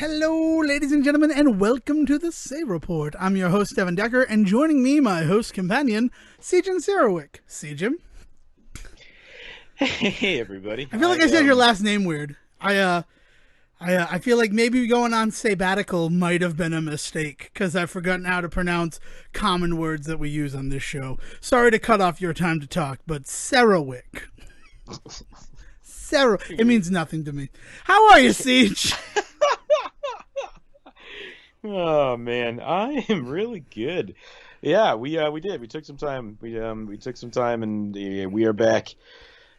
Hello, ladies and gentlemen, and welcome to the Say Report. I'm your host, Evan Decker, and joining me, my host companion, Sejan Sarowick. Sejan? Hey everybody. I feel like I said your last name weird. I feel like maybe going on Saybatical might have been a mistake, because I've forgotten how to pronounce common words that we use on this show. Sorry to cut off your time to talk, but Sarowick. It means nothing to me. How are you, Siege? Oh man, I am really good. Yeah, we did. We took some time. We took some time, and we are back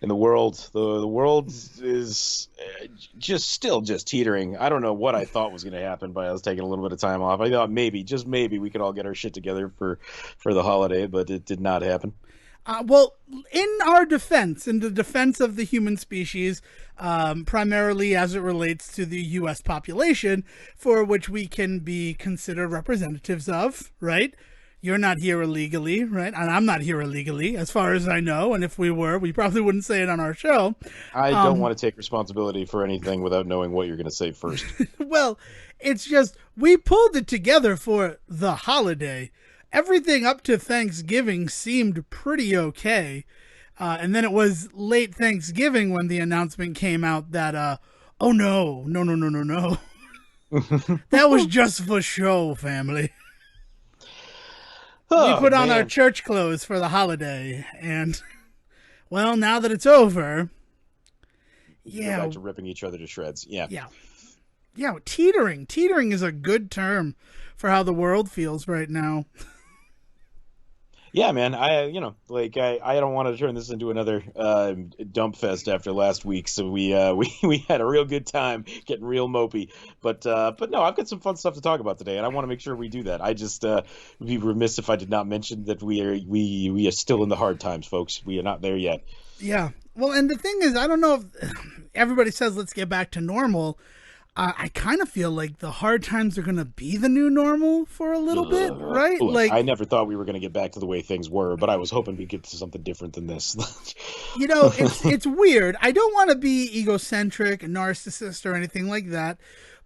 in the world. The world is just teetering. I don't know what I thought was going to happen by us taking a little bit of time off. I thought maybe, just maybe, we could all get our shit together for the holiday, but it did not happen. Well, in our defense, in the defense of the human species, primarily as it relates to the U.S. population, for which we can be considered representatives of, right? You're not here illegally, right? And I'm not here illegally, as far as I know. And if we were, we probably wouldn't say it on our show. I don't want to take responsibility for anything without knowing what you're going to say first. Well, it's just, we pulled it together for the holiday. Everything up to Thanksgiving seemed pretty okay. And then it was late Thanksgiving when the announcement came out that, oh no. That was just for show, family. We put on our church clothes for the holiday. And, well, now that it's over, yeah. Go back to ripping each other to shreds. Yeah. Yeah, teetering. Teetering is a good term for how the world feels right now. Yeah, man. I don't want to turn this into another dump fest after last week. So we had a real good time getting real mopey. But no, I've got some fun stuff to talk about today, and I want to make sure we do that. I just would be remiss if I did not mention that we are still in the hard times, folks. We are not there yet. Yeah. Well, and the thing is, I don't know if everybody says let's get back to normal. I kind of feel like the hard times are going to be the new normal for a little bit, right? Look, like, I never thought we were going to get back to the way things were, but I was hoping we'd get to something different than this. It's weird. I don't want to be egocentric, narcissist, or anything like that,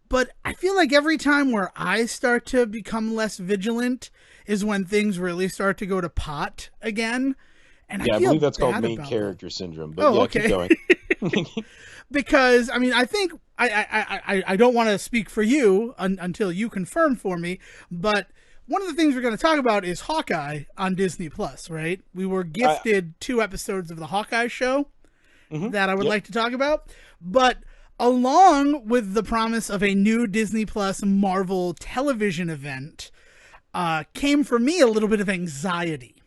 but I feel like every time where I start to become less vigilant is when things really start to go to pot again. And I believe that's called main character syndrome. But okay. Keep going. Because, I mean, I think I don't want to speak for you until you confirm for me, but one of the things we're going to talk about is Hawkeye on Disney Plus, right? We were gifted 2 episodes of the Hawkeye show that I would like to talk about, but along with the promise of a new Disney Plus Marvel television event came for me a little bit of anxiety.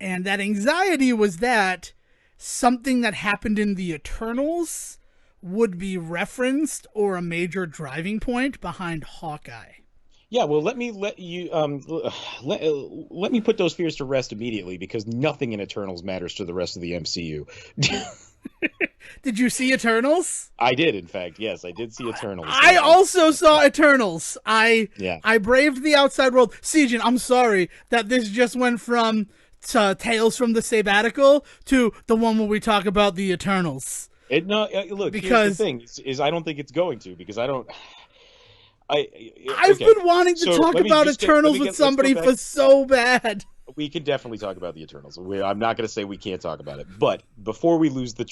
And that anxiety was that something that happened in the Eternals would be referenced or a major driving point behind Hawkeye. Yeah, well, let me put those fears to rest immediately, because nothing in Eternals matters to the rest of the MCU. Did you see Eternals? I did, in fact. Yes, I did see Eternals. I also saw Eternals. I braved the outside world. Sejan, I'm sorry that this just went from Tales from the Saybatical to the one where we talk about the Eternals. Look, because here's the thing is I don't think it's going to, because I've been wanting to talk about Eternals with somebody for so bad. We can definitely talk about the Eternals. I'm not going to say we can't talk about it, but before we lose the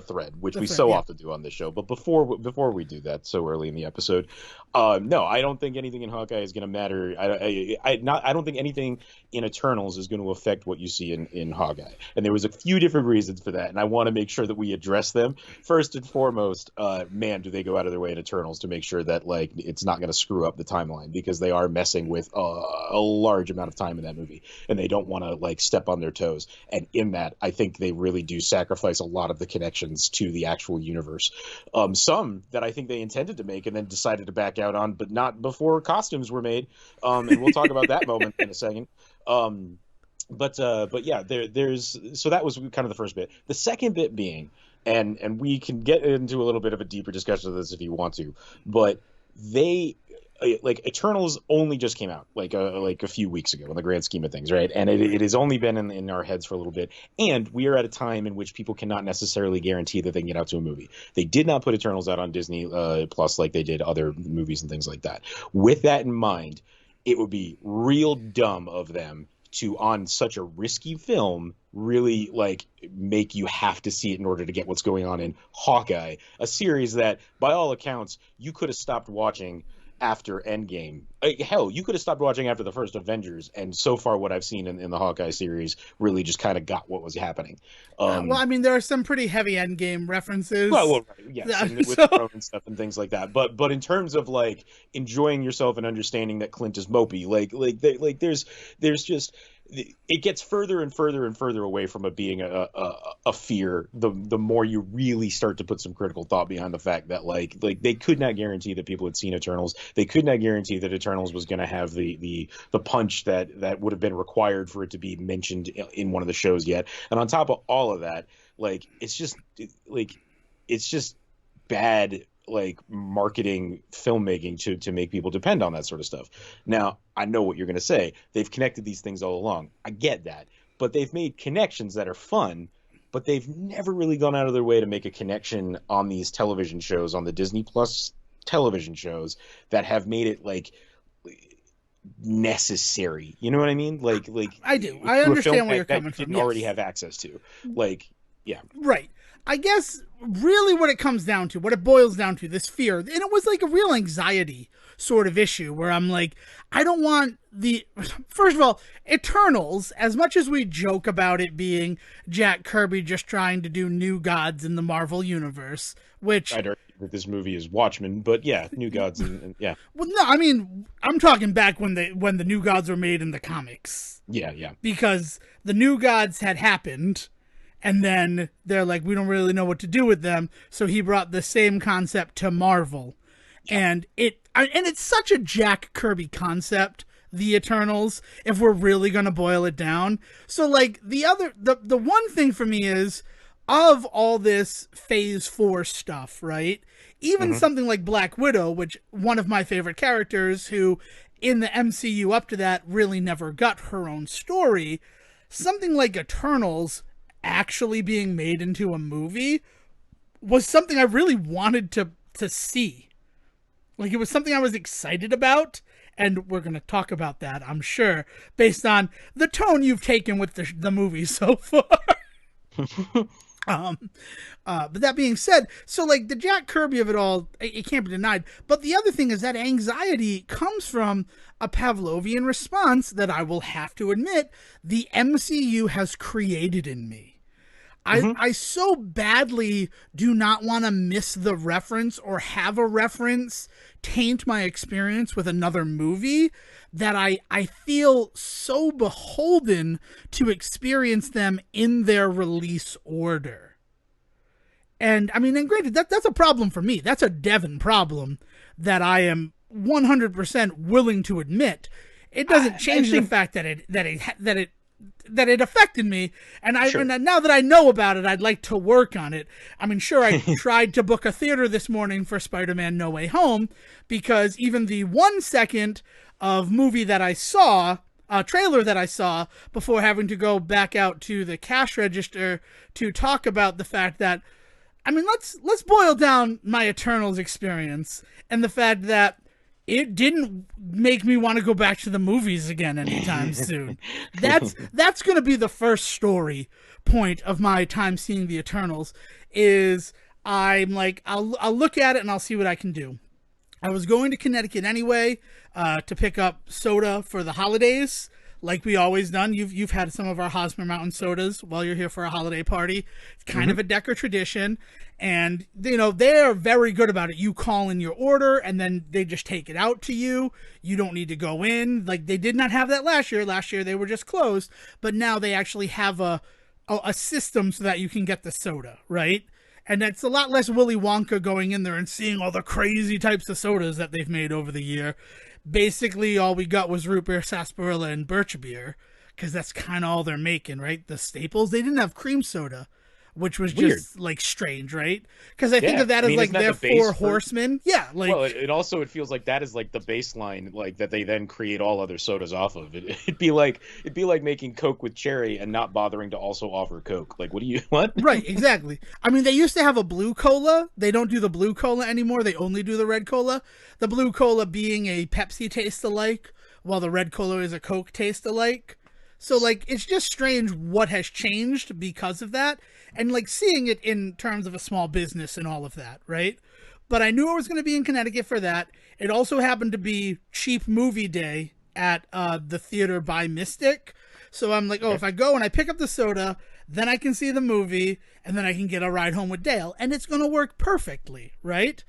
thread, which we often do on this show, but before we do that so early in the episode, no, I don't think anything in Hawkeye is going to matter. I don't think anything in Eternals is going to affect what you see in Hawkeye, and there was a few different reasons for that, and I want to make sure that we address them. First and foremost, man, do they go out of their way in Eternals to make sure that it's not going to screw up the timeline, because they are messing with a large amount of time in that movie. And they don't want to step on their toes. And in that, I think they really do sacrifice a lot of the connections to the actual universe. Some that I think they intended to make and then decided to back out on, but not before costumes were made. And we'll talk about that moment in a second. But yeah, there's so that was kind of the first bit. The second bit being, and we can get into a little bit of a deeper discussion of this if you want to, but like Eternals only just came out like a few weeks ago in the grand scheme of things, right? And it has only been in our heads for a little bit. And we are at a time in which people cannot necessarily guarantee that they can get out to a movie. They did not put Eternals out on Disney Plus like they did other movies and things like that. With that in mind, it would be real dumb of them to, on such a risky film, really like make you have to see it in order to get what's going on in Hawkeye, a series that by all accounts you could have stopped watching after Endgame. Hell, you could have stopped watching after the first Avengers, and so far what I've seen in the Hawkeye series really just kind of got what was happening. Well, I mean, there are some pretty heavy Endgame references. Well, right, yes, Yeah, and with so Throne and stuff and things like that. But in terms of like enjoying yourself and understanding that Clint is mopey, like there's just, it gets further and further and further away from it being a fear the more you really start to put some critical thought behind the fact that like they could not guarantee that people had seen Eternals. They could not guarantee that Eternals was going to have the punch that would have been required for it to be mentioned in one of the shows yet. And on top of all of that, like it's just bad like marketing filmmaking to make people depend on that sort of stuff. Now, I know what you're going to say. They've connected these things all along. I get that. But they've made connections that are fun, but they've never really gone out of their way to make a connection on these television shows, on the Disney Plus television shows, that have made it like necessary. You know what I mean? Like I do. I understand where you're coming from. Didn't already have access to. Like, yeah. Right. I guess really what it comes down to, what it boils down to, this fear, and it was like a real anxiety sort of issue where I'm like, I don't want first of all, Eternals, as much as we joke about it being Jack Kirby just trying to do New Gods in the Marvel Universe, which I'd argue that this movie is Watchmen, but yeah, New Gods and yeah. Well, no, I mean, I'm talking back when the New Gods were made in the comics. Yeah. Because the New Gods had happened, and then they're like, we don't really know what to do with them. So he brought the same concept to Marvel. Yeah. And it's such a Jack Kirby concept, the Eternals, if we're really going to boil it down. So like the one thing for me is, of all this phase 4 stuff, right? Even something like Black Widow, which one of my favorite characters who in the MCU up to that really never got her own story, something like Eternals actually being made into a movie was something I really wanted to see. Like, it was something I was excited about, and we're going to talk about that, I'm sure, based on the tone you've taken with the movie so far. But that being said, so like the Jack Kirby of it all, it can't be denied. But the other thing is that anxiety comes from a Pavlovian response that I will have to admit the MCU has created in me. I so badly do not want to miss the reference or have a reference taint my experience with another movie that I feel so beholden to experience them in their release order. And I mean, and granted, that's a problem for me. That's a Devin problem that I am 100% willing to admit. It doesn't change the fact that it affected me, and and now that I know about it, I'd like to work on it. I mean, sure, I tried to book a theater this morning for Spider-Man No Way Home, because even the 1 second of movie that I saw, trailer that I saw, before having to go back out to the cash register to talk about the fact that, I mean, let's boil down my Eternals experience and the fact that it didn't make me want to go back to the movies again anytime soon. That's going to be the first story point of my time seeing the Eternals, is I'm like, I'll look at it and I'll see what I can do. I was going to Connecticut anyway to pick up soda for the holidays, like we always done. You've had some of our Hosmer Mountain sodas while you're here for a holiday party. It's kind of a Decker tradition. And, you know, they're very good about it. You call in your order, and then they just take it out to you. You don't need to go in. Like, they did not have that last year. Last year, they were just closed. But now they actually have a system so that you can get the soda, right? And it's a lot less Willy Wonka going in there and seeing all the crazy types of sodas that they've made over the year. Basically, all we got was root beer, sarsaparilla, and birch beer, because that's kind of all they're making, right? The staples. They didn't have cream soda, which was Weird. just like strange, right? Because I think Yeah. of that I as mean, like isn't that their the base four for- horsemen. Yeah, like Well, it feels like that is like the baseline, like that they then create all other sodas off of. It'd be like making Coke with cherry and not bothering to also offer Coke. Like, what do you what? right, exactly. I mean, they used to have a blue cola. They don't do the blue cola anymore. They only do the red cola. The blue cola being a Pepsi taste alike, while the red cola is a Coke taste alike. So, like, it's just strange what has changed because of that. And, like, seeing it in terms of a small business and all of that, right? But I knew I was going to be in Connecticut for that. It also happened to be cheap movie day at the theater by Mystic. So I'm like, oh, if I go and I pick up the soda, then I can see the movie, and then I can get a ride home with Dale. And it's going to work perfectly, right?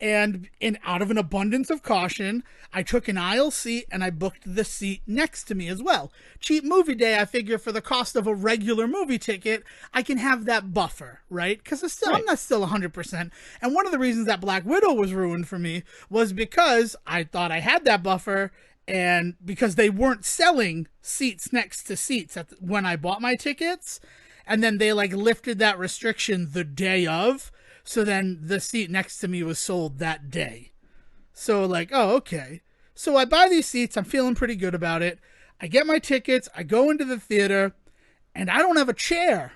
And out of an abundance of caution, I took an aisle seat and I booked the seat next to me as well. Cheap movie day, I figure for the cost of a regular movie ticket, I can have that buffer, right? Because I'm not still 100%. And one of the reasons that Black Widow was ruined for me was because I thought I had that buffer, and because they weren't selling seats next to seats when I bought my tickets. And then they like lifted that restriction the day of. So then the seat next to me was sold that day. So like, oh, okay. So I buy these seats. I'm feeling pretty good about it. I get my tickets. I go into the theater, and I don't have a chair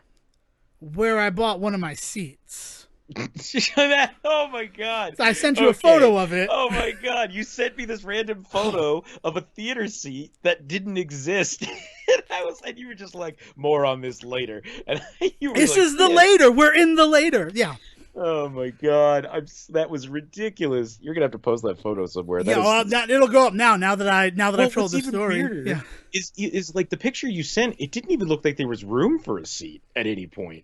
where I bought one of my seats. Oh my god. So I sent you a photo of it. Oh my god, you sent me this random photo of a theater seat that didn't exist. And you were just like, more on this later. And you were This like, is the later. We're in the later. Yeah. Oh my god, that was ridiculous. You're gonna have to post that photo somewhere. It'll go up now. Now that I've told the story. Weirder Yeah, is like the picture you sent. It didn't even look like there was room for a seat at any point.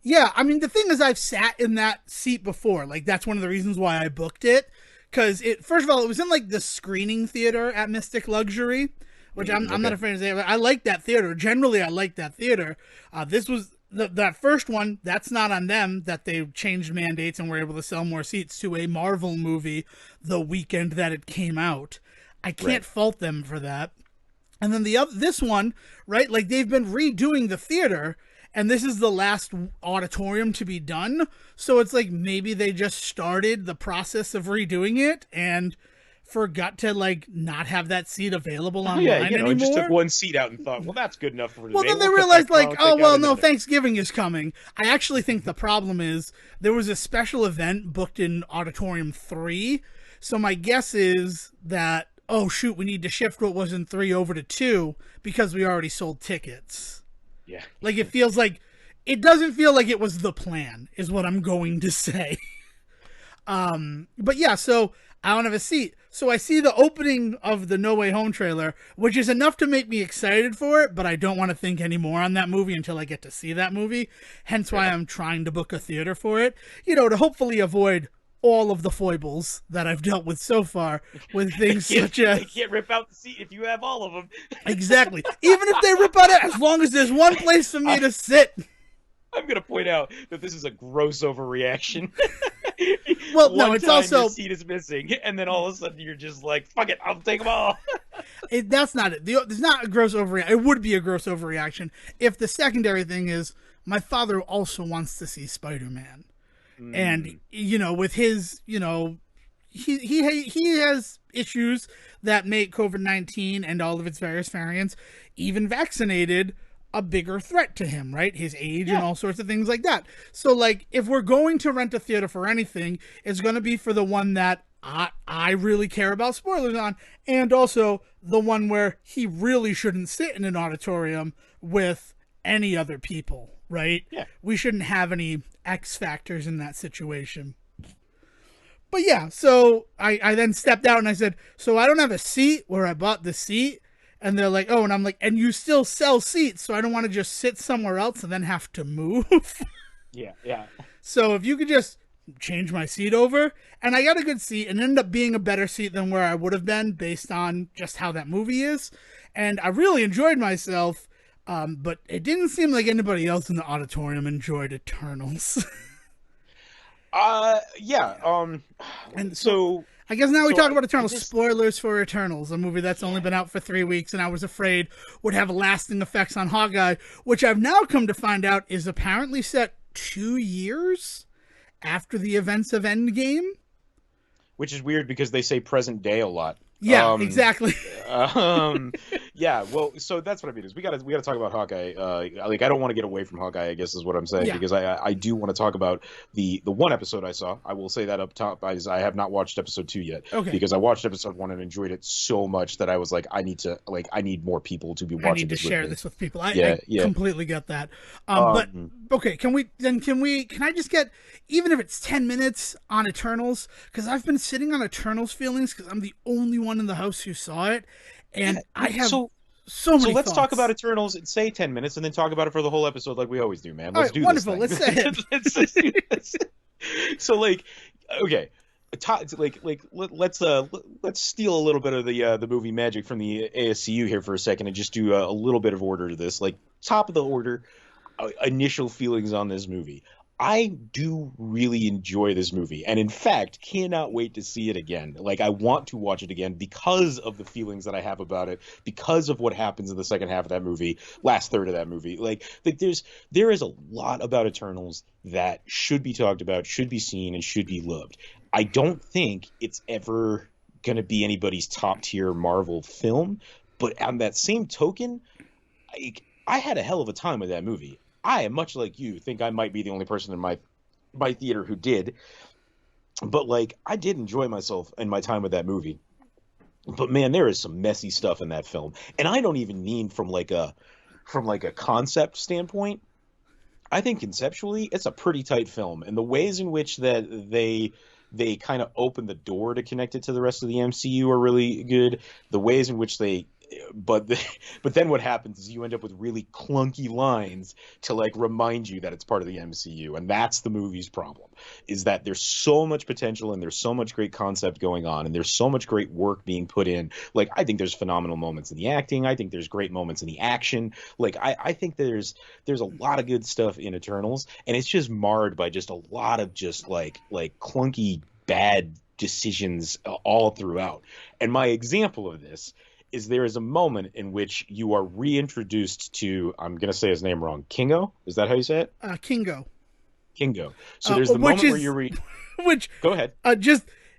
yeah. I mean, the thing is, I've sat in that seat before. Like that's one of the reasons why I booked it. Because first of all, it was in like the screening theater at Mystic Luxury, which I'm not afraid to say. But I like that theater. Generally, I like that theater. This was. That first one, that's not on them that they changed mandates and were able to sell more seats to a Marvel movie the weekend that it came out. I can't fault them for that. And then this one, right? Like they've been redoing the theater, and this is the last auditorium to be done. So it's like maybe they just started the process of redoing it and forgot to like not have that seat available online anymore. Just took one seat out and thought, well, that's good enough for today. Well, then they realized like, oh well, no, Thanksgiving is coming. I actually think the problem is there was a special event booked in Auditorium 3, so my guess is that oh shoot, we need to shift what was in 3 over to 2 because we already sold tickets. Yeah, like it doesn't feel like it was the plan, is what I'm going to say. But yeah, so I don't have a seat. So I see the opening of the No Way Home trailer, which is enough to make me excited for it, but I don't want to think any more on that movie until I get to see that movie. Hence why I'm trying to book a theater for it, to hopefully avoid all of the foibles that I've dealt with so far with things such as... They can't rip out the seat if you have all of them. Exactly. Even if they rip out it, as long as there's one place for me to sit. I'm going to point out that this is a gross overreaction. Well, no, it's also your seat is missing, and then all of a sudden you're just like, "Fuck it, I'll take them all." That's not it. It's not a gross overreaction. It would be a gross overreaction if the secondary thing is my father also wants to see Spider-Man, and with his, he has issues that make COVID-19 and all of its various variants, even vaccinated, a bigger threat to him, right? His age and all sorts of things like that. So like if we're going to rent a theater for anything, it's going to be for the one that I really care about spoilers on, and also the one where he really shouldn't sit in an auditorium with any other people, right? Yeah. We shouldn't have any X factors in that situation. But yeah, so I then stepped out and I said, so I don't have a seat where I bought the seat. And they're like, oh, and I'm like, and you still sell seats, so I don't want to just sit somewhere else and then have to move. Yeah. So if you could just change my seat over, and I got a good seat, and it ended up being a better seat than where I would have been based on just how that movie is. And I really enjoyed myself, but it didn't seem like anybody else in the auditorium enjoyed Eternals. And so... I guess now we talk about Eternals. Spoilers for Eternals, a movie that's only been out for 3 weeks, and I was afraid would have lasting effects on Hawkeye, which I've now come to find out is apparently set 2 years after the events of Endgame. Which is weird because they say present day a lot. Yeah, exactly. Um, yeah, well, so that's what I mean is we gotta talk about Hawkeye. Like I don't want to get away from Hawkeye, I guess is what I'm saying, Yeah. because I do want to talk about the one episode I saw. I will say that up top, I have not watched episode 2 yet, Okay. because I watched episode 1 and enjoyed it so much that I was like, I need more people to be watching. I need to share this with people. I completely get that. But okay, can I just get, even if it's 10 minutes on Eternals, because I've been sitting on Eternals feelings because I'm the only one in the house who saw it, and I have so many. So let's thoughts. Talk about Eternals and say 10 minutes, and then talk about it for the whole episode like we always do, man. Let's do wonderful. this Thing. Let's say it. So like, okay. Let's steal a little bit of the movie magic from the ASCU here for a second and just do a little bit of order to this. Like, top of the order, initial feelings on this movie. I do really enjoy this movie, and in fact, cannot wait to see it again. Like, I want to watch it again because of the feelings that I have about it, because of what happens in the second half of that movie, last third of that movie. Like there is a lot about Eternals that should be talked about, should be seen, and should be loved. I don't think it's ever going to be anybody's top tier Marvel film, but on that same token, I had a hell of a time with that movie. I, much like you, think I might be the only person in my theater who did. But, like, I did enjoy myself in my time with that movie. But, man, there is some messy stuff in that film. And I don't even mean from a concept standpoint. I think conceptually, it's a pretty tight film. And the ways in which that they kind of open the door to connect it to the rest of the MCU are really good. The ways in which but then what happens is you end up with really clunky lines to like remind you that it's part of the MCU, and that's the movie's problem, is that there's so much potential and there's so much great concept going on and there's so much great work being put in. Like, I think there's phenomenal moments in the acting. I think there's great moments in the action. Like, I think there's a lot of good stuff in Eternals, and it's just marred by just a lot of just like clunky bad decisions all throughout. And my example of this is there is a moment in which you are reintroduced to, I'm going to say his name wrong, Kingo? Is that how you say it? Kingo. So there's the moment where you're which go ahead.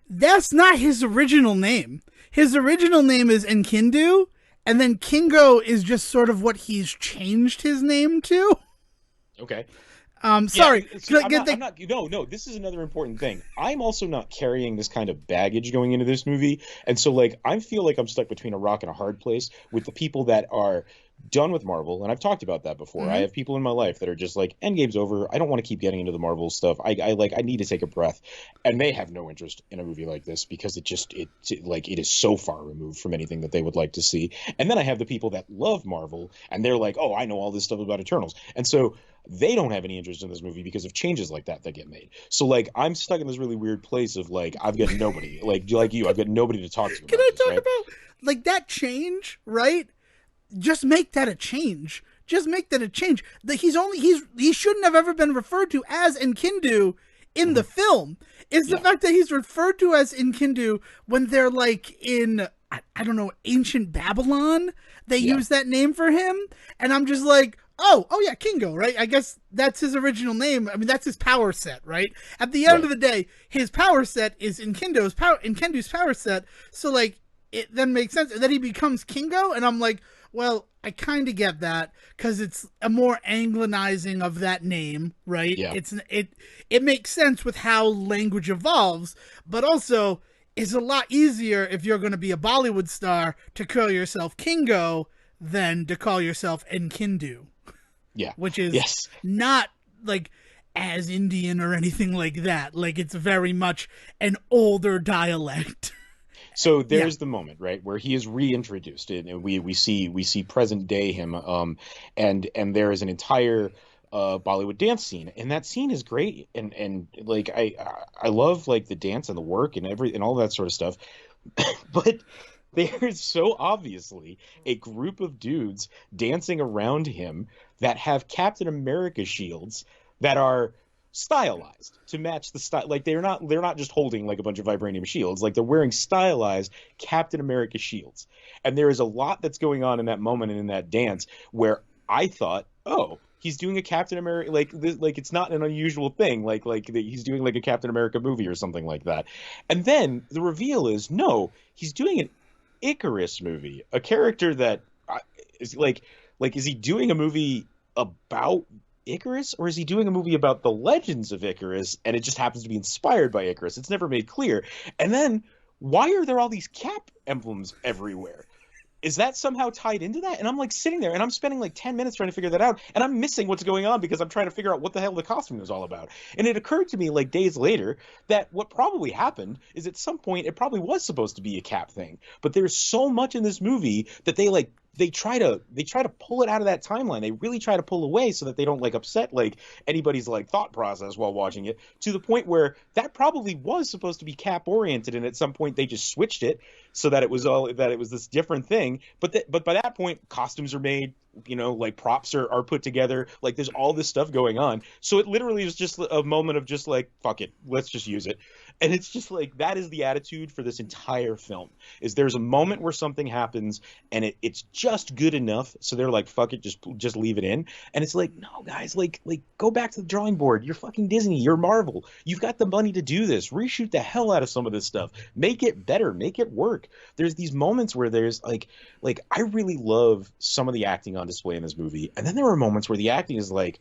That's not his original name. His original name is Enkindu, and then Kingo is just sort of what he's changed his name to. Okay. Sorry. No, this is another important thing. I'm also not carrying this kind of baggage going into this movie. And so, like, I feel like I'm stuck between a rock and a hard place with the people that are done with Marvel. And I've talked about that before. Mm-hmm. I have people in my life that are just like, Endgame's over. I don't want to keep getting into the Marvel stuff. I need to take a breath. And they have no interest in a movie like this because it is so far removed from anything that they would like to see. And then I have the people that love Marvel and they're like, oh, I know all this stuff about Eternals. And so they don't have any interest in this movie because of changes like that get made. So, like, I'm stuck in this really weird place of, like, I've got nobody. like you, I've got nobody to talk to. Can I talk about, like, that change, right? Just make that a change. He shouldn't have ever been referred to as Enkindu in the film. Is the fact that he's referred to as Enkindu when they're, like, in, I don't know, ancient Babylon. They use that name for him. And I'm just like, oh yeah, Kingo, right? I guess that's his original name. I mean, that's his power set, right? At the end of the day, his power set is Enkindu's power set. So, like, it then makes sense. And then he becomes Kingo, and I'm like, well, I kind of get that because it's a more Anglicizing of that name, right? Yeah. It makes sense with how language evolves, but also it's a lot easier if you're going to be a Bollywood star to call yourself Kingo than to call yourself Enkindu. Yeah. Which is not like as Indian or anything like that. Like, it's very much an older dialect. So there's the moment, right, where he is reintroduced, and we see present day him, and there is an entire Bollywood dance scene, and that scene is great, and like I love, like, the dance and the work and all that sort of stuff, but there's so obviously a group of dudes dancing around him that have Captain America shields that are stylized to match the style. Like, they're not just holding like a bunch of vibranium shields. Like, they're wearing stylized Captain America shields. And there is a lot that's going on in that moment and in that dance where I thought, oh, he's doing a Captain America, like this, like it's not an unusual thing, he's doing like a Captain America movie or something like that. And then the reveal is no, he's doing an Icarus movie, a character that is is he doing a movie about Icarus, or is he doing a movie about the legends of Icarus and it just happens to be inspired by Icarus? It's never made clear. And then why are there all these Cap emblems everywhere? Is that somehow tied into that? And I'm like sitting there and I'm spending like 10 minutes trying to figure that out, and I'm missing what's going on because I'm trying to figure out what the hell the costume was all about. And it occurred to me like days later that what probably happened is at some point it probably was supposed to be a Cap thing, but there's so much in this movie that they try to pull it out of that timeline. They really try to pull away so that they don't like upset like anybody's like thought process while watching it, to the point where that probably was supposed to be Cap oriented, and at some point they just switched it so that it was this different thing. But by that point, costumes are made, like props are put together, like there's all this stuff going on. So it literally is just a moment of just like, fuck it, let's just use it. And it's just like, that is the attitude for this entire film, is there's a moment where something happens and it's just good enough, so they're like, fuck it, just leave it in. And it's like, no guys, like go back to the drawing board. You're fucking Disney, you're Marvel, you've got the money to do this. Reshoot the hell out of some of this stuff, make it better, make it work. There's these moments where there's like I really love some of the acting on display in this movie, and then there are moments where the acting is like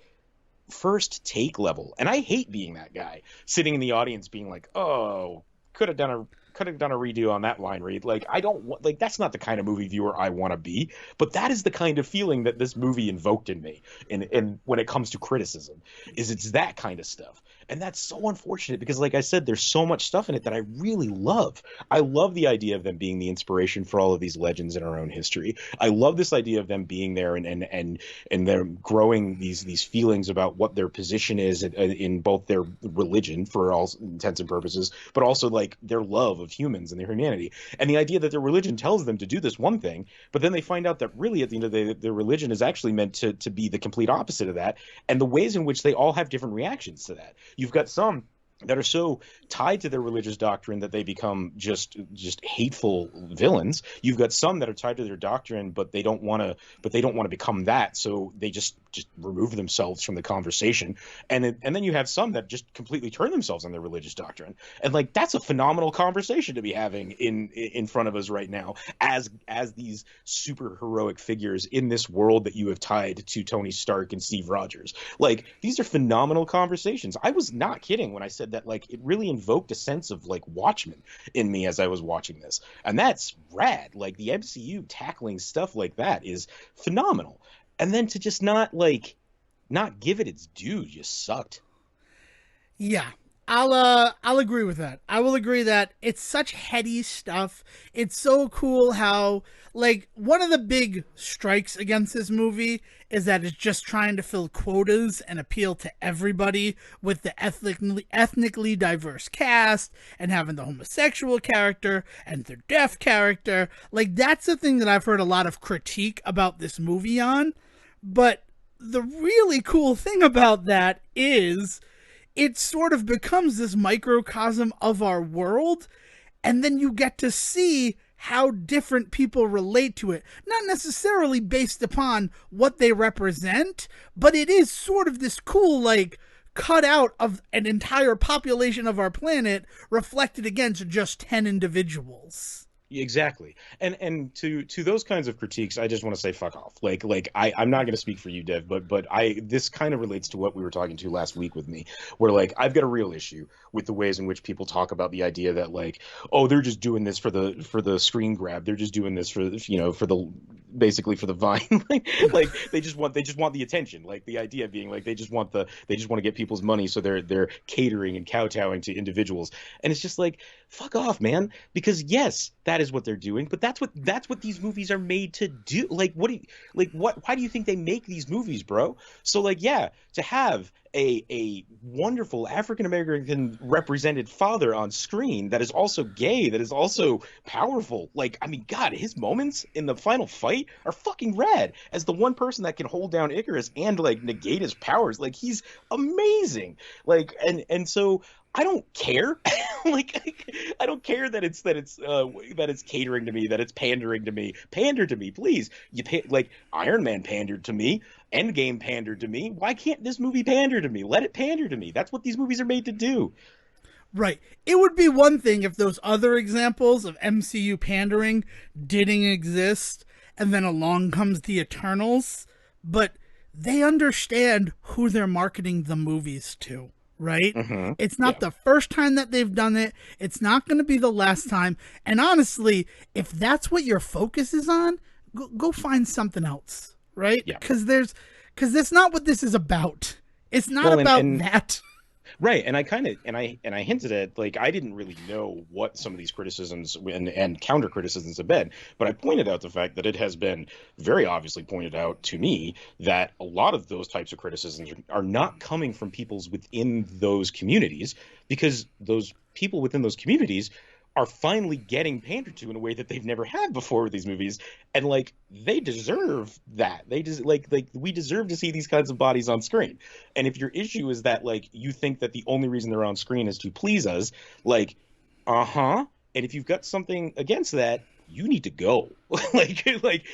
first take level, and I hate being that guy sitting in the audience being like, oh, could have done a redo on that line read. Like, I don't want, like, that's not the kind of movie viewer I want to be, but that is the kind of feeling that this movie invoked in me. And when it comes to criticism, is it's that kind of stuff. And that's so unfortunate because, like I said, there's so much stuff in it that I really love. I love the idea of them being the inspiration for all of these legends in our own history. I love this idea of them being there and they're growing these feelings about what their position is in both their religion, for all intents and purposes, but also like their love of humans and their humanity. And the idea that their religion tells them to do this one thing, but then they find out that really at the end of the day, their religion is actually meant to be the complete opposite of that. And the ways in which they all have different reactions to that. You've got some that are so tied to their religious doctrine that they become just hateful villains. You've got some that are tied to their doctrine, but they don't want to become that, so they just remove themselves from the conversation. And then you have some that just completely turn themselves on their religious doctrine. And like, that's a phenomenal conversation to be having in front of us right now, as these super heroic figures in this world that you have tied to Tony Stark and Steve Rogers. Like, these are phenomenal conversations. I was not kidding when I said that, like, it really invoked a sense of like Watchmen in me as I was watching this, and that's rad. Like, the MCU tackling stuff like that is phenomenal, and then to just not give it its due just sucked. Yeah, I'll agree with that. I will agree that it's such heady stuff. It's so cool how, like, one of the big strikes against this movie is that it's just trying to fill quotas and appeal to everybody with the ethnically diverse cast and having the homosexual character and the deaf character. Like, that's the thing that I've heard a lot of critique about this movie on. But the really cool thing about that is it sort of becomes this microcosm of our world, and then you get to see how different people relate to it. Not necessarily based upon what they represent, but it is sort of this cool, like, cutout of an entire population of our planet reflected against just 10 individuals. Exactly. And to those kinds of critiques, I just want to say fuck off. I'm not going to speak for you, Dev, but this kind of relates to what we were talking to last week with me, where like I've got a real issue with the ways in which people talk about the idea that like, oh, they're just doing this for the screen grab. They're just doing this for basically for the vine. like they just want the attention. Like, the idea being like they just want to get people's money, so they're catering and kowtowing to individuals. And it's just like, fuck off, man, because yes, that is what they're doing, but that's what these movies are made to do. Like, why do you think they make these movies, bro? So like, yeah, to have a wonderful African American represented father on screen that is also gay, that is also powerful. Like, I mean, God, his moments in the final fight are fucking rad. As the one person that can hold down Icarus and like negate his powers, like, he's amazing. Like, and so I don't care. Like I don't care that it's catering to me, that it's pandering to me. Pander to me, please. Like Iron Man pandered to me, Endgame pandered to me. Why can't this movie pander to me? Let it pander to me. That's what these movies are made to do. Right. It would be one thing if those other examples of MCU pandering didn't exist and then along comes the Eternals, but they understand who they're marketing the movies to, right? Mm-hmm. It's not Yeah. the first time that they've done it. It's not going to be the last time. And honestly, if that's what your focus is on, go find something else, right? Yeah. Because that's not what this is about. It's not Well, about and that. right, and I kind of and I hinted at, like, I didn't really know what some of these criticisms and counter criticisms have been, but I pointed out the fact that it has been very obviously pointed out to me that a lot of those types of criticisms are not coming from peoples within those communities, because those people within those communities are finally getting pandered to in a way that they've never had before with these movies, and like they deserve that. They just like we deserve to see these kinds of bodies on screen. And if your issue is that like you think that the only reason they're on screen is to please us, like, uh-huh. And if you've got something against that, you need to go. Like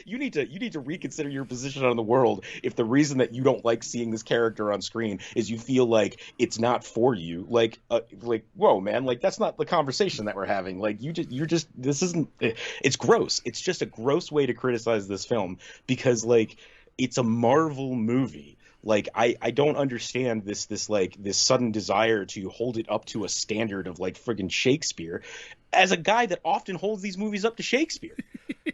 you need to reconsider your position on the world if the reason that you don't like seeing this character on screen is you feel like it's not for you. Like whoa, man, like that's not the conversation that we're having. Like you're just this isn't it's gross. It's just a gross way to criticize this film because like it's a Marvel movie. Like I don't understand this sudden desire to hold it up to a standard of like friggin' Shakespeare as a guy that often holds these movies up to Shakespeare.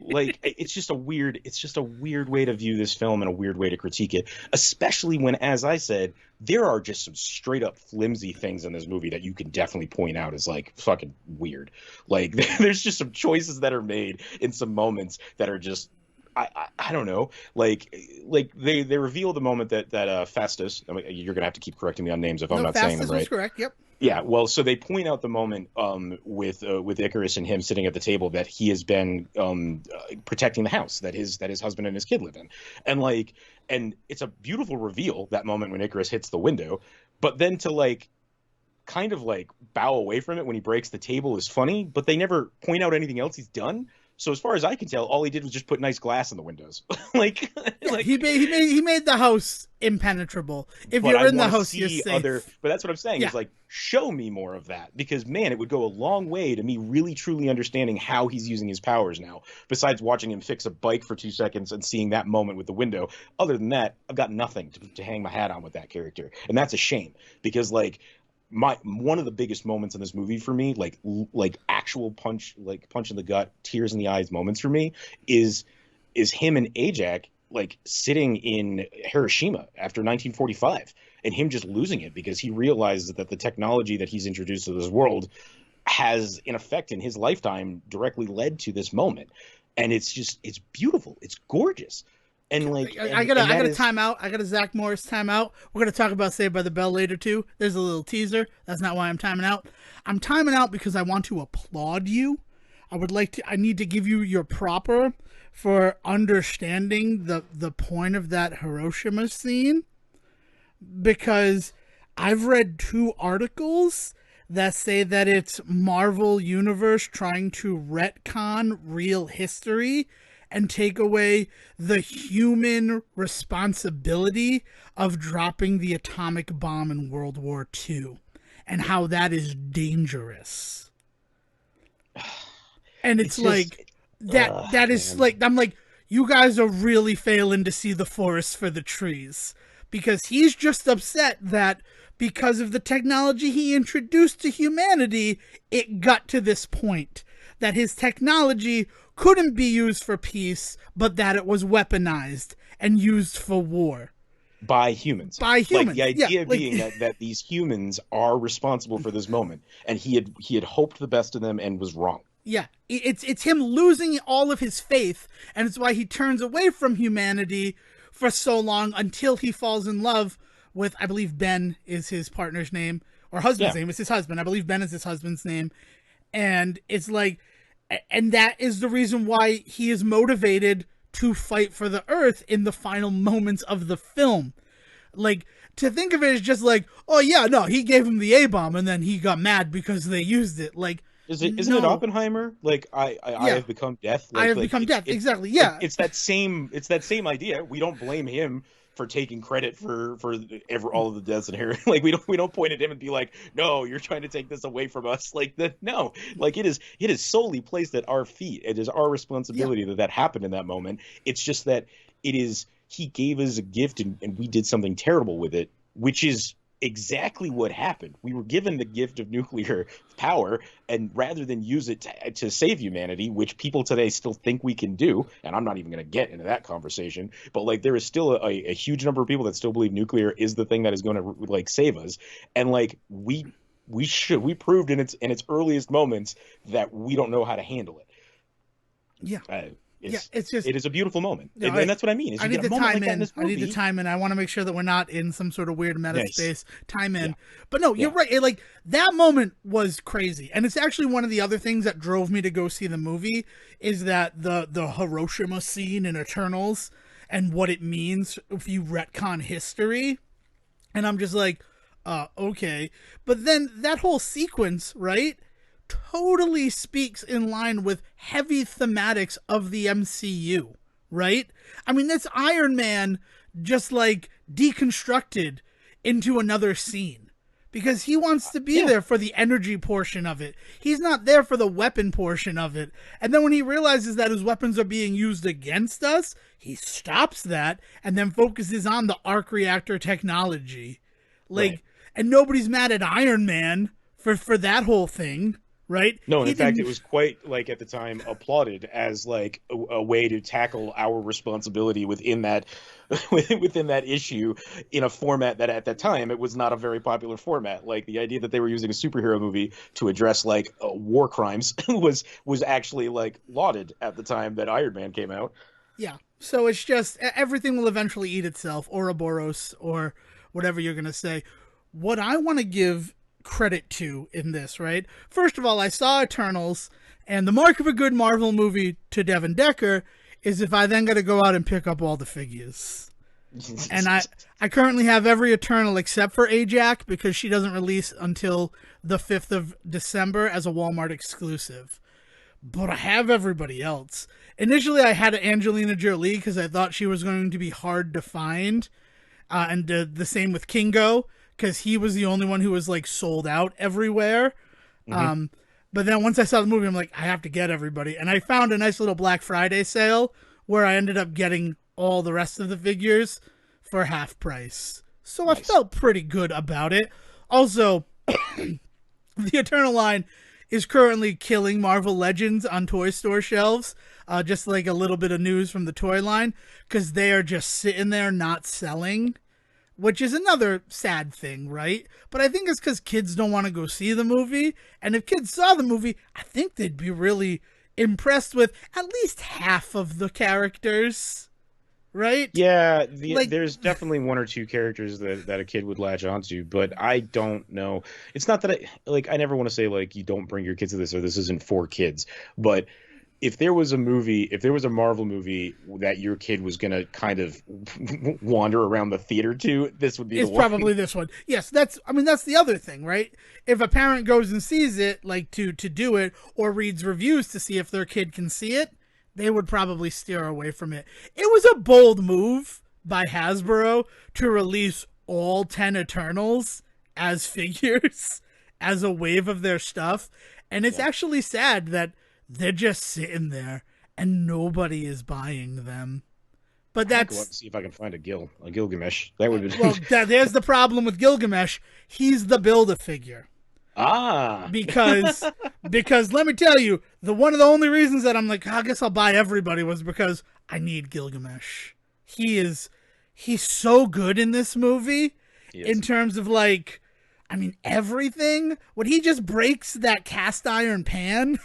Like it's just a weird way to view this film and a weird way to critique it, especially when, as I said, there are just some straight up flimsy things in this movie that you can definitely point out as like fucking weird. Like there's just some choices that are made in some moments that are just I don't know, like they reveal the moment that Festus. I mean, you're gonna have to keep correcting me on names if I'm not saying them Festus right. was correct. Yep. Yeah, well, so they point out the moment with Icarus and him sitting at the table that he has been protecting the house that his husband and his kid live in, and it's a beautiful reveal, that moment when Icarus hits the window, but then to like kind of like bow away from it when he breaks the table is funny, but they never point out anything else he's done. So as far as I can tell, all he did was just put nice glass in the windows. like, Yeah, like he made the house impenetrable. If but you're I in the want to house, you're see safe. but that's what I'm saying Yeah. is like, show me more of that, because man, it would go a long way to me really truly understanding how he's using his powers now, besides watching him fix a bike for 2 seconds and seeing that moment with the window. Other than that, I've got nothing to hang my hat on with that character. And that's a shame, because like one of the biggest moments in this movie for me, like actual punch in the gut, tears in the eyes moments for me, is him and Ajak like sitting in Hiroshima after 1945 and him just losing it because he realizes that the technology that he's introduced to this world has in effect in his lifetime directly led to this moment. And it's beautiful. It's gorgeous. And like I gotta time out. I got a Zach Morris timeout. We're gonna talk about Saved by the Bell later too. There's a little teaser. That's not why I'm timing out. I'm timing out because I want to applaud you. I need to give you your proper for understanding the point of that Hiroshima scene, because I've read 2 articles that say that it's Marvel Universe trying to retcon real history and take away the human responsibility of dropping the atomic bomb in World War II and how that is dangerous. And it's like that is man. Like, I'm like, you guys are really failing to see the forest for the trees, because he's just upset that because of the technology he introduced to humanity, it got to this point that his technology couldn't be used for peace, but that it was weaponized and used for war. By humans. Like the idea being that these humans are responsible for this moment, and he had hoped the best of them and was wrong. Yeah, it's him losing all of his faith, and it's why he turns away from humanity for so long until he falls in love with, I believe Ben is his partner's name, or husband's name is his husband. I believe Ben is his husband's name. And it's like, and that is the reason why he is motivated to fight for the Earth in the final moments of the film. Like, to think of it as just like, oh yeah, no, he gave him the A bomb and then he got mad because they used it. Like, Isn't it no, Oppenheimer? Like I yeah, have become death. I have Like become death. it's Exactly. Yeah, it's that same idea. We don't blame him for taking credit for all of the deaths in here. Like we don't point at him and be like, no, you're trying to take this away from us. Like that, no. Like it is solely placed at our feet. It is our yeah, responsibility that happened in that moment. It's just that it is he gave us a gift and we did something terrible with it, which is exactly what happened. We were given the gift of nuclear power, and rather than use it to save humanity, which people today still think we can do, and I'm not even going to get into that conversation, but like there is still a huge number of people that still believe nuclear is the thing that is going to like save us, and like we proved in its earliest moments that we don't know how to handle it. yeah. It's just it is a beautiful moment, no, and that's what I mean. Is I you need get a to moment time like that in in. this I need to movie. time in. I want to make sure that we're not in some sort of weird meta Nice. space. Time in. Yeah. But no, you're Yeah. right. Like that moment was crazy, and it's actually one of the other things that drove me to go see the movie is that the Hiroshima scene in Eternals and what it means if you retcon history. And I'm just like, okay. But then that whole sequence, right? Totally speaks in line with heavy thematics of the MCU, right? I mean, that's Iron Man just like deconstructed into another scene because he wants to be Yeah. there for the energy portion of it. He's not there for the weapon portion of it. And then when he realizes that his weapons are being used against us, he stops that and then focuses on the arc reactor technology. Like, Right. and nobody's mad at Iron Man for that whole thing, right? No, and He in fact, didn't. it was quite like at the time applauded as like a way to tackle our responsibility within that within that issue in a format that at that time it was not a very popular format. Like the idea that they were using a superhero movie to address like war crimes was actually like lauded at the time that Iron Man came out. Yeah. So it's just everything will eventually eat itself, Ouroboros, or whatever you're gonna say. What I want to give credit to in this, right? First of all, I saw Eternals, and the mark of a good Marvel movie to Devin Decker is if I then got to go out and pick up all the figures. And I currently have every Eternal except for Ajax because she doesn't release until the 5th of December as a Walmart exclusive. But I have everybody else. Initially, I had Angelina Jolie because I thought she was going to be hard to find. And the same with Kingo because he was the only one who was like sold out everywhere. But then once I saw the movie, I'm like, I have to get everybody. And I found a nice little Black Friday sale where I ended up getting all the rest of the figures for half price. So Nice. I felt pretty good about it. Also, the Eternal line is currently killing Marvel Legends on toy store shelves. Just like a little bit of news from the toy line, because they are just sitting there not selling, which is another sad thing, right? But I think it's because kids don't want to go see the movie. And if kids saw the movie, I think they'd be really impressed with at least half of the characters, right? Yeah, Like, there's definitely one or two characters that a kid would latch onto, but I don't know. It's not that I never want to say like you don't bring your kids to this or this isn't for kids, but if there was a Marvel movie that your kid was gonna kind of wander around the theater to, this would be the it's one. probably this one. Yes, that's the other thing, right? If a parent goes and sees it, like to do it, or reads reviews to see if their kid can see it, they would probably steer away from it. It was a bold move by Hasbro to release all 10 Eternals as figures as a wave of their stuff, and it's actually sad that they're just sitting there and nobody is buying them. But I'll go out and that's see if I can find a Gilgamesh. That would be well, there's the problem with Gilgamesh. He's the Build-A-Figure. Because let me tell you, one of the only reasons that I'm like, I guess I'll buy everybody was because I need Gilgamesh. He's so good in this movie in terms of like, I mean, everything. When he just breaks that cast iron pan.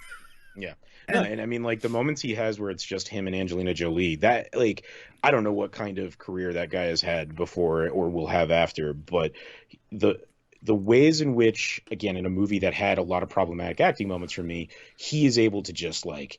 Yeah. No, and I mean, like the moments he has where it's just him and Angelina Jolie, that like I don't know what kind of career that guy has had before or will have after, but the ways in which, again, in a movie that had a lot of problematic acting moments for me, he is able to just like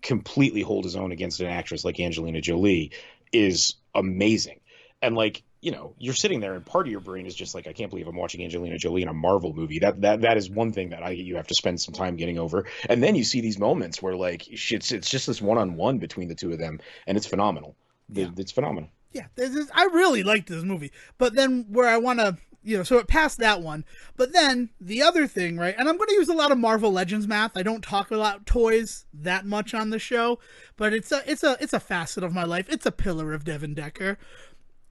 completely hold his own against an actress like Angelina Jolie is amazing. And like, you know, you're sitting there and part of your brain is just like, I can't believe I'm watching Angelina Jolie in a Marvel movie. That is one thing that you have to spend some time getting over. And then you see these moments where like it's just this one-on-one between the two of them, and it's phenomenal. Yeah. It's phenomenal. Yeah, I really liked this movie. But then where I want to, so it passed that one. But then the other thing, right? And I'm going to use a lot of Marvel Legends math. I don't talk about toys that much on the show, but it's a facet of my life. It's a pillar of Devin Decker.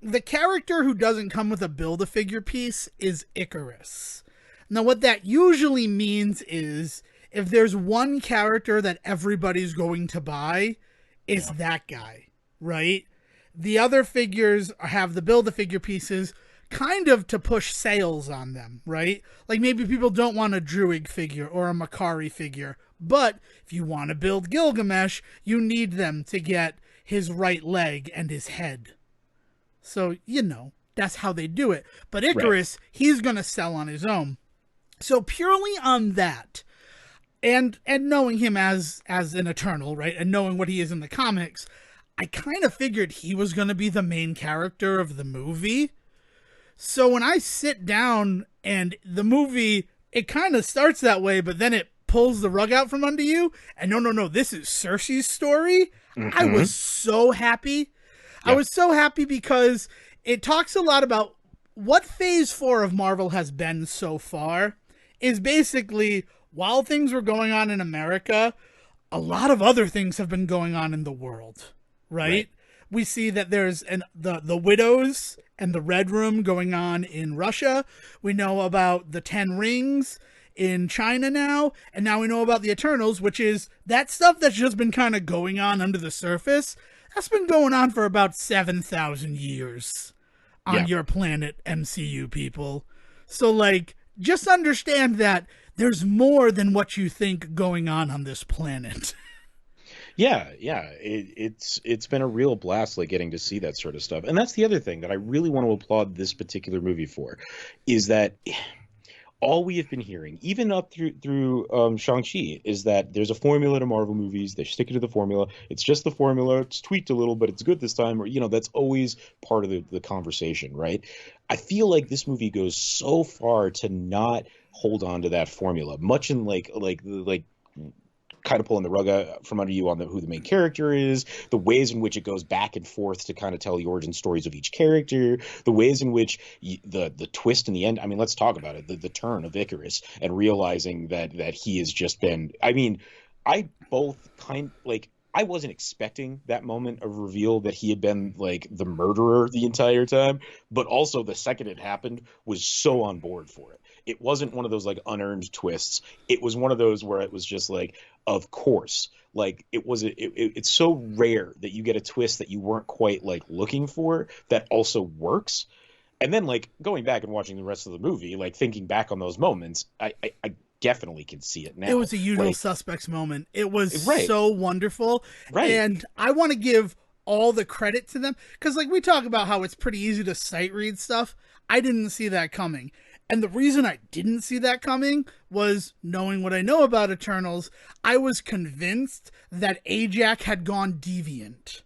The character who doesn't come with a Build-A-Figure piece is Icarus. Now, what that usually means is if there's one character that everybody's going to buy, it's that guy, right? The other figures have the Build-A-Figure pieces kind of to push sales on them, right? Like maybe people don't want a Druid figure or a Makari figure, but if you want to build Gilgamesh, you need them to get his right leg and his head. So, that's how they do it. But Icarus, he's going to sell on his own. So purely on that, and knowing him as an Eternal, right? And knowing what he is in the comics, I kind of figured he was going to be the main character of the movie. So when I sit down and the movie, it kind of starts that way, but then it pulls the rug out from under you. And no, this is Cersei's story. Mm-hmm. I was so happy. Yeah. I was so happy because it talks a lot about what phase 4 of Marvel has been so far is basically while things were going on in America, a lot of other things have been going on in the world. Right? We see that there's the Widows and the Red Room going on in Russia. We know about the 10 Rings in China now. And now we know about the Eternals, which is that stuff that's just been kind of going on under the surface. That's been going on for about 7,000 years on your planet, MCU people. So, like, just understand that there's more than what you think going on this planet. Yeah, it's been a real blast, like getting to see that sort of stuff. And that's the other thing that I really want to applaud this particular movie for, is that all we have been hearing, even up through Shang-Chi, is that there's a formula to Marvel movies. They're sticking to the formula. It's just the formula. It's tweaked a little, but it's good this time. Or that's always part of the conversation, right? I feel like this movie goes so far to not hold on to that formula, much in like kind of pulling the rug out from under you on who the main character is, the ways in which it goes back and forth to kind of tell the origin stories of each character, the ways in which the twist in the end. I mean, let's talk about it. The turn of Icarus and realizing that he has just been. I mean, I wasn't expecting that moment of reveal that he had been like the murderer the entire time, but also the second it happened was so on board for it. It wasn't one of those like unearned twists. It was one of those where it was just like, of course, like it's so rare that you get a twist that you weren't quite like looking for that also works. And then like going back and watching the rest of the movie, like thinking back on those moments, I definitely can see it now. It was a Usual Suspects moment. It was so wonderful. Right. And I want to give all the credit to them because like we talk about how it's pretty easy to sight read stuff. I didn't see that coming. And the reason I didn't see that coming was knowing what I know about Eternals. I was convinced that Ajax had gone deviant.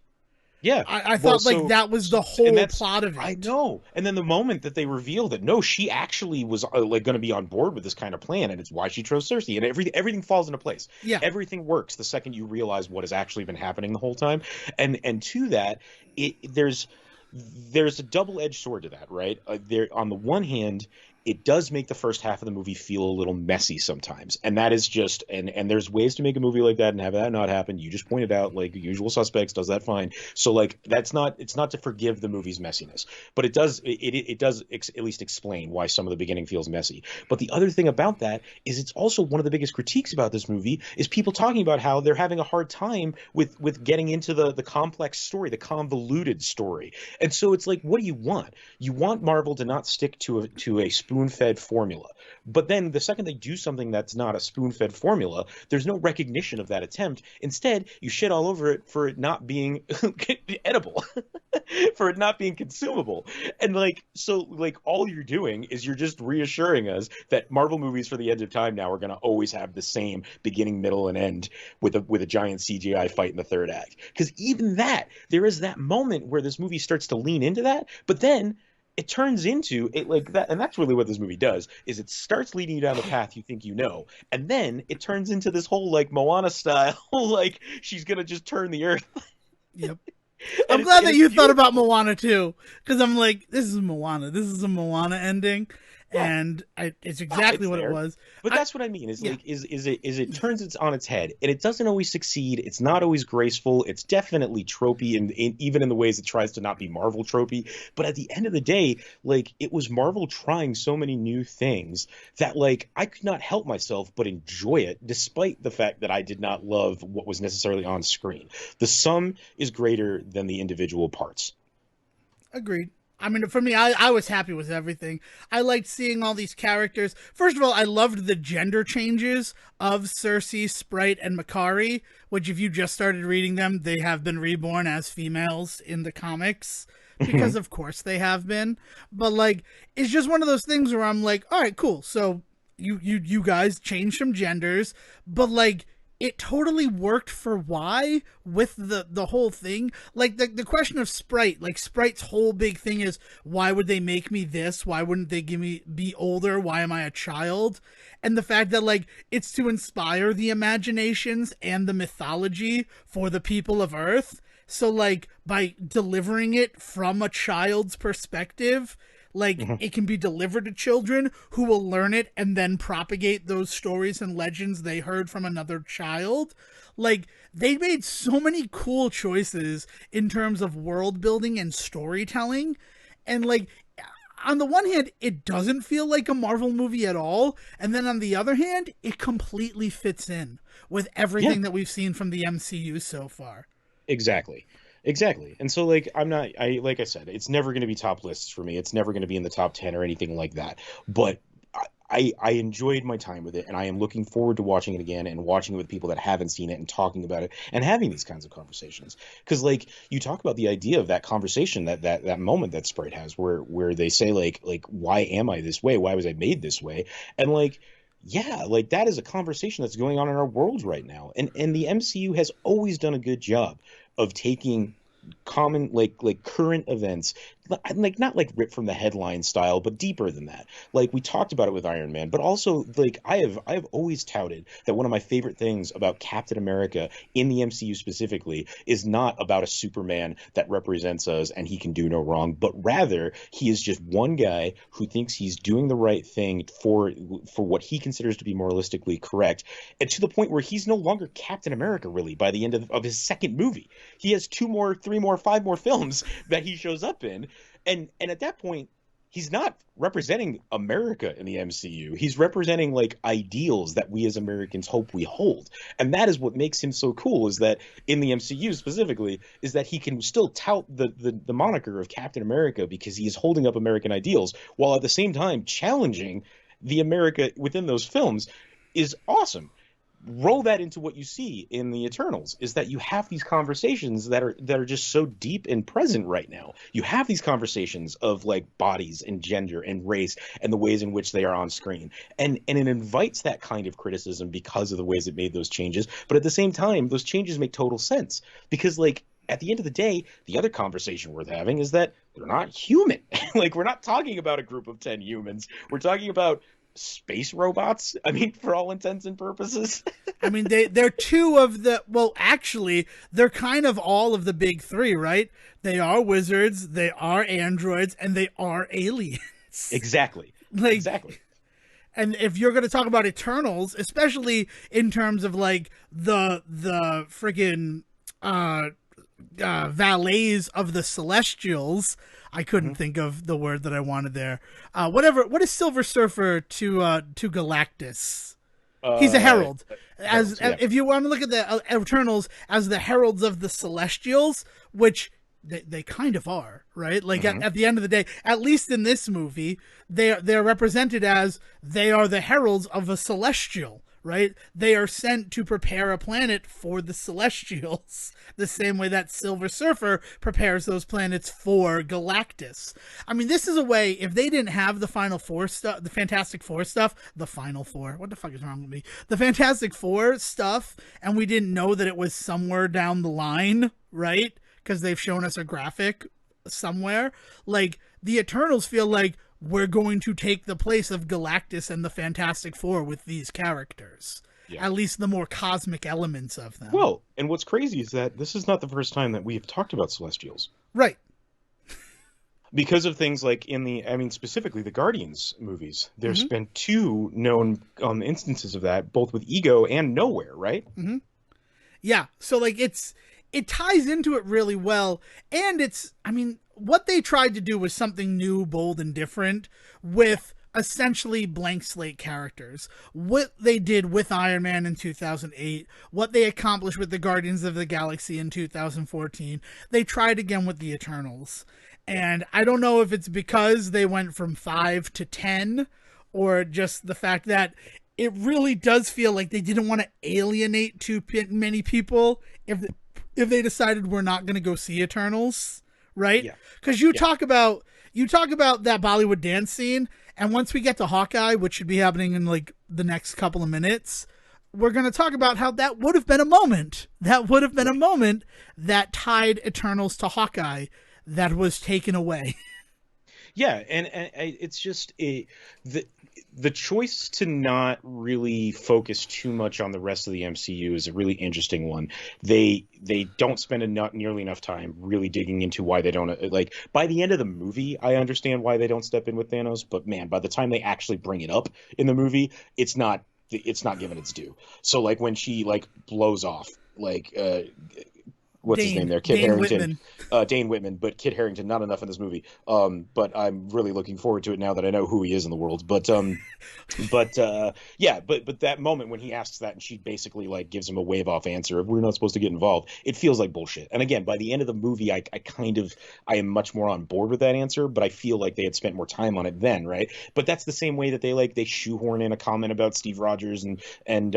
Yeah. I thought that was the whole plot of it. I know. And then the moment that they revealed that, no, she actually was like going to be on board with this kind of plan, and it's why she chose Cersei, and everything falls into place. Yeah. Everything works the second you realize what has actually been happening the whole time. And to that, there's a double-edged sword to that, right? On the one hand, it does make the first half of the movie feel a little messy sometimes. And that is just, and there's ways to make a movie like that and have that not happen. You just pointed out, like, Usual Suspects does that fine. So, like, it's not to forgive the movie's messiness, but it does at least explain why some of the beginning feels messy. But the other thing about that is it's also one of the biggest critiques about this movie is people talking about how they're having a hard time with getting into the complex story, the convoluted story. And so it's like, what do you want? You want Marvel to not stick to a spoon-fed formula. But then the second they do something that's not a spoon-fed formula, there's no recognition of that attempt. Instead, you shit all over it for it not being edible, for it not being consumable. And all you're doing is you're just reassuring us that Marvel movies for the end of time now are going to always have the same beginning, middle, and end with a giant CGI fight in the third act. Because even that, there is that moment where this movie starts to lean into that, but then it turns into it like that, and that's really what this movie does, is it starts leading you down the path you think you know, and then it turns into this whole like Moana style, like she's gonna just turn the earth. Yep. and I'm it's glad and that it's you thought about beautiful. Moana too, because I'm like, this is Moana. This is a Moana ending, Yeah, and it's no, exactly it's what it there. was. But I that's what I mean is Yeah, like is it turns it on its head, and it doesn't always succeed. It's not always graceful. It's definitely tropey, and even in the ways it tries to not be Marvel tropey. But at the end of the day, like it was Marvel trying so many new things that like I could not help myself but enjoy it, despite the fact that I did not love what was necessarily on screen. The sum is greater than the individual parts. agreed. I mean, for me, I was happy with everything. I liked seeing all these characters. First of all, I loved the gender changes of Cersei, Sprite, and Makari, which, if you just started reading them, they have been reborn as females in the comics. Because, of course, they have been. But, like, it's just one of those things where I'm like, all right, cool. So you guys changed some genders, but, like, it totally worked for why with the whole thing. Like the question of Sprite, like Sprite's whole big thing is, why would they make me this? Why wouldn't they give me be older? Why am I a child? And the fact that like it's to inspire the imaginations and the mythology for the people of Earth. So like by delivering it from a child's perspective, like it can be delivered to children who will learn it and then propagate those stories and legends they heard from another child. Like they made so many cool choices in terms of world building and storytelling, and like on the one hand it doesn't feel like a Marvel movie at all, and then on the other hand it completely fits in with Yeah. everything that we've seen from the MCU so far. Exactly. Exactly. And so like I'm not I like I said, it's never going to be top lists for me. It's never going to be in the top 10 or anything like that. But I enjoyed my time with it, and I am looking forward to watching it again and watching it with people that haven't seen it and talking about it and having these kinds of conversations. Because like you talk about the idea of that conversation, that moment that Sprite has where they say like why am I this way? Why was I made this way? And like yeah, like that is a conversation that's going on in our world right now. And the MCU has always done a good job of taking common like current events, like not like ripped from the headline style, but deeper than that. Like we talked about it with Iron Man, but also like I have always touted that one of my favorite things about Captain America in the MCU specifically is not about a Superman that represents us and he can do no wrong, but rather he is just one guy who thinks he's doing the right thing for what he considers to be moralistically correct, and to the point where he's no longer Captain America really by the end of his second movie. He has two more, three more, five more films that he shows up in, and at that point he's not representing America in the MCU. He's representing like ideals that we as Americans hope we hold. And that is what makes him so cool, is that in the MCU specifically, is that he can still tout the moniker of Captain America because he is holding up American ideals while at the same time challenging the America within those films is awesome. Roll that into what you see in the Eternals, is that you have these conversations that are just so deep and present right now. You have these conversations of like bodies and gender and race and the ways in which they are on screen, and it invites that kind of criticism because of the ways it made those changes. But at the same time, those changes make total sense because like at the end of the day, the other conversation worth having is that they're not human. Like we're not talking about a group of 10 humans. We're talking about space robots. I mean, for all intents and purposes. I mean, they're two of the, well, actually, they're kind of all of the big three, right? They are wizards, they are androids, and they are aliens. Exactly. Like, Exactly. and if you're going to talk about Eternals, especially in terms of like the friggin' valets of the Celestials. I couldn't think of the word that I wanted there. Whatever. What is Silver Surfer to Galactus? He's a Uh, herald. As Heralds, yeah. if you want to look at the Eternals as the heralds of the Celestials, which they kind of are, right? Like Hmm. at the end of the day, at least in this movie, they're represented as they are the heralds of a celestial, right? They are sent to prepare a planet for the Celestials, the same way that Silver Surfer prepares those planets for Galactus. I mean, this is a way, if they didn't have the Final Four stuff, the Fantastic Four stuff, the Final Four, what the fuck is wrong with me? The Fantastic Four stuff, and we didn't know that it was somewhere down the line, right? Because they've shown us a graphic somewhere. Like, the Eternals feel like we're going to take the place of Galactus and the Fantastic Four with these characters. Yeah. At least the more cosmic elements of them. Well, and what's crazy is that this is not the first time that we have talked about Celestials. Right. Because of things like specifically the Guardians movies. There's been two known instances of that, both with Ego and Nowhere, right? Mm-hmm. Yeah. So, like, it ties into it really well. And what they tried to do was something new, bold, and different with essentially blank slate characters. What they did with Iron Man in 2008, what they accomplished with the Guardians of the Galaxy in 2014, they tried again with the Eternals. And I don't know if it's because they went from 5 to 10 or just the fact that it really does feel like they didn't want to alienate too many people if they decided we're not going to go see Eternals, right? Because you talk about that Bollywood dance scene, and once we get to Hawkeye, which should be happening in like the next couple of minutes, we're going to talk about how that would have been a moment. That would have been a moment that tied Eternals to Hawkeye that was taken away. Yeah, and it's just the choice to not really focus too much on the rest of the MCU is a really interesting one. They don't spend nearly enough time really digging into why they don't, like, by the end of the movie, I understand why they don't step in with Thanos, but man, by the time they actually bring it up in the movie, it's not given its due. So like when she like blows off like what's his name there? Kit Harington. Dane Whitman, but Kit Harington, not enough in this movie. But I'm really looking forward to it now that I know who he is in the world. But that moment when he asks that and she basically like gives him a wave off answer of we're not supposed to get involved, it feels like bullshit. And again, by the end of the movie, I am much more on board with that answer, but I feel like they had spent more time on it then, right? But that's the same way that they shoehorn in a comment about Steve Rogers and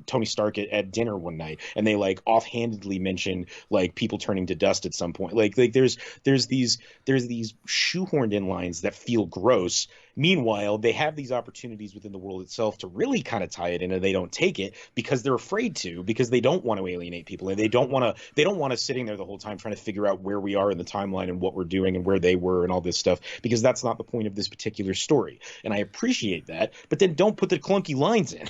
Tony Stark at dinner one night, and they like offhandedly mention like people turning to dust at some point. Like there's these shoehorned in lines that feel gross. Meanwhile, they have these opportunities within the world itself to really kind of tie it in, and they don't take it because they're afraid to, because they don't want to alienate people, and they don't want us sitting there the whole time trying to figure out where we are in the timeline and what we're doing and where they were and all this stuff, because that's not the point of this particular story. And I appreciate that, but then don't put the clunky lines in.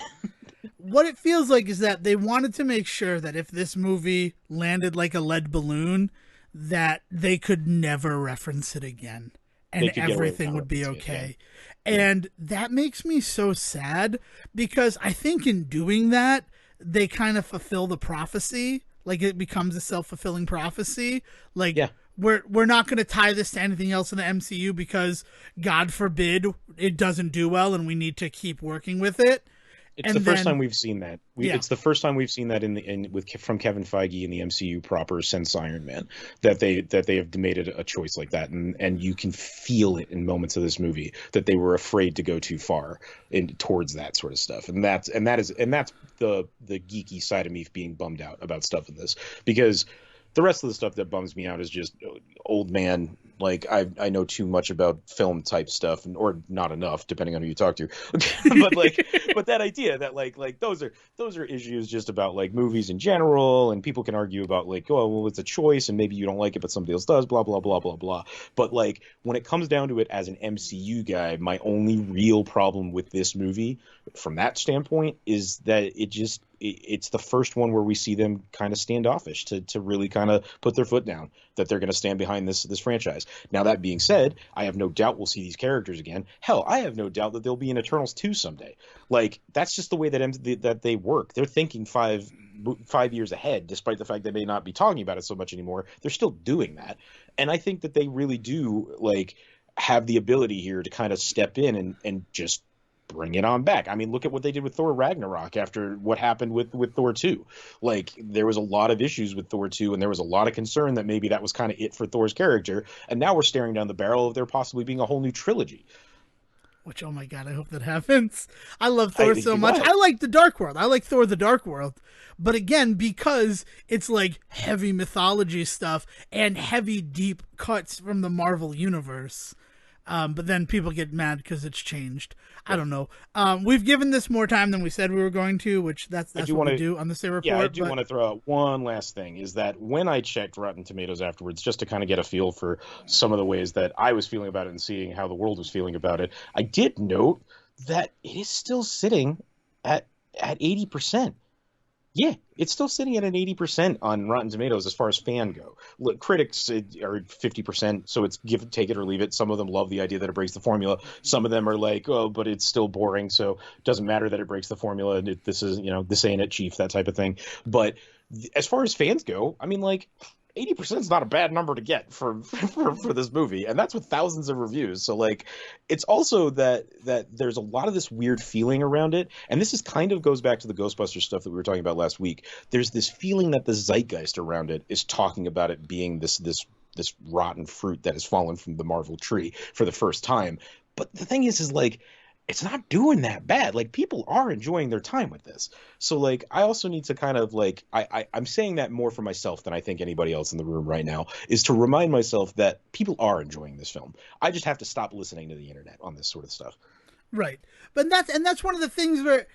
What it feels like is that they wanted to make sure that if this movie landed like a lead balloon, that they could never reference it again and everything would be okay. And that makes me so sad, because I think in doing that, they kind of fulfill the prophecy. Like it becomes a self-fulfilling prophecy. Like we're not going to tie this to anything else in the MCU because God forbid it doesn't do well and we need to keep working with it. It's the first time we've seen that. It's the first time we've seen that from Kevin Feige in the MCU proper since Iron Man, that they have made it a choice like that, and you can feel it in moments of this movie that they were afraid to go too far towards that sort of stuff, and that's the geeky side of me being bummed out about stuff in this, because the rest of the stuff that bums me out is just old man. Like I know too much about film type stuff, or not enough, depending on who you talk to. but that idea that like those are issues just about like movies in general, and people can argue about like, oh well, it's a choice and maybe you don't like it but somebody else does, blah blah blah blah blah. But like when it comes down to it, as an MCU guy, my only real problem with this movie from that standpoint is that it's the first one where we see them kind of standoffish to really kind of put their foot down that they're going to stand behind this franchise. Now, that being said, I have no doubt we'll see these characters again. Hell, I have no doubt that they'll be in Eternals 2 someday. Like, that's just the way that they work. They're thinking five years ahead, despite the fact they may not be talking about it so much anymore. They're still doing that. And I think that they really do, like, have the ability here to kind of step in and just bring it on back. I mean, look at what they did with Thor Ragnarok after what happened with Thor 2. Like, there was a lot of issues with Thor 2, and there was a lot of concern that maybe that was kind of it for Thor's character, and now we're staring down the barrel of there possibly being a whole new trilogy. Which, oh my god, I hope that happens. I love Thor so much. I like the Dark World. I like Thor the Dark World. But again, because it's like heavy mythology stuff and heavy deep cuts from the Marvel Universe, But then people get mad because it's changed. I don't know. We've given this more time than we said we were going to, which that's what we do on the Say Report. Yeah, I do want to throw out one last thing, is that when I checked Rotten Tomatoes afterwards, just to kind of get a feel for some of the ways that I was feeling about it and seeing how the world was feeling about it, I did note that it is still sitting at 80%. Yeah, it's still sitting at an 80% on Rotten Tomatoes as far as fan go. Look, critics are 50%, so it's take it or leave it. Some of them love the idea that it breaks the formula. Some of them are like, oh, but it's still boring, so it doesn't matter that it breaks the formula. This ain't it, Chief, that type of thing. But as far as fans go, I mean, like, 80% is not a bad number to get for this movie, and that's with thousands of reviews. So, like, it's also that there's a lot of this weird feeling around it, and this is kind of goes back to the Ghostbusters stuff that we were talking about last week. There's this feeling that the zeitgeist around it is talking about it being this rotten fruit that has fallen from the Marvel tree for the first time. But the thing is like, it's not doing that bad. Like, people are enjoying their time with this. So, like, I also need to kind of, like, I'm saying that more for myself than I think anybody else in the room right now, is to remind myself that people are enjoying this film. I just have to stop listening to the internet on this sort of stuff. Right. But that's one of the things where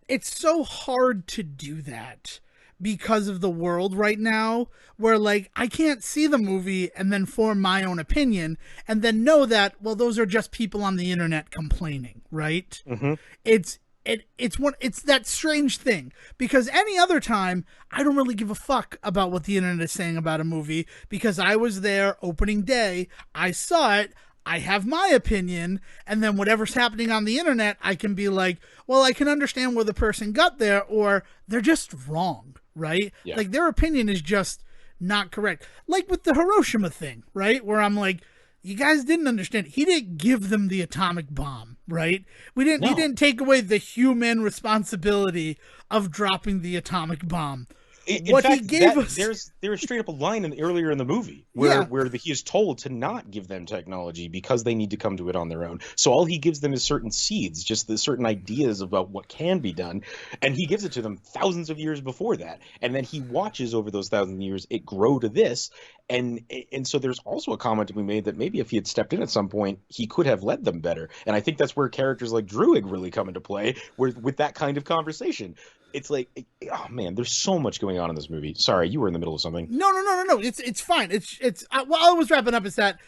it's so hard to do that because of the world right now, where, like, I can't see the movie and then form my own opinion and then know that, well, those are just people on the internet complaining, right? Mm-hmm. It's that strange thing, because any other time I don't really give a fuck about what the internet is saying about a movie, because I was there opening day, I saw it, I have my opinion, and then whatever's happening on the internet, I can be like, well, I can understand where the person got there, or they're just wrong, right? Yeah. Like, their opinion is just not correct. Like with the Hiroshima thing, right? Where I'm like, you guys didn't understand. He didn't give them the atomic bomb, right? He didn't take away the human responsibility of dropping the atomic bomb. In fact, there's straight up a line earlier in the movie where he is told to not give them technology because they need to come to it on their own. So all he gives them is certain seeds, just the certain ideas about what can be done, and he gives it to them thousands of years before that. And then he watches over those thousand years it grow to this. And so there's also a comment to be made that maybe if he had stepped in at some point, he could have led them better. And I think that's where characters like Druig really come into play, with that kind of conversation. It's like, oh man, there's so much going on in this movie. Sorry, you were in the middle of something. No. It's fine. What I was wrapping up is that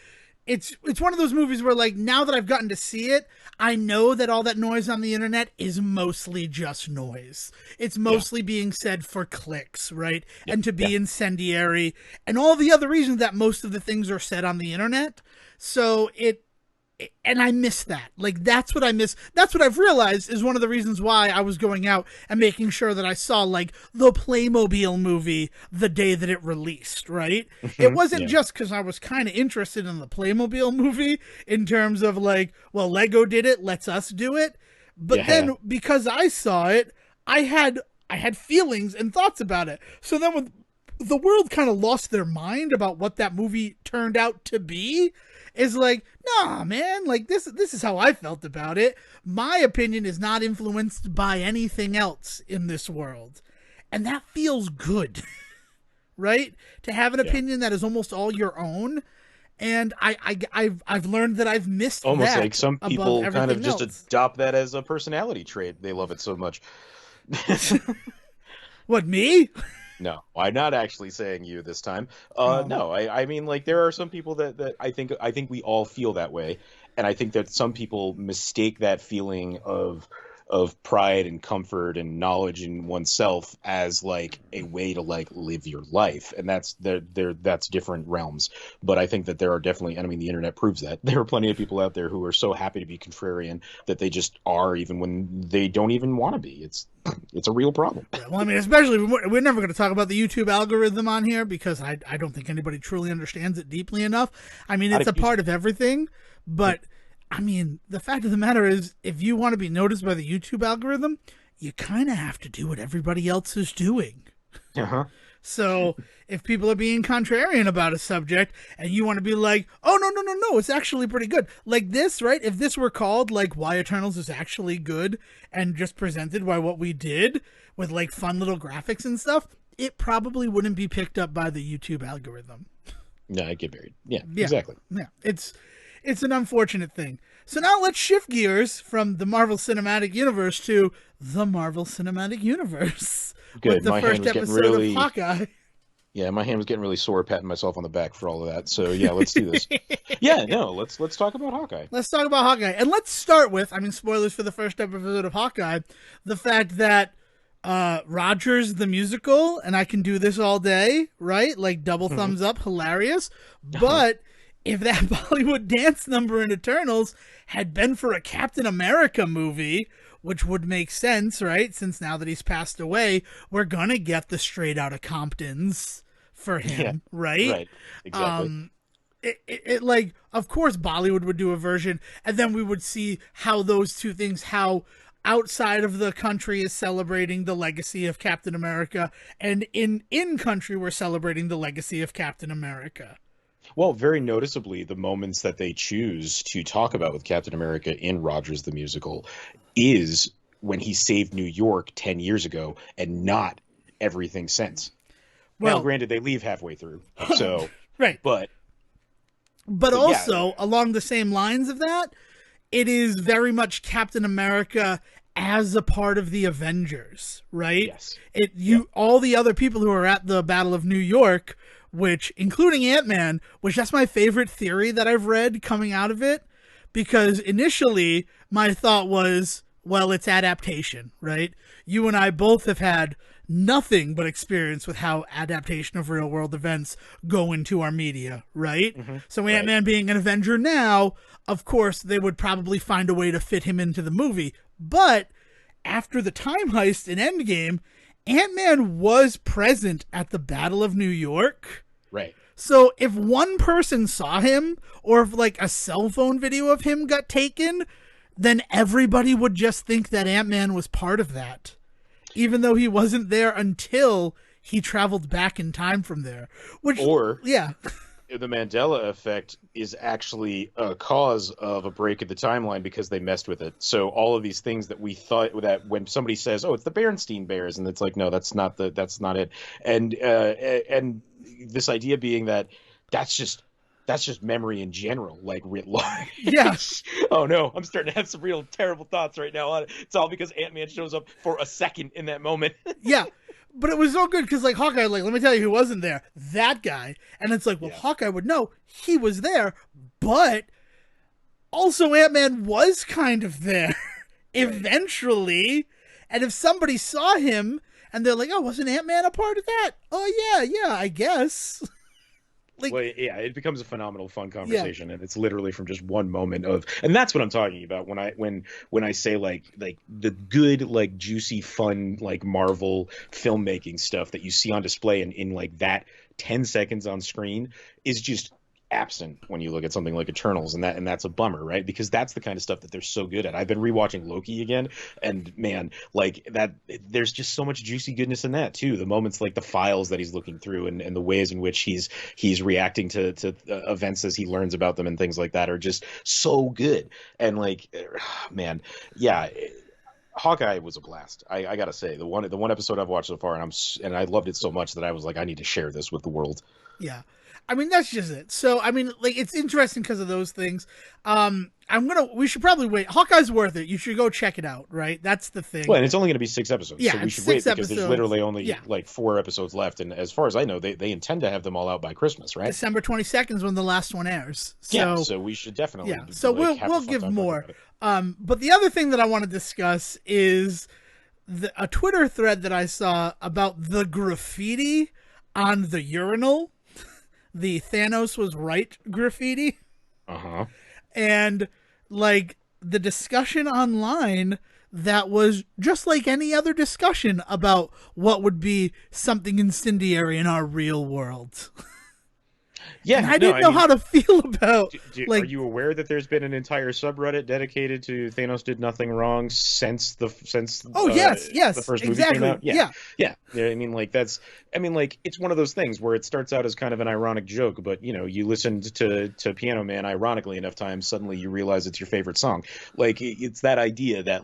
it's one of those movies where, like, now that I've gotten to see it, I know that all that noise on the internet is mostly just noise. It's mostly being said for clicks, right? Yeah. And to be incendiary, and all the other reasons that most of the things are said on the internet. So and I miss that. Like, that's what I miss. That's what I've realized is one of the reasons why I was going out and making sure that I saw, like, the Playmobil movie the day that it released, right? It wasn't just because I was kind of interested in the Playmobil movie in terms of, like, well, Lego did it, let's us do it. But then because I saw it, I had feelings and thoughts about it. So then when the world kind of lost their mind about what that movie turned out to be, is like, nah, man, like, this is how I felt about it. My opinion is not influenced by anything else in this world. And that feels good, right? To have an opinion that is almost all your own. And I've learned that I've missed almost that like some people kind of just else. adopt that as a personality trait. They love it so much. What, me? No, I'm not actually saying you this time. No, I mean, like, there are some people that I think we all feel that way, and I think that some people mistake that feeling of pride and comfort and knowledge in oneself as, like, a way to, like, live your life, and that's different realms. But I think that there are definitely, and I mean, the internet proves that there are plenty of people out there who are so happy to be contrarian that they just are, even when they don't even want to be. It's a real problem. Well, I mean, especially we're never going to talk about the YouTube algorithm on here, because I don't think anybody truly understands it deeply enough. I mean, it's a part of everything, but I mean, the fact of the matter is, if you want to be noticed by the YouTube algorithm, you kind of have to do what everybody else is doing. Uh-huh. So if people are being contrarian about a subject and you want to be like, oh, no, it's actually pretty good. Like this, right? If this were called, like, Why Eternals is actually good and just presented by what we did with, like, fun little graphics and stuff, it probably wouldn't be picked up by the YouTube algorithm. No, I get buried. Yeah, exactly. Yeah, It's an unfortunate thing. So now let's shift gears from the Marvel Cinematic Universe to the Marvel Cinematic Universe with Good. the My hand first was getting episode of really, Hawkeye. yeah, my hand was getting really sore patting myself on the back for all of that. So yeah, let's do this. Yeah, no, let's talk about Hawkeye. Let's talk about Hawkeye. And let's start with, I mean, spoilers for the first episode of Hawkeye, the fact that Rogers the musical, and I can do this all day, right? Like double thumbs up, hilarious. But if that Bollywood dance number in Eternals had been for a Captain America movie, which would make sense, right? Since now that he's passed away, we're gonna get the Straight Outta Comptons for Yeah, him, right? right. Exactly. It like, of course Bollywood would do a version, and then we would see how those two things, how outside of the country is celebrating the legacy of Captain America, and in country we're celebrating the legacy of Captain America. Well, very noticeably, the moments that they choose to talk about with Captain America in Rogers the Musical is when he saved New York 10 years ago and not everything since. Well, now, granted, they leave halfway through, so right. But also, yeah. Along the same lines of that, it is very much Captain America as a part of the Avengers, right? Yes. All the other people who are at the Battle of New York, which including Ant-Man, which that's my favorite theory that I've read coming out of it, because initially my thought was, well, it's adaptation, right? You and I both have had nothing but experience with how adaptation of real world events go into our media, right? So Ant-Man being an Avenger now, of course, they would probably find a way to fit him into the movie. But after the time heist in Endgame, Ant-Man was present at the Battle of New York. Right. So if one person saw him, or if like a cell phone video of him got taken, then everybody would just think that Ant-Man was part of that, even though he wasn't there until he traveled back in time from there. The Mandela effect is actually a cause of a break in the timeline because they messed with it. So all of these things that we thought, that when somebody says, "Oh, it's the Berenstain Bears," and it's like, no, that's not it. And this idea being that that's just memory in general, like writ large. Yeah. Oh no, I'm starting to have some real terrible thoughts right now on it. It's all because Ant-Man shows up for a second in that moment. Yeah. But it was so good because, like, Hawkeye, like, let me tell you who wasn't there. That guy. And it's like, well, Hawkeye would know he was there, but also Ant-Man was kind of there eventually. And if somebody saw him and they're like, oh, wasn't Ant-Man a part of that? Oh, yeah, I guess. Like, well, yeah, it becomes a phenomenal, fun conversation, and it's literally from just one moment of, and that's what I'm talking about when I say like the good, like juicy, fun, like Marvel filmmaking stuff that you see on display in like that 10 seconds on screen is just absent when you look at something like Eternals, and that's a bummer, right? Because that's the kind of stuff that they're so good at. I've been rewatching Loki again, and man, like that, there's just so much juicy goodness in that too. The moments like the files that he's looking through, and the ways in which he's reacting to events as he learns about them and things like that are just so good. And like, man, yeah. Hawkeye was a blast. I gotta say, the one episode I've watched so far, and I loved it so much that I was like, I need to share this with the world. Yeah. I mean, that's just it. So, I mean, like, it's interesting because of those things. We should probably wait. Hawkeye's worth it. You should go check it out, right? That's the thing. Well, and it's only going to be 6 episodes. Yeah, so we should wait because there's literally only like 4 episodes left. And as far as I know, they intend to have them all out by Christmas, right? December 22nd is when the last one airs. So, yeah, so we should definitely. Yeah, so we'll give more. But the other thing that I want to discuss is a Twitter thread that I saw about the graffiti on the urinal. The Thanos was right graffiti. And like the discussion online that was just like any other discussion about what would be something incendiary in our real world. Yeah, and I didn't know how to feel about. Are you aware that there's been an entire subreddit dedicated to Thanos did nothing wrong since the first movie came out? Yeah. I mean, like it's one of those things where it starts out as kind of an ironic joke, but you listened to Piano Man ironically enough times, suddenly you realize it's your favorite song. Like it's that idea that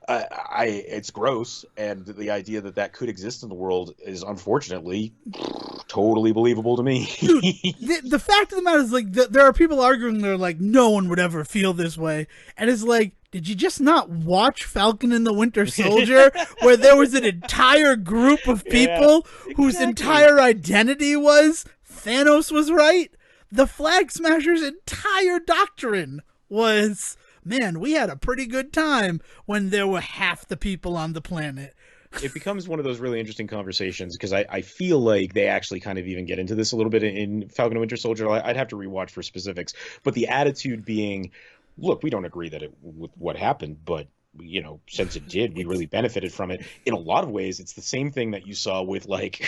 it's gross, and the idea that could exist in the world is unfortunately totally believable to me. Dude, the fact of the matter is, like, there are people arguing, they're like, no one would ever feel this way. And it's like, did you just not watch Falcon and the Winter Soldier, where there was an entire group of people whose entire identity was Thanos was right? The Flag Smashers' entire doctrine was, man, we had a pretty good time when there were half the people on the planet. It becomes one of those really interesting conversations because I feel like they actually kind of even get into this a little bit in Falcon and Winter Soldier. I'd have to rewatch for specifics, but the attitude being, look, we don't agree that with what happened, but you know, since it did, we really benefited from it. In a lot of ways, it's the same thing that you saw with like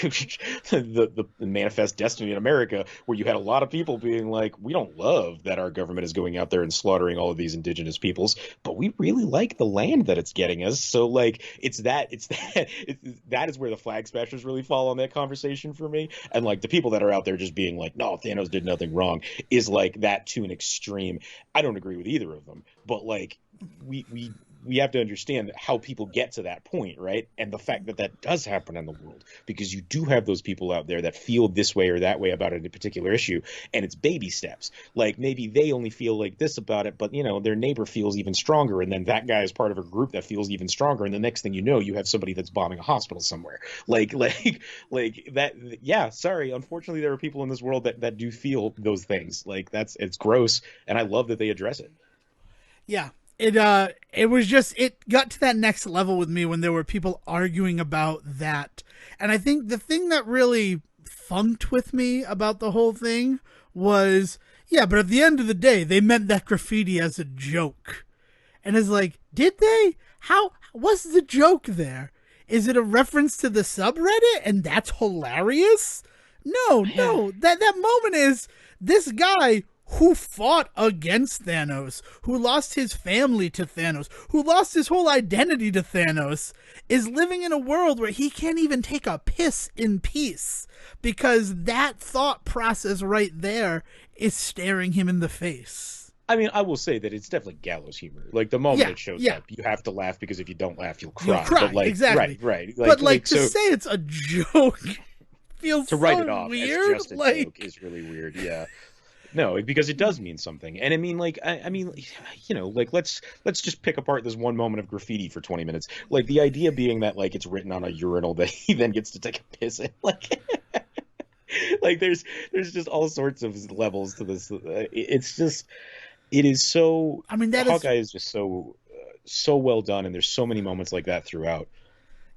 the Manifest Destiny in America, where you had a lot of people being like, we don't love that our government is going out there and slaughtering all of these indigenous peoples, but we really like the land that it's getting us. So like, that is where the Flag Smashers really fall on that conversation for me. And like the people that are out there just being like, no, Thanos did nothing wrong, is like that to an extreme. I don't agree with either of them, but like we have to understand how people get to that point, right? And the fact that that does happen in the world, because you do have those people out there that feel this way or that way about a particular issue, and it's baby steps. Like maybe they only feel like this about it, but you know, their neighbor feels even stronger, and then that guy is part of a group that feels even stronger, and the next thing you know, you have somebody that's bombing a hospital somewhere. Like that. Yeah, sorry. Unfortunately, there are people in this world that do feel those things. Like it's gross, and I love that they address it. Yeah. It was just, it got to that next level with me when there were people arguing about that. And I think the thing that really funked with me about the whole thing was, yeah, but at the end of the day, they meant that graffiti as a joke. And it's like, did they? How was the joke there? Is it a reference to the subreddit and that's hilarious? No, that moment is this guy who fought against Thanos, who lost his family to Thanos, who lost his whole identity to Thanos, is living in a world where he can't even take a piss in peace because that thought process right there is staring him in the face. I mean, I will say that it's definitely gallows humor. Like the moment it shows up, you have to laugh because if you don't laugh, you'll cry. You'll cry, but like, exactly. Right. But like to say it's a joke feels to write so it off weird. as just a joke is really weird. Yeah. No, because it does mean something. And I mean, like, I mean, you know, like, let's just pick apart this one moment of graffiti for 20 minutes. Like, the idea being that, like, it's written on a urinal that he then gets to take a piss in. Like, like there's just all sorts of levels to this. It's just, it is so, I mean, Hawkeye is just so well done. And there's so many moments like that throughout.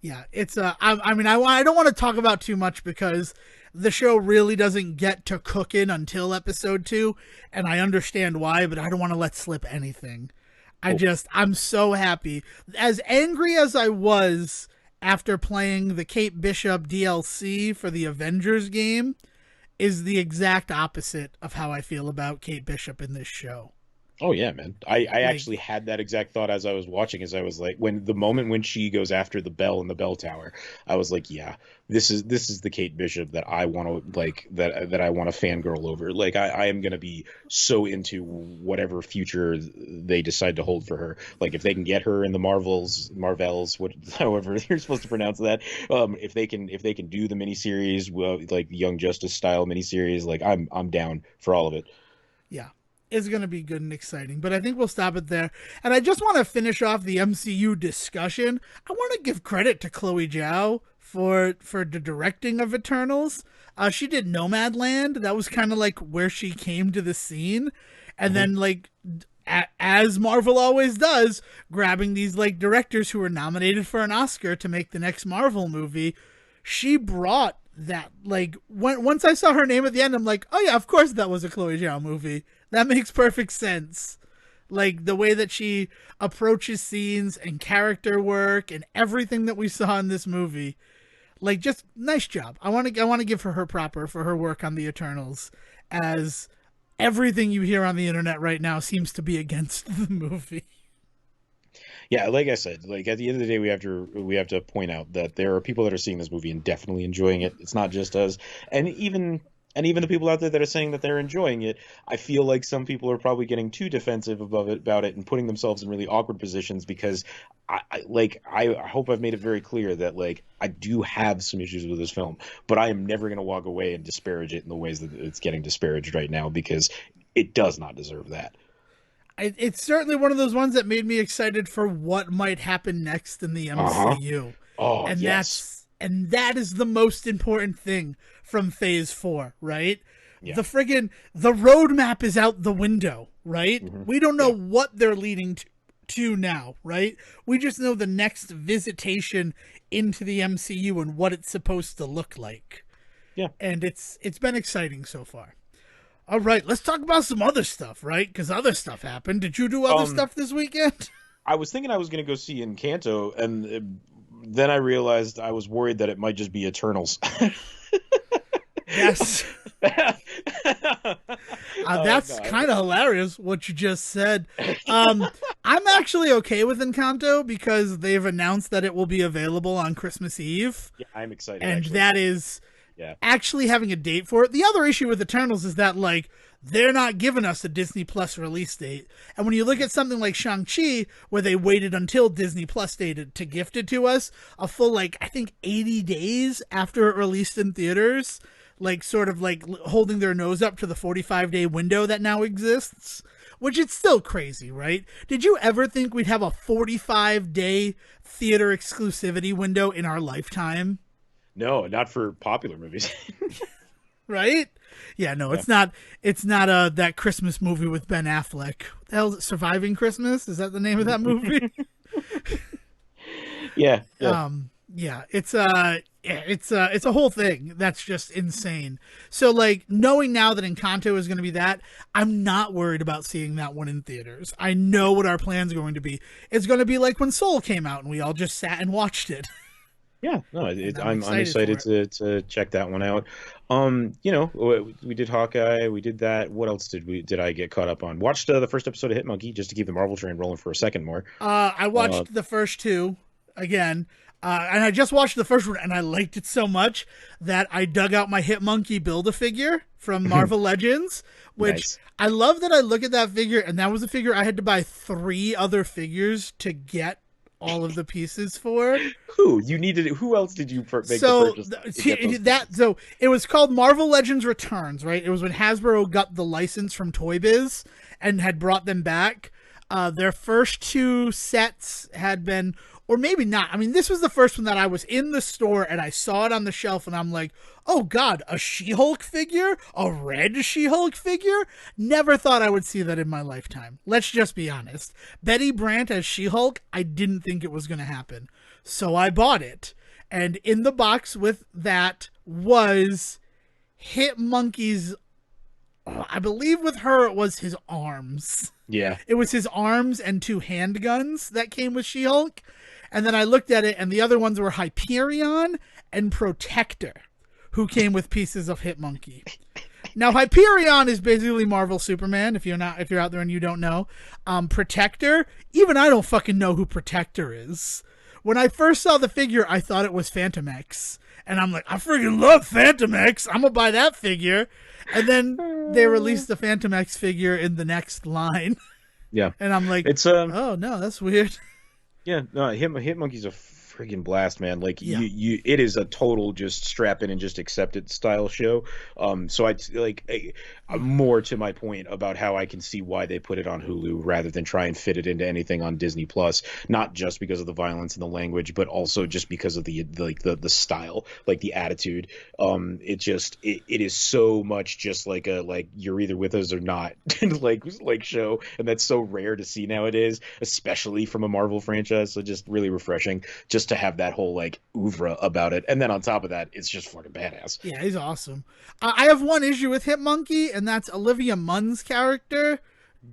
Yeah, it's, I mean, I don't want to talk about too much because the show really doesn't get to cooking until episode 2, and I understand why, but I don't want to let slip anything. I'm so happy. As angry as I was after playing the Kate Bishop DLC for the Avengers game is the exact opposite of how I feel about Kate Bishop in this show. Oh yeah, man. I actually had that exact thought as I was watching, as I was like, when she goes after the bell in the bell tower, I was like, yeah, this is the Kate Bishop that I want to like, that I want to fangirl over. Like I am going to be so into whatever future they decide to hold for her. Like if they can get her in the Marvels, however you're supposed to pronounce that. If they can do the miniseries, like the Young Justice style miniseries, like I'm down for all of it. Yeah. Is going to be good and exciting, but I think we'll stop it there. And I just want to finish off the MCU discussion. I want to give credit to Chloe Zhao for the directing of Eternals. She did Nomadland. That was kind of like where she came to the scene. And then like, as Marvel always does, grabbing these like directors who were nominated for an Oscar to make the next Marvel movie. She brought that, like, once I saw her name at the end, I'm like, oh yeah, of course that was a Chloe Zhao movie. That makes perfect sense. Like the way that she approaches scenes and character work and everything that we saw in this movie. Like just nice job. I want to give her proper for her work on the Eternals, as everything you hear on the internet right now seems to be against the movie. Yeah, like I said, like at the end of the day, we have to point out that there are people that are seeing this movie and definitely enjoying it. It's not just us, and even And even the people out there that are saying that they're enjoying it, I feel like some people are probably getting too defensive about it and putting themselves in really awkward positions because I hope I've made it very clear that like I do have some issues with this film, but I am never going to walk away and disparage it in the ways that it's getting disparaged right now because it does not deserve that. It's certainly one of those ones that made me excited for what might happen next in the MCU. Oh, and yes. that is the most important thing from Phase 4, right? Yeah. The roadmap is out the window, right? Mm-hmm. We don't know what they're leading to now, right? We just know the next visitation into the MCU and what it's supposed to look like. Yeah. And it's been exciting so far. All right, let's talk about some other stuff, right? Because other stuff happened. Did you do other stuff this weekend? I was thinking I was going to go see Encanto, and then I realized I was worried that it might just be Eternals. Yes. That's kind of hilarious what you just said. I'm actually okay with Encanto because they've announced that it will be available on Christmas Eve. Yeah, I'm excited. And actually. that is actually having a date for it. The other issue with Eternals is that, like, they're not giving us a Disney Plus release date. And when you look at something like Shang-Chi, where they waited until Disney Plus Day to gift it to us, a full, like, I think 80 days after it released in theaters, like, sort of, like, holding their nose up to the 45-day window that now exists, which it's still crazy, right? Did you ever think we'd have a 45-day theater exclusivity window in our lifetime? No, not for popular movies. Right? Yeah, no, it's not that Christmas movie with Ben Affleck. What the hell is it, Surviving Christmas? Is that the name of that movie? Yeah. It's a whole thing that's just insane. So, like, knowing now that Encanto is going to be that, I'm not worried about seeing that one in theaters. I know what our plan's going to be. It's going to be like when Soul came out and we all just sat and watched it. Yeah, no, I'm excited to check that one out. You know, we did Hawkeye, we did that. What else did I get caught up on? Watched the first episode of Hitmonkey just to keep the Marvel train rolling for a second more. I watched the first two again. And I just watched the first one, and I liked it so much that I dug out my Hitmonkey Build-A-Figure from Marvel Legends, which nice. I love that I look at that figure, and that was a figure I had to buy 3 other figures to get all of the pieces for. Who else did you make the purchase? So it was called Marvel Legends Returns, right? It was when Hasbro got the license from Toy Biz and had brought them back. Their first 2 sets had been, or maybe not. I mean, this was the first one that I was in the store and I saw it on the shelf and I'm like, oh God, a She-Hulk figure? A red She-Hulk figure? Never thought I would see that in my lifetime. Let's just be honest. Betty Brant as She-Hulk, I didn't think it was going to happen. So I bought it. And in the box with that was Hitmonkey's, I believe with her it was his arms. Yeah. It was his arms and 2 handguns that came with She-Hulk. And then I looked at it, and the other ones were Hyperion and Protector, who came with pieces of Hitmonkey. Now, Hyperion is basically Marvel Superman, if you're out there and you don't know. Protector, even I don't fucking know who Protector is. When I first saw the figure, I thought it was Phantom X. And I'm like, I freaking love Phantom X. I'm going to buy that figure. And then they released the Phantom X figure in the next line. Yeah. And I'm like, it's oh, no, that's weird. Yeah, no, Hitmonkey's a friggin' blast, man. Like it is a total just strap in and just accept it style show. So I like more to my point about how I can see why they put it on Hulu rather than try and fit it into anything on Disney Plus. Not just because of the violence and the language, but also just because of the style, like the attitude. It is so much just like you're either with us or not like show, and that's so rare to see nowadays, especially from a Marvel franchise. So just really refreshing just to have that whole like oeuvre about it, and then on top of that, it's just fucking badass. Yeah, he's awesome. I have one issue with Hitmonkey, and that's Olivia Munn's character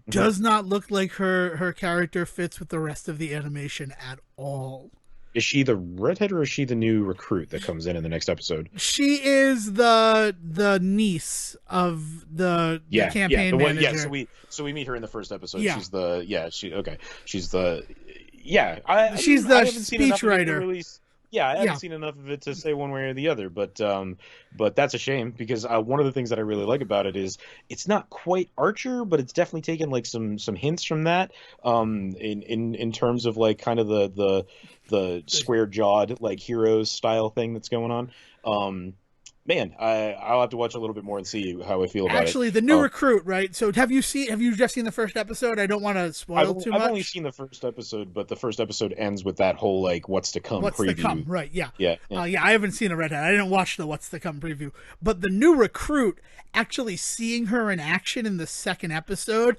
does not look like her character fits with the rest of the animation at all. Is she the redhead or is she the new recruit that comes in the next episode? She is the niece of the campaign manager. Yeah, so we meet her in the first episode. Yeah. She's the she's the speechwriter. Yeah, I haven't Yeah, seen enough of it to say one way or the other, but that's a shame because one of the things that I really like about it is it's not quite Archer, but it's definitely taken like some hints from that, in terms of like kind of the square jawed like heroes style thing that's going on. Man, I'll have to watch a little bit more and see how I feel about it. actually, the new recruit, right? So have you seen? Have you just seen the first episode? I don't want to spoil too I've only much. seen the first episode, but the first episode ends with that whole like what's to come What's to come, preview. right? Yeah, Yeah, yeah. yeah. I haven't seen a Red Hat. I didn't watch the What's to Come preview, but the new recruit. Actually, seeing her in action in the second episode,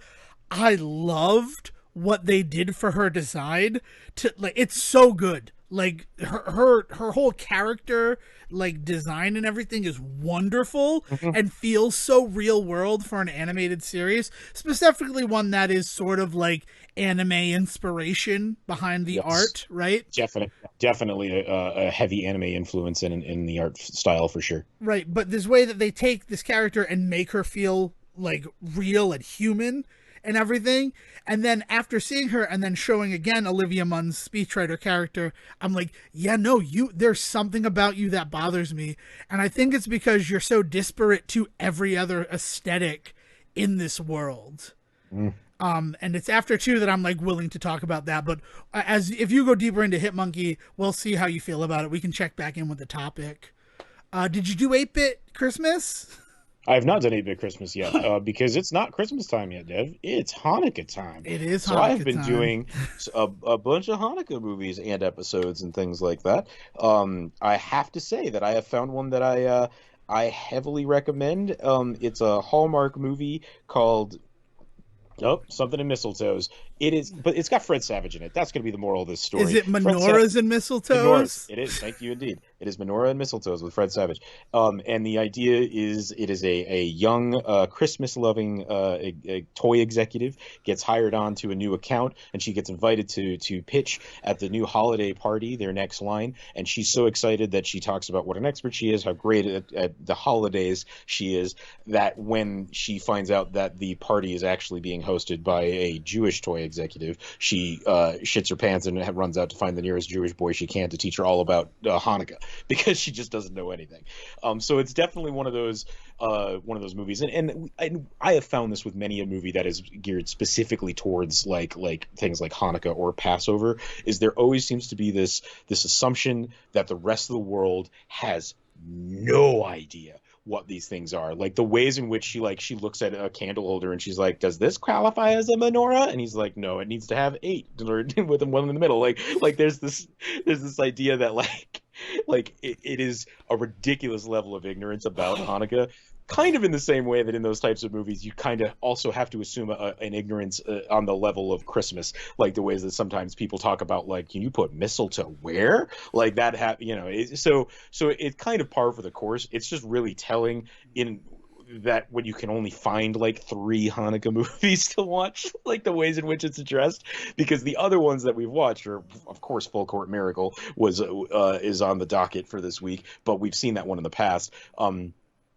I loved what they did for her design. To like, it's so good. Like her whole character, like design and everything is wonderful Mhm. and feels so real world for an animated series, specifically one that is sort of like anime inspiration behind the Yes. art, right? Definitely a heavy anime influence in the art style for sure. Right, but this way that they take this character and make her feel like real and human and everything. And then after seeing her and then showing again Olivia Munn's speechwriter character, I'm like, yeah, no, there's something about you that bothers me. And I think it's because you're so disparate to every other aesthetic in this world. Mm. And it's after two that I'm like willing to talk about that. But as if you go deeper into Hitmonkey, we'll see how you feel about it. We can check back in with the topic. Did you do 8-bit Christmas? I have not done 8-Bit Christmas yet because it's not Christmas time yet, Dev. It's Hanukkah time. It is So I have Hanukkah been time. doing a bunch of Hanukkah movies and episodes and things like that. I have to say that I have found one that I heavily recommend. It's a Hallmark movie called something in mistletoes. It is, but it's got Fred Savage in it. That's going to be the moral of this Is story. it menorahs and Menorahs. mistletoes? It is. Thank you indeed. It is Menorah and Mistletoes with Fred Savage. And the idea is it is a young Christmas loving a toy executive gets hired on to a new account and she gets invited to pitch at the new holiday party, their next line. And she's so excited that she talks about what an expert she is, how great at the holidays she is, that when she finds out that the party is actually being hosted by a Jewish toy executive, she shits her pants and runs out to find the nearest Jewish boy she can to teach her all about Hanukkah because she just doesn't know anything. So it's definitely one of those movies, and I have found this with many a movie that is geared specifically towards like things like Hanukkah or Passover, is there always seems to be this assumption that the rest of the world has no idea what these things are, like the ways in which she looks at a candle holder and she's like, does this qualify as a menorah? And he's like, no, it needs to have 8 with one in the middle. Like there's this idea that it is a ridiculous level of ignorance about Hanukkah, kind of in the same way that in those types of movies you kind of also have to assume an ignorance on the level of Christmas, like the ways that sometimes people talk about, like, can you put mistletoe where, like that so it's kind of par for the course. It's just really telling in that when you can only find like 3 Hanukkah movies to watch, like the ways in which it's addressed, because the other ones that we've watched are, of course, Full Court Miracle is on the docket for this week, but we've seen that one in the past.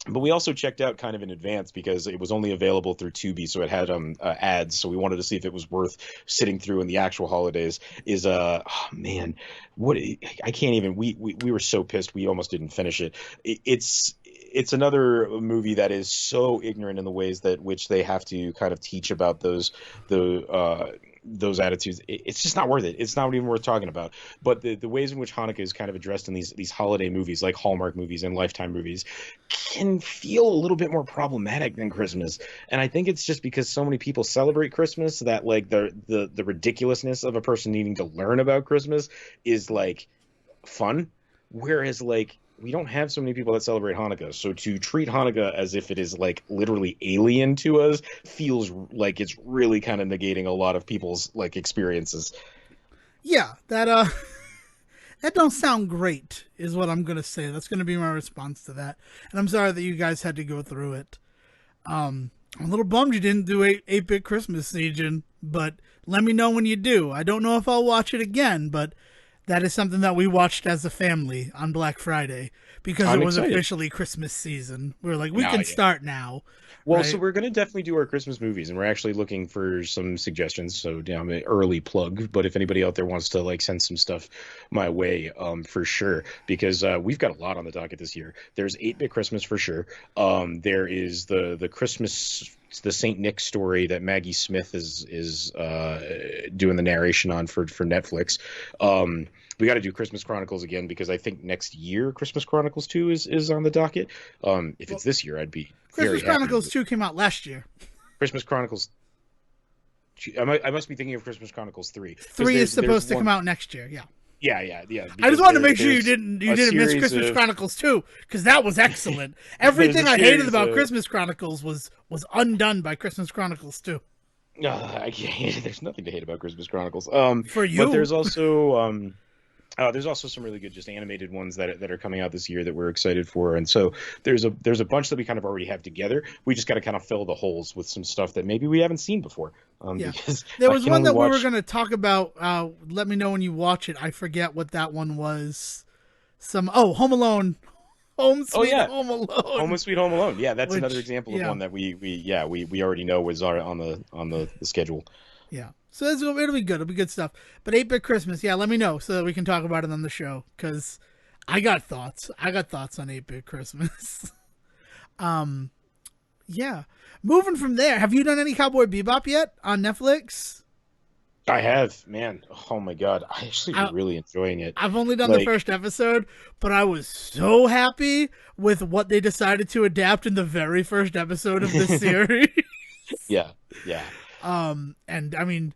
But we also checked out kind of in advance because it was only available through Tubi, so it had ads. So we wanted to see if it was worth sitting through in the actual holidays. Oh man, what I can't even. We were so pissed we almost didn't finish it. It's another movie that is so ignorant in the ways that which they have to kind of teach about those attitudes. It's just not worth it. It's not even worth talking about. But the ways in which Hanukkah is kind of addressed in these holiday movies, like Hallmark movies and Lifetime movies, can feel a little bit more problematic than Christmas. And I think it's just because so many people celebrate Christmas that like the ridiculousness of a person needing to learn about Christmas is like fun, whereas like we don't have so many people that celebrate Hanukkah. So to treat Hanukkah as if it is like literally alien to us feels like it's really kind of negating a lot of people's like experiences. Yeah, that that don't sound great is what I'm gonna say. That's gonna be my response to that. And I'm sorry that you guys had to go through it. I'm a little bummed you didn't do 8-bit Christmas, Legion, but let me know when you do. I don't know if I'll watch it again, but That is something that we watched as a family on Black Friday because it I'm was excited. officially Christmas season. We were like, we Nah, can yeah. start now, Well, so right? we're gonna definitely do our Christmas movies, and we're actually looking for some suggestions. So, I'm an early plug, but if anybody out there wants to like send some stuff my way, for sure, because we've got a lot on the docket this year. There's 8-Bit Christmas for sure. There is the Christmas, the Saint Nick story that Maggie Smith is doing the narration on for Netflix. We got to do Christmas Chronicles again because I think next year Christmas Chronicles 2 is on the docket. If Well, it's this year, I'd be Christmas very happy. Chronicles 2 came out last year. Christmas Chronicles. I must be thinking of Christmas Chronicles 3 because 3 is there's supposed to one. come out next year. Yeah. Yeah. I just Because wanted to make sure there's you a didn't miss series Christmas of Chronicles 2 because that was excellent. there's Everything a I hated series about of Christmas Chronicles was undone by Christmas Chronicles 2. I can't, there's nothing to hate about Christmas Chronicles. For But you, there's also some really good just animated ones that are coming out this year that we're excited for, and so there's a bunch that we kind of already have together. We just got to kind of fill the holes with some stuff that maybe we haven't seen before. yeah. Because There I was can one only that we were watch going to talk about. Let me know when you watch it. I forget what that one was. Home Alone. Home Oh Sweet yeah, Home Alone. Sweet Home Alone. Yeah, that's another Which, example of yeah, one that we already know was on the schedule. yeah. So it'll be good. It'll be good stuff. But 8-Bit Christmas, yeah, let me know so that we can talk about it on the show. Because I got thoughts. I got thoughts on 8-Bit Christmas. Yeah. Moving from there, have you done any Cowboy Bebop yet on Netflix? I have, man. Oh my God, I actually I, really enjoying it. I've only done the Like, first episode, but I was so happy with what they decided to adapt in the very first episode of this series. yeah, yeah. And I mean,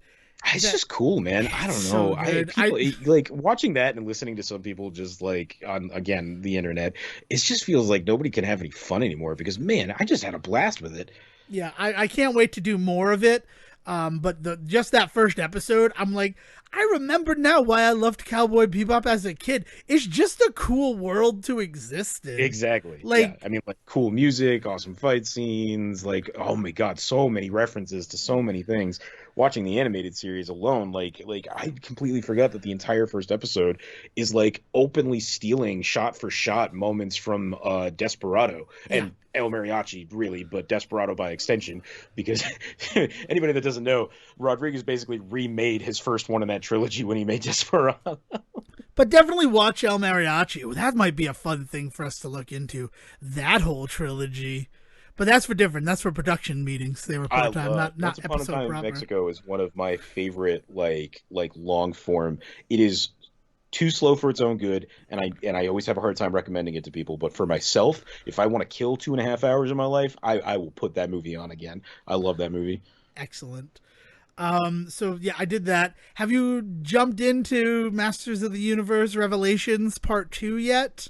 It's just cool, man. I don't so know. good. People like watching that and listening to some people just like on again the internet. It just feels like nobody can have any fun anymore because man, I just had a blast with it. Yeah, I can't wait to do more of it. But just that first episode, I'm like, I remember now why I loved Cowboy Bebop as a kid. It's just a cool world to exist in. Exactly. Like, Yeah. I mean, like cool music, awesome fight scenes. Like, oh my God, so many references to so many things. Watching the animated series alone, like I completely forgot that the entire first episode is like openly stealing shot for shot moments from Desperado yeah, and El Mariachi, really, but Desperado by extension, because anybody that doesn't know, Rodriguez basically remade his first one in that trilogy when he made Desperado. but definitely watch El Mariachi. That might be a fun thing for us to look into. That whole trilogy. But that's for different. That's for production meetings. They were I part time, love not Once Upon a episode Time in proper. Mexico is one of my favorite like long form. It is too slow for its own good, and I always have a hard time recommending it to people. But for myself, if I want to kill 2.5 hours of my life, I will put that movie on again. I love that movie. Excellent. So yeah, I did that. Have you jumped into Masters of the Universe Revelations Part 2 yet?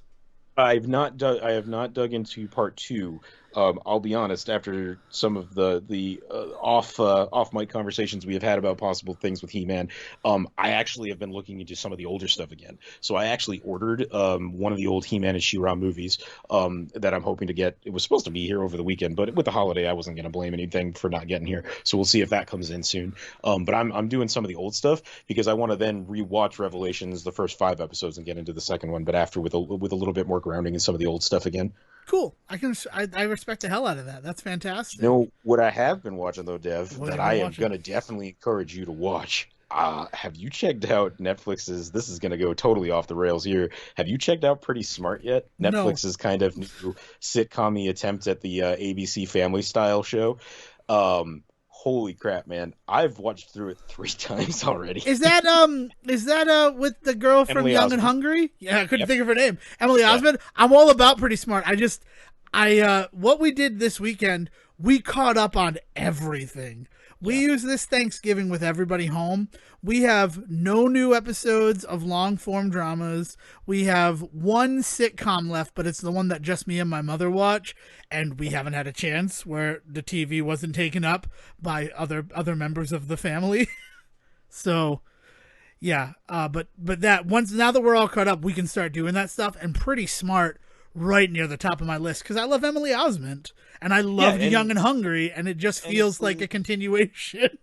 I have not dug into part two. I'll be honest. After some of the off mic conversations we have had about possible things with He-Man, I actually have been looking into some of the older stuff again. So I actually ordered one of the old He-Man and She-Ra movies that I'm hoping to get. It was supposed to be here over the weekend, but with the holiday, I wasn't going to blame anything for not getting here. So we'll see if that comes in soon. But I'm doing some of the old stuff because I want to then rewatch Revelations, the first 5 episodes, and get into the second one. But after with a little bit more grounding in some of the old stuff again. Cool. I respect the hell out of that. That's fantastic. You know what I have been watching though, Dev, What that have you I been am watching? gonna definitely encourage you to watch. Have you checked out Netflix's? This is gonna go totally off the rails here. Have you checked out Pretty Smart yet? No. Netflix's kind of new sitcom attempt at the ABC Family Style show. Holy crap, man! I've watched through it 3 times already. Is that with the girl from Emily Young Osment. and Hungry? Yeah, I couldn't Yep. think of her name. Emily Yeah. Osment. I'm all about Pretty Smart. What we did this weekend, we caught up on everything. We used this Thanksgiving with everybody home. We have no new episodes of long form dramas. We have one sitcom left, but it's the one that just me and my mother watch, and we haven't had a chance where the TV wasn't taken up by other members of the family. So, yeah, but that once now that we're all caught up, we can start doing that stuff. And Pretty Smart, right near the top of my list because I love Emily Osment and I loved and- Young and Hungry, and it just and feels for- like a continuation.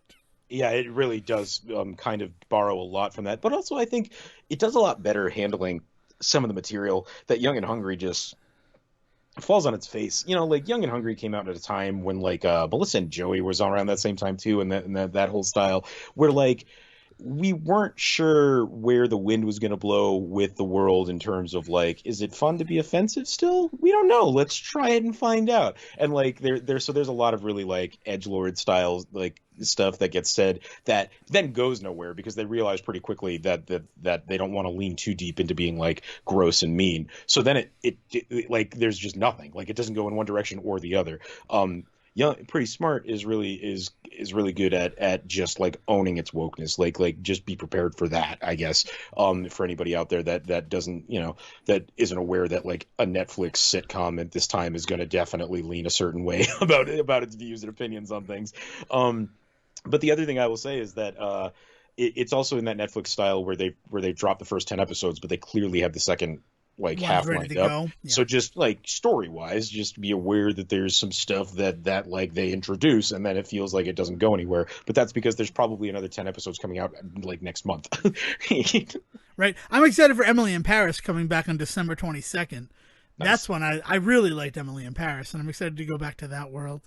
Yeah, it really does kind of borrow a lot from that. But also, I think it does a lot better handling some of the material that Young and Hungry just falls on its face. You know, like Young and Hungry came out at a time when like Melissa and Joey was around that same time too, and that whole style where like we weren't sure where the wind was going to blow with the world in terms of like, is it fun to be offensive still? We don't know. Let's try it and find out. And like there's a lot of really like edgelord styles like stuff that gets said that then goes nowhere because they realize pretty quickly that they don't want to lean too deep into being like gross and mean. So then it like there's just nothing. Like it doesn't go in one direction or the other. Young Pretty Smart is really good at just like owning its wokeness, like just be prepared for that, I guess. For anybody out there that doesn't, that isn't aware that like a Netflix sitcom at this time is going to definitely lean a certain way about its views and opinions on things. But the other thing I will say is that it's also in that Netflix style where they drop the first 10 episodes, but they clearly have the second like One's half ready lined to up. go. Yeah. So just like story wise, just be aware that there's some stuff that like they introduce and then it feels like it doesn't go anywhere. But that's because there's probably another 10 episodes coming out like next month. Right. I'm excited for Emily in Paris coming back on December 22nd. Nice. That's when I really liked Emily in Paris, and I'm excited to go back to that world.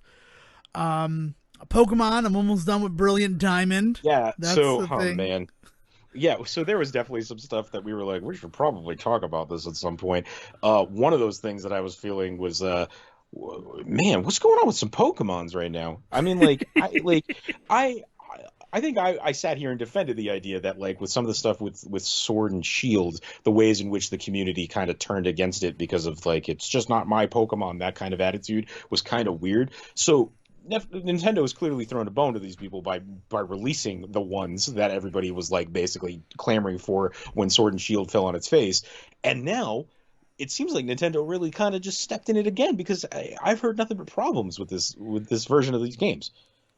Pokemon, I'm almost done with Brilliant Diamond. Yeah. That's So, the oh thing. man. Yeah, so there was definitely some stuff that we were like, we should probably talk about this at some point. One of those things that I was feeling was, man, what's going on with some Pokemons right now? I mean, I, I think I sat here and defended the idea that like with some of the stuff with Sword and Shield, the ways in which the community kind of turned against it because of like it's just not my Pokemon, that kind of attitude was kind of weird. So Nintendo has clearly thrown a bone to these people by releasing the ones that everybody was like basically clamoring for when Sword and Shield fell on its face, and now it seems like Nintendo really kind of just stepped in it again because I've heard nothing but problems with this version of these games.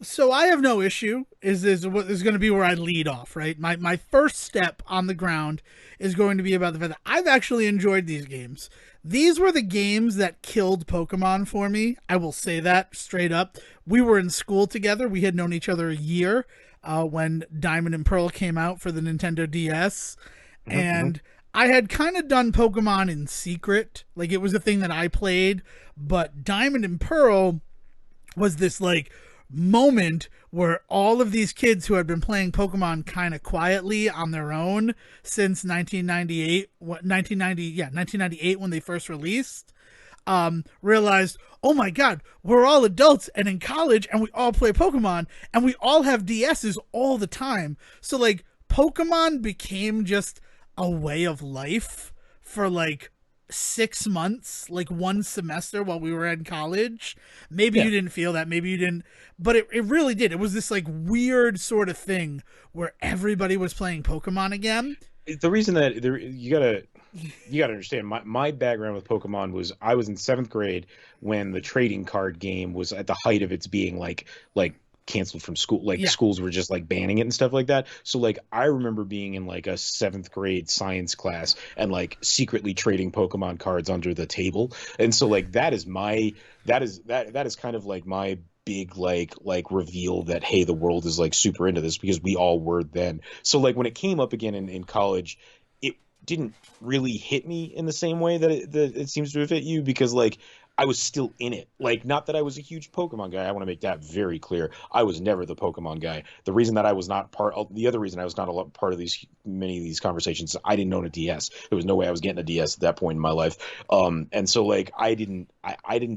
So I have no issue. Is what is going to be where I lead off, right? My first step on the ground is going to be about the fact that I've actually enjoyed these games. These were the games that killed Pokemon for me. I will say that straight up. We were in school together. We had known each other a year when Diamond and Pearl came out for the Nintendo DS, Hmm. and I had kind of done Pokemon in secret. Like it was a thing that I played, but Diamond and Pearl was this like moment where all of these kids who had been playing Pokemon kind of quietly on their own since 1998, 1998 when they first released, realized, oh my god, we're all adults and in college and we all play Pokemon and we all have DSs all the time. So like Pokemon became just a way of life for like 6 months, like one semester while we were in college. Maybe Yeah. you didn't feel that, maybe you didn't, but it really did. It was this like weird sort of thing where everybody was playing Pokemon again. The reason that you gotta understand my background with Pokemon was I was in seventh grade when the trading card game was at the height of its being like canceled from school, like Yeah. schools were just like banning it and stuff like that. So like I remember being in like a seventh grade science class and like secretly trading Pokemon cards under the table. And so like that is kind of like my big like reveal that hey, the world is like super into this because we all were then. So like when it came up again in college, it didn't really hit me in the same way that it seems to have hit you because like I was still in it. Like, not that I was a huge Pokemon guy. I want to make that very clear. I was never the Pokemon guy. The reason that I was not the other reason I was not part of many of these conversations, I didn't own a DS. There was no way I was getting a DS at that point in my life. And so like I didn't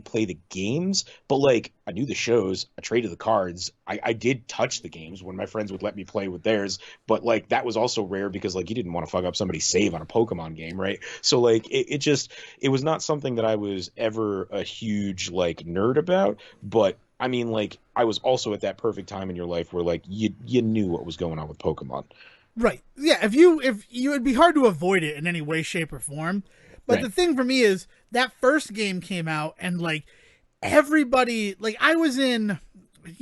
play the games, but like I knew the shows. I traded the cards. I did touch the games when my friends would let me play with theirs, but like that was also rare because like you didn't want to fuck up somebody's save on a Pokemon game, right? So like it was not something that I was ever a huge like nerd about, but I mean like I was also at that perfect time in your life where like you knew what was going on with Pokemon. Right. Yeah, if you it'd be hard to avoid it in any way, shape, or form. But Right. the thing for me is that first game came out and like everybody like I was in,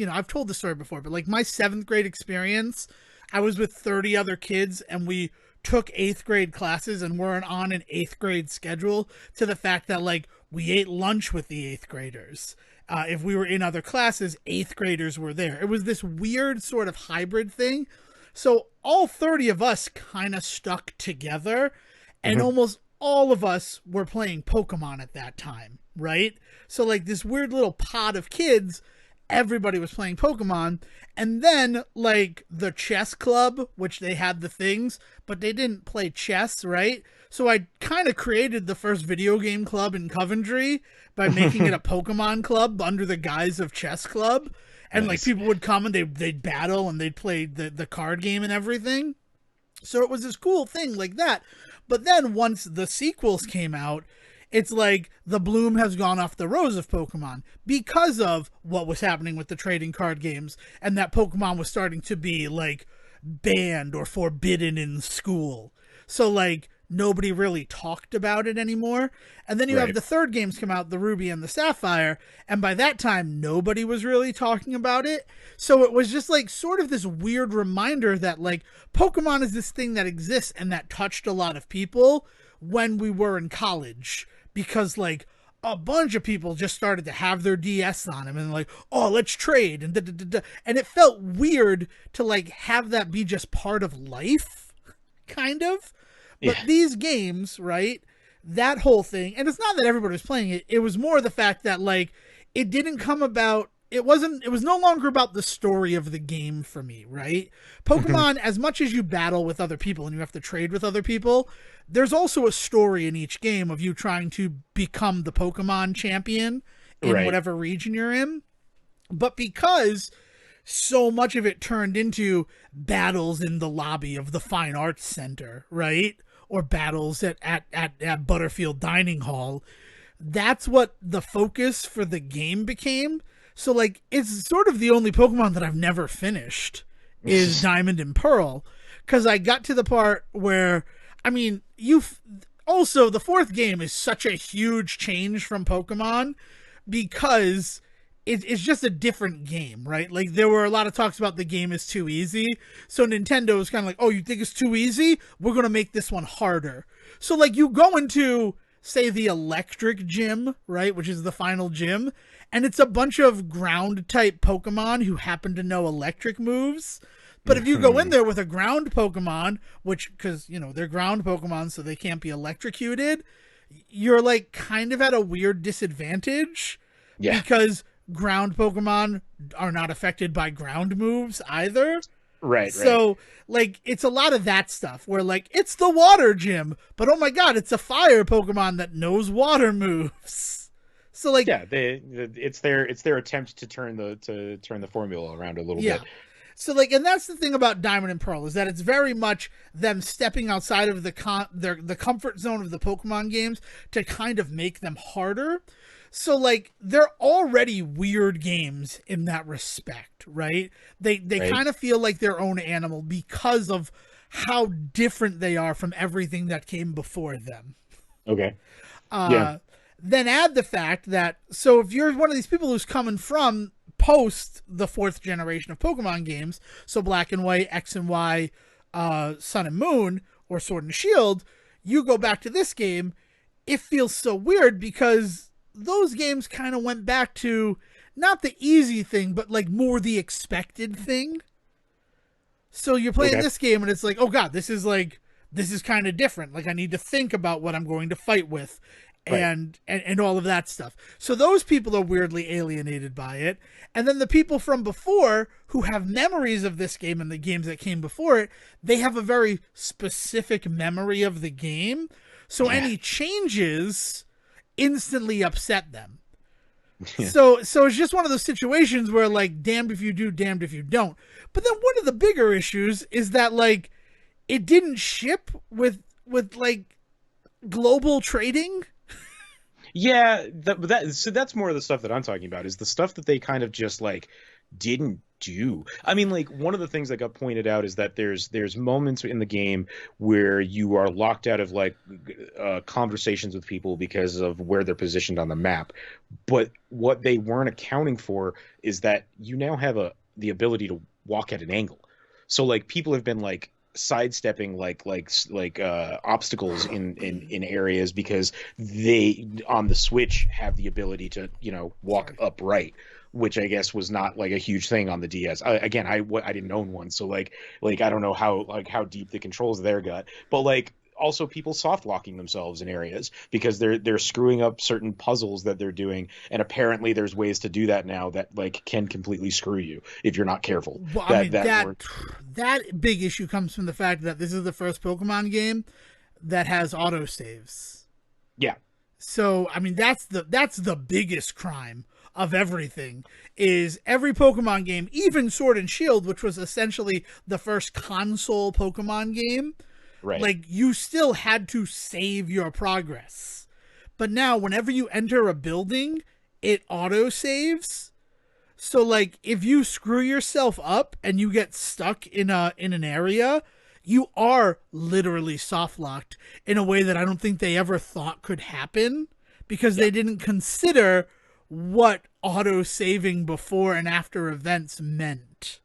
I've told the story before, but like my seventh grade experience, I was with 30 other kids and we took eighth grade classes and we're on an eighth grade schedule to the fact that like we ate lunch with the 8th graders. If we were in other classes, 8th graders were there. It was this weird sort of hybrid thing. So all 30 of us kind of stuck together, and Hmm. almost all of us were playing Pokemon at that time, right? So like this weird little pod of kids, everybody was playing Pokemon. And then like the chess club, which they had the things, but they didn't play chess, right? So I kind of created the first video game club in Coventry by making it a Pokemon club under the guise of chess club. And like Nice. people would come and they'd battle and they'd play the card game and everything. So it was this cool thing like that. But then once the sequels came out, it's like the bloom has gone off the rose of Pokemon because of what was happening with the trading card games, and that Pokemon was starting to be like banned or forbidden in school. So like nobody really talked about it anymore. And then you have Right. the third games come out, the Ruby and the Sapphire, and by that time nobody was really talking about it. So it was just like sort of this weird reminder that like Pokemon is this thing that exists and that touched a lot of people when we were in college, because like a bunch of people just started to have their DS on them and like, oh, let's trade and da, da, da, da. And it felt weird to like have that be just part of life, kind of. But Yeah. these games, right? That whole thing, and it's not that everybody was playing it. It was more the fact that like it didn't come about. It wasn't. It was no longer about the story of the game for me, right? Hmm. Pokemon, as much as you battle with other people and you have to trade with other people, there's also a story in each game of you trying to become the Pokemon champion in Right. whatever region you're in. But because so much of it turned into battles in the lobby of the Fine Arts Center, right? Or battles at Butterfield Dining Hall. That's what the focus for the game became. So, like, it's sort of the only Pokemon that I've never finished is Diamond and Pearl. Because I got to the part where, I mean, also, the fourth game is such a huge change from Pokemon because it's just a different game, right? Like there were a lot of talks about the game is too easy. So Nintendo was kind of like, oh, you think it's too easy? We're going to make this one harder. So like you go into, say, the electric gym, right? Which is the final gym. And it's a bunch of ground type Pokemon who happen to know electric moves. But if you go in Hmm. there with a ground Pokemon, which, because, you know, they're ground Pokemon, so they can't be electrocuted, you're like kind of at a weird disadvantage Yeah. because ground Pokemon are not affected by ground moves either. Right. Right. So, like, it's a lot of that stuff where, like, it's the water gym, but oh my god, it's a fire Pokemon that knows water moves. So, like, Yeah. It's their attempt to turn the formula around a little yeah. bit. So, like, and that's the thing about Diamond and Pearl is that it's very much them stepping outside of the comfort zone of the Pokemon games to kind of make them harder. So like they're already weird games in that respect, right? They Right. kind of feel like their own animal because of how different they are from everything that came before them. Okay. Yeah. Uh then add the fact that so if you're one of these people who's coming from post the fourth generation of Pokemon games, so Black and White, X and Y, Sun and Moon, or Sword and Shield, you go back to this game, it feels so weird because those games kind of went back to not the easy thing, but like more the expected thing. So you're playing Okay. this game and it's like, oh god, this is kind of different. Like I need to think about what I'm going to fight with Right. and all of that stuff. So those people are weirdly alienated by it. And then the people from before who have memories of this game and the games that came before it, they have a very specific memory of the game. So Yeah. any changes instantly upset them. Yeah. So it's just one of those situations where like damned if you do, damned if you don't. But then one of the bigger issues is that like it didn't ship with like global trading. Yeah, so that's more of the stuff that I'm talking about is the stuff that they kind of just like didn't do. I mean, like one of the things that got pointed out is that there's moments in the game where you are locked out of like conversations with people because of where they're positioned on the map. But what they weren't accounting for is that you now have the ability to walk at an angle. So like people have been like sidestepping obstacles in areas because they on the Switch have the ability to walk upright, which I guess was not like a huge thing on the DS. Again, I didn't own one, so like I don't know how deep the controls there got, but like also people soft locking themselves in areas because they're screwing up certain puzzles that they're doing, and apparently there's ways to do that now that like can completely screw you if you're not careful. Well, I That mean that that were that big issue comes from the fact that this is the first Pokemon game that has autosaves. Yeah. So I mean that's the biggest crime of everything is every Pokemon game, even Sword and Shield, which was essentially the first console Pokemon game, Right. like you still had to save your progress. But now whenever you enter a building, it auto saves. So like if you screw yourself up and you get stuck in an area, you are literally soft locked in a way that I don't think they ever thought could happen because they didn't consider what auto saving before and after events meant.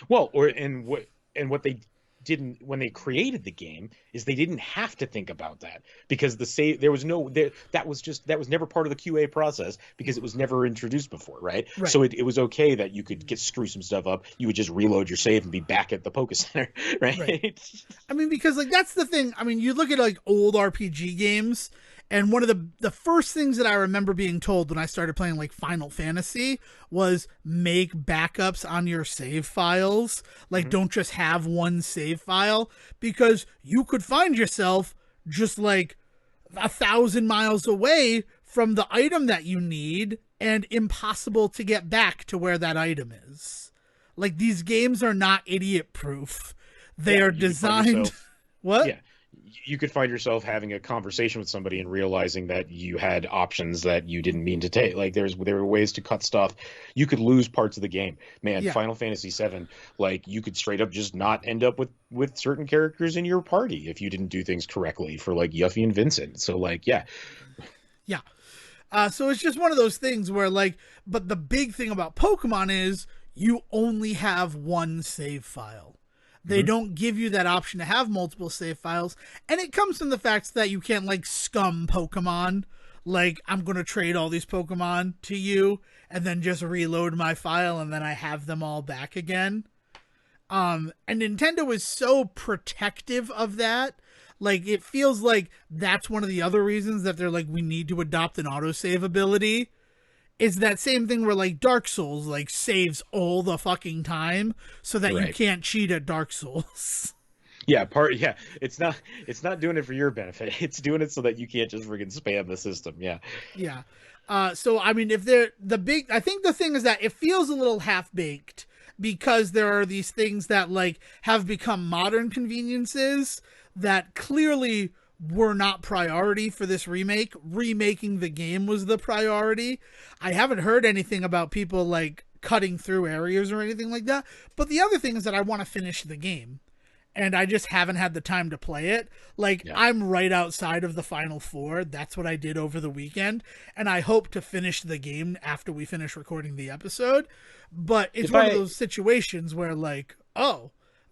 Well, what they didn't when they created the game is they didn't have to think about that because there was no there that was never part of the QA process because it was never introduced before, right? So it was okay that you could screw some stuff up. You would just reload your save and be back at the Poke Center, right? I mean, because like that's the thing. I mean, you look at like old RPG games, and one of the first things that I remember being told when I started playing like Final Fantasy was make backups on your save files. Like don't just have one save file because you could find yourself just like 1,000 miles away from the item that you need and impossible to get back to where that item is. Like these games are not idiot proof. They are designed. What? Yeah. You could find yourself having a conversation with somebody and realizing that you had options that you didn't mean to take. Like there were ways to cut stuff. You could lose parts of the game. Man, Final Fantasy VII, like you could straight up just not end up with certain characters in your party if you didn't do things correctly for like Yuffie and Vincent. So like, yeah. So it's just one of those things where like, but the big thing about Pokemon is you only have one save file. They don't give you that option to have multiple save files. And it comes from the fact that you can't like scum Pokemon. Like I'm going to trade all these Pokemon to you and then just reload my file and then I have them all back again. And Nintendo is so protective of that. Like it feels like that's one of the other reasons that they're like, we need to adopt an autosave ability. Is that same thing where like Dark Souls like saves all the fucking time so that you can't cheat at Dark Souls. It's not doing it for your benefit. It's doing it so that you can't just friggin' spam the system. Yeah. So I mean, if they're I think the thing is that it feels a little half baked because there are these things that like have become modern conveniences that clearly were not priority for this remake. Remaking the game was the priority. I haven't heard anything about people like cutting through areas or anything like that. But the other thing is that I want to finish the game. And I just haven't had the time to play it. Like, I'm right outside of the Final Four. That's what I did over the weekend. And I hope to finish the game after we finish recording the episode. But it's one of those situations where, like,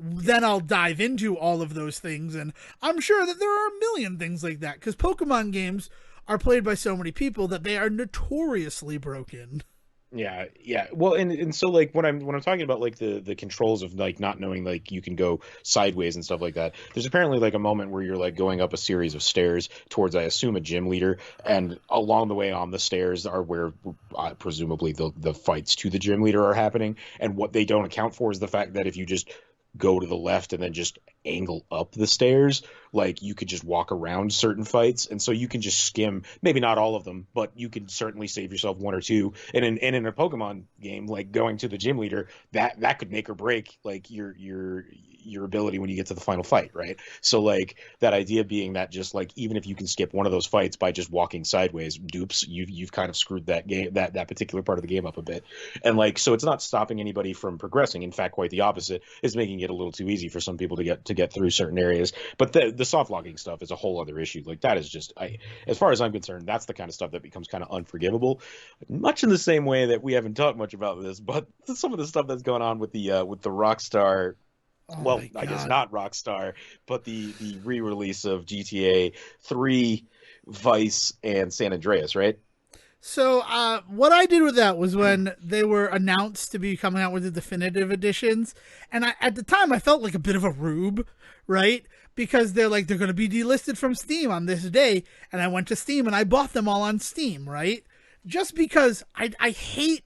then I'll dive into all of those things. And I'm sure that there are a million things like that. Because Pokemon games are played by so many people that they are notoriously broken. Yeah. Well, and so like when I'm talking about like the controls of like not knowing like you can go sideways and stuff like that, there's apparently like a moment where you're like going up a series of stairs towards, I assume, a gym leader, and along the way on the stairs are where presumably the fights to the gym leader are happening. And what they don't account for is the fact that if you just go to the left and then just angle up the stairs, like you could just walk around certain fights, and so you can just skim, maybe not all of them, but you can certainly save yourself one or two. And in a Pokemon game, like going to the gym leader, that could make or break like your ability when you get to the final fight, right? So like that idea being that just like even if you can skip one of those fights by just walking sideways, dupes, you've kind of screwed that game, that particular part of the game up a bit. And like so it's not stopping anybody from progressing. In fact, quite the opposite. It's making it a little too easy for some people to get through certain areas. But the soft logging stuff is a whole other issue. Like that is just, as far as I'm concerned, that's the kind of stuff that becomes kind of unforgivable. Much in the same way that we haven't talked much about this, but some of the stuff that's going on with the Rockstar Oh well, my I guess god. not Rockstar, but the re-release of GTA 3, Vice, and San Andreas, right? So what I did with that was when they were announced to be coming out with the definitive editions, and at the time I felt like a bit of a rube, right? Because they're going to be delisted from Steam on this day, and I went to Steam and I bought them all on Steam, right? Just because I hate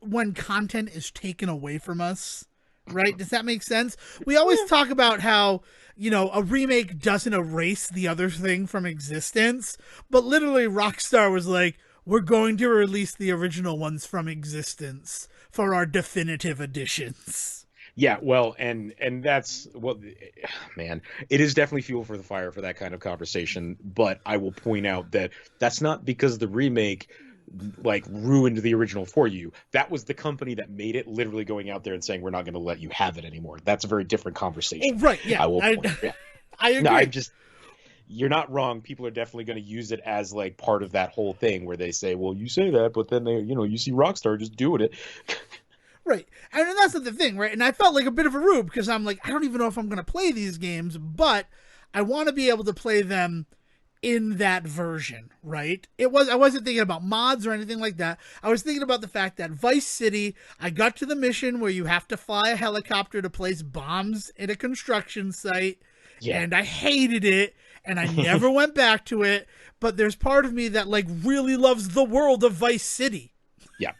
when content is taken away from us, right? Does that make sense? We always Yeah. talk about how, a remake doesn't erase the other thing from existence, but literally Rockstar was like, we're going to release the original ones from existence for our definitive editions. Yeah, well, and that's what, man, it is definitely fuel for the fire for that kind of conversation. But I will point out that that's not because the remake like ruined the original for you. That was the company that made it literally going out there and saying we're not going to let you have it anymore. That's a very different Oh, conversation. right, yeah, I will point. Yeah. I No, I agree. just you're not wrong. People are definitely going to use it as like part of that whole thing where they say, "Well, you say that, but then you see Rockstar just doing it." Right. And that's the thing, right? And I felt like a bit of a rube because I'm like, I don't even know if I'm going to play these games, but I want to be able to play them in that version, right? I wasn't thinking about mods or anything like that. I was thinking about the fact that Vice City, I got to the mission where you have to fly a helicopter to place bombs in a construction site, Yeah. and I hated it and I never went back to it, but there's part of me that like really loves the world of Vice City. Yeah.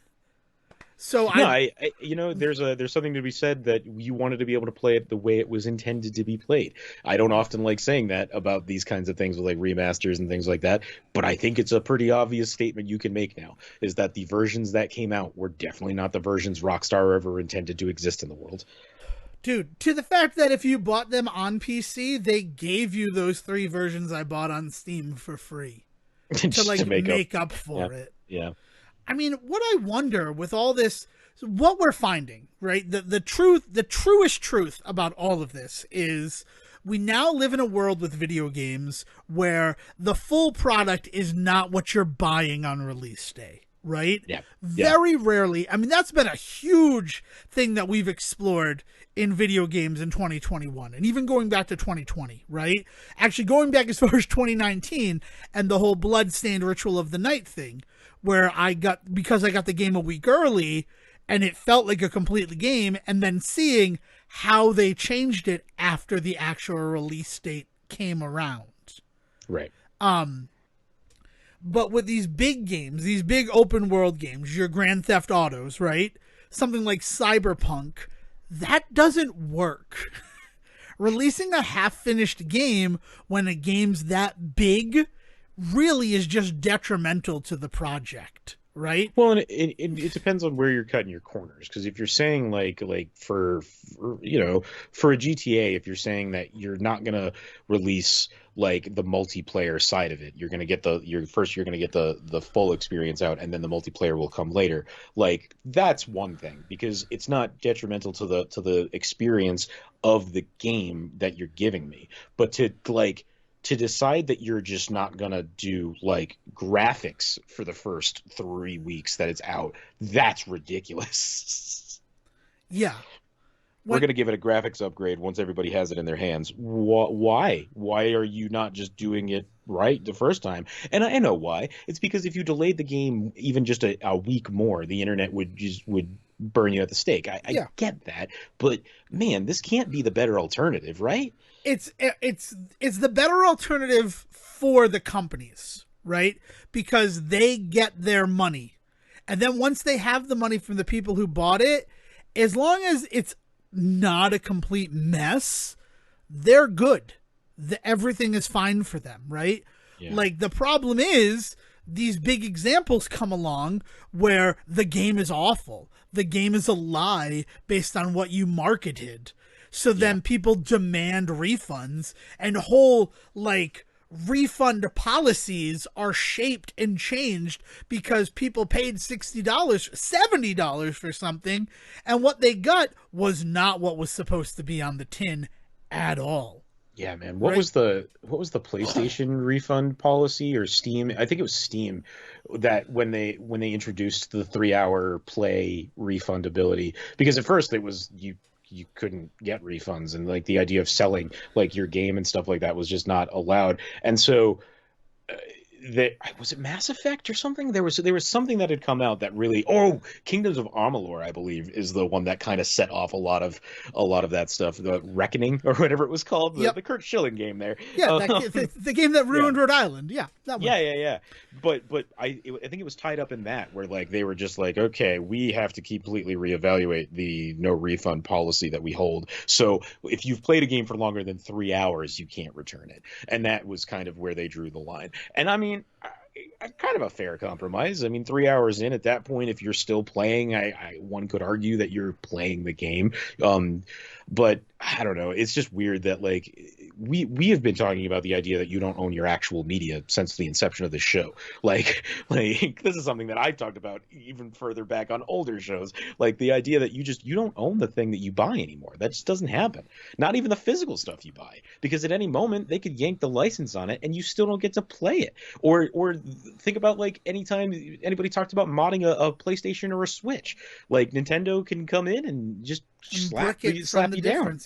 So No, I there's something to be said that you wanted to be able to play it the way it was intended to be played. I don't often like saying that about these kinds of things with like remasters and things like that, but I think it's a pretty obvious statement you can make now, is that the versions that came out were definitely not the versions Rockstar ever intended to exist in the world. dude, to the fact that if you bought them on PC, they gave you those 3 versions I bought on Steam for free to Just to like make up. make up Yeah. for it. Yeah. I mean, what I wonder with all this, what we're finding, right? The truest truth about all of this is we now live in a world with video games where the full product is not what you're buying on release day, right? Yeah. Yeah. Very rarely. I mean, that's been a huge thing that we've explored in video games in 2021 and even going back to 2020, right? Actually, going back as far as 2019 and the whole Bloodstained Ritual of the Night thing, where because I got the game a week early and it felt like a complete game, and then seeing how they changed it after the actual release date came around. Right. But with these big games, these big open world games, your Grand Theft Autos, right? Something like Cyberpunk, that doesn't work. Releasing a half finished game when a game's that big really is just detrimental to the project, right? Well, and it depends on where you're cutting your corners. Because if you're saying like for a GTA, if you're saying that you're not gonna release like the multiplayer side of it, you're gonna get you're gonna get the full experience out, and then the multiplayer will come later. Like that's one thing because it's not detrimental to the experience of the game that you're giving me, but to decide that you're just not gonna do like graphics for the first 3 weeks that it's out, that's ridiculous. Yeah. We're gonna give it a graphics upgrade once everybody has it in their hands. Why? Why are you not just doing it right the first time? And I know why. It's because if you delayed the game even just a week more, the internet would burn you at the stake. I Yeah. get that, but man, this can't be the better alternative, right? It's the better alternative for the companies, right? Because they get their money. And then once they have the money from the people who bought it, as long as it's not a complete mess, they're good. Everything is fine for them, right? Yeah. Like the problem is these big examples come along where the game is awful. The game is a lie based on what you marketed. So then people demand refunds, and whole like refund policies are shaped and changed because people paid $60, $70 for something, and what they got was not what was supposed to be on the tin at all. Yeah, man. What was the PlayStation refund policy or Steam? I think it was Steam that when they introduced the 3-hour play refundability, because at first it was you couldn't get refunds, and like the idea of selling like your game and stuff like that was just not allowed. And so that was it Mass Effect or something. There was something that had come out that really, Kingdoms of Amalur, I believe, is the one that kind of set off a lot of that stuff. The Reckoning or whatever it was called, Yep. the Kurt Schilling game there. Yeah, the game that ruined Rhode Island. Yeah, that one. Yeah. But I think it was tied up in that, where like they were just like, okay, we have to completely reevaluate the no refund policy that we hold. So if you've played a game for longer than 3 hours, you can't return it. And that was kind of where they drew the line. And I mean, kind of a fair compromise. I mean, 3 hours in, at that point, if you're still playing, one could argue that you're playing the game. But I don't know. It's just weird that like we have been talking about the idea that you don't own your actual media since the inception of the show. Like this is something that I've talked about even further back on older shows. Like the idea that you don't own the thing that you buy anymore. That just doesn't happen. Not even the physical stuff you buy, because at any moment they could yank the license on it and you still don't get to play it. Or think about like anytime anybody talked about modding a PlayStation or a Switch, like Nintendo can come in and just slap you down.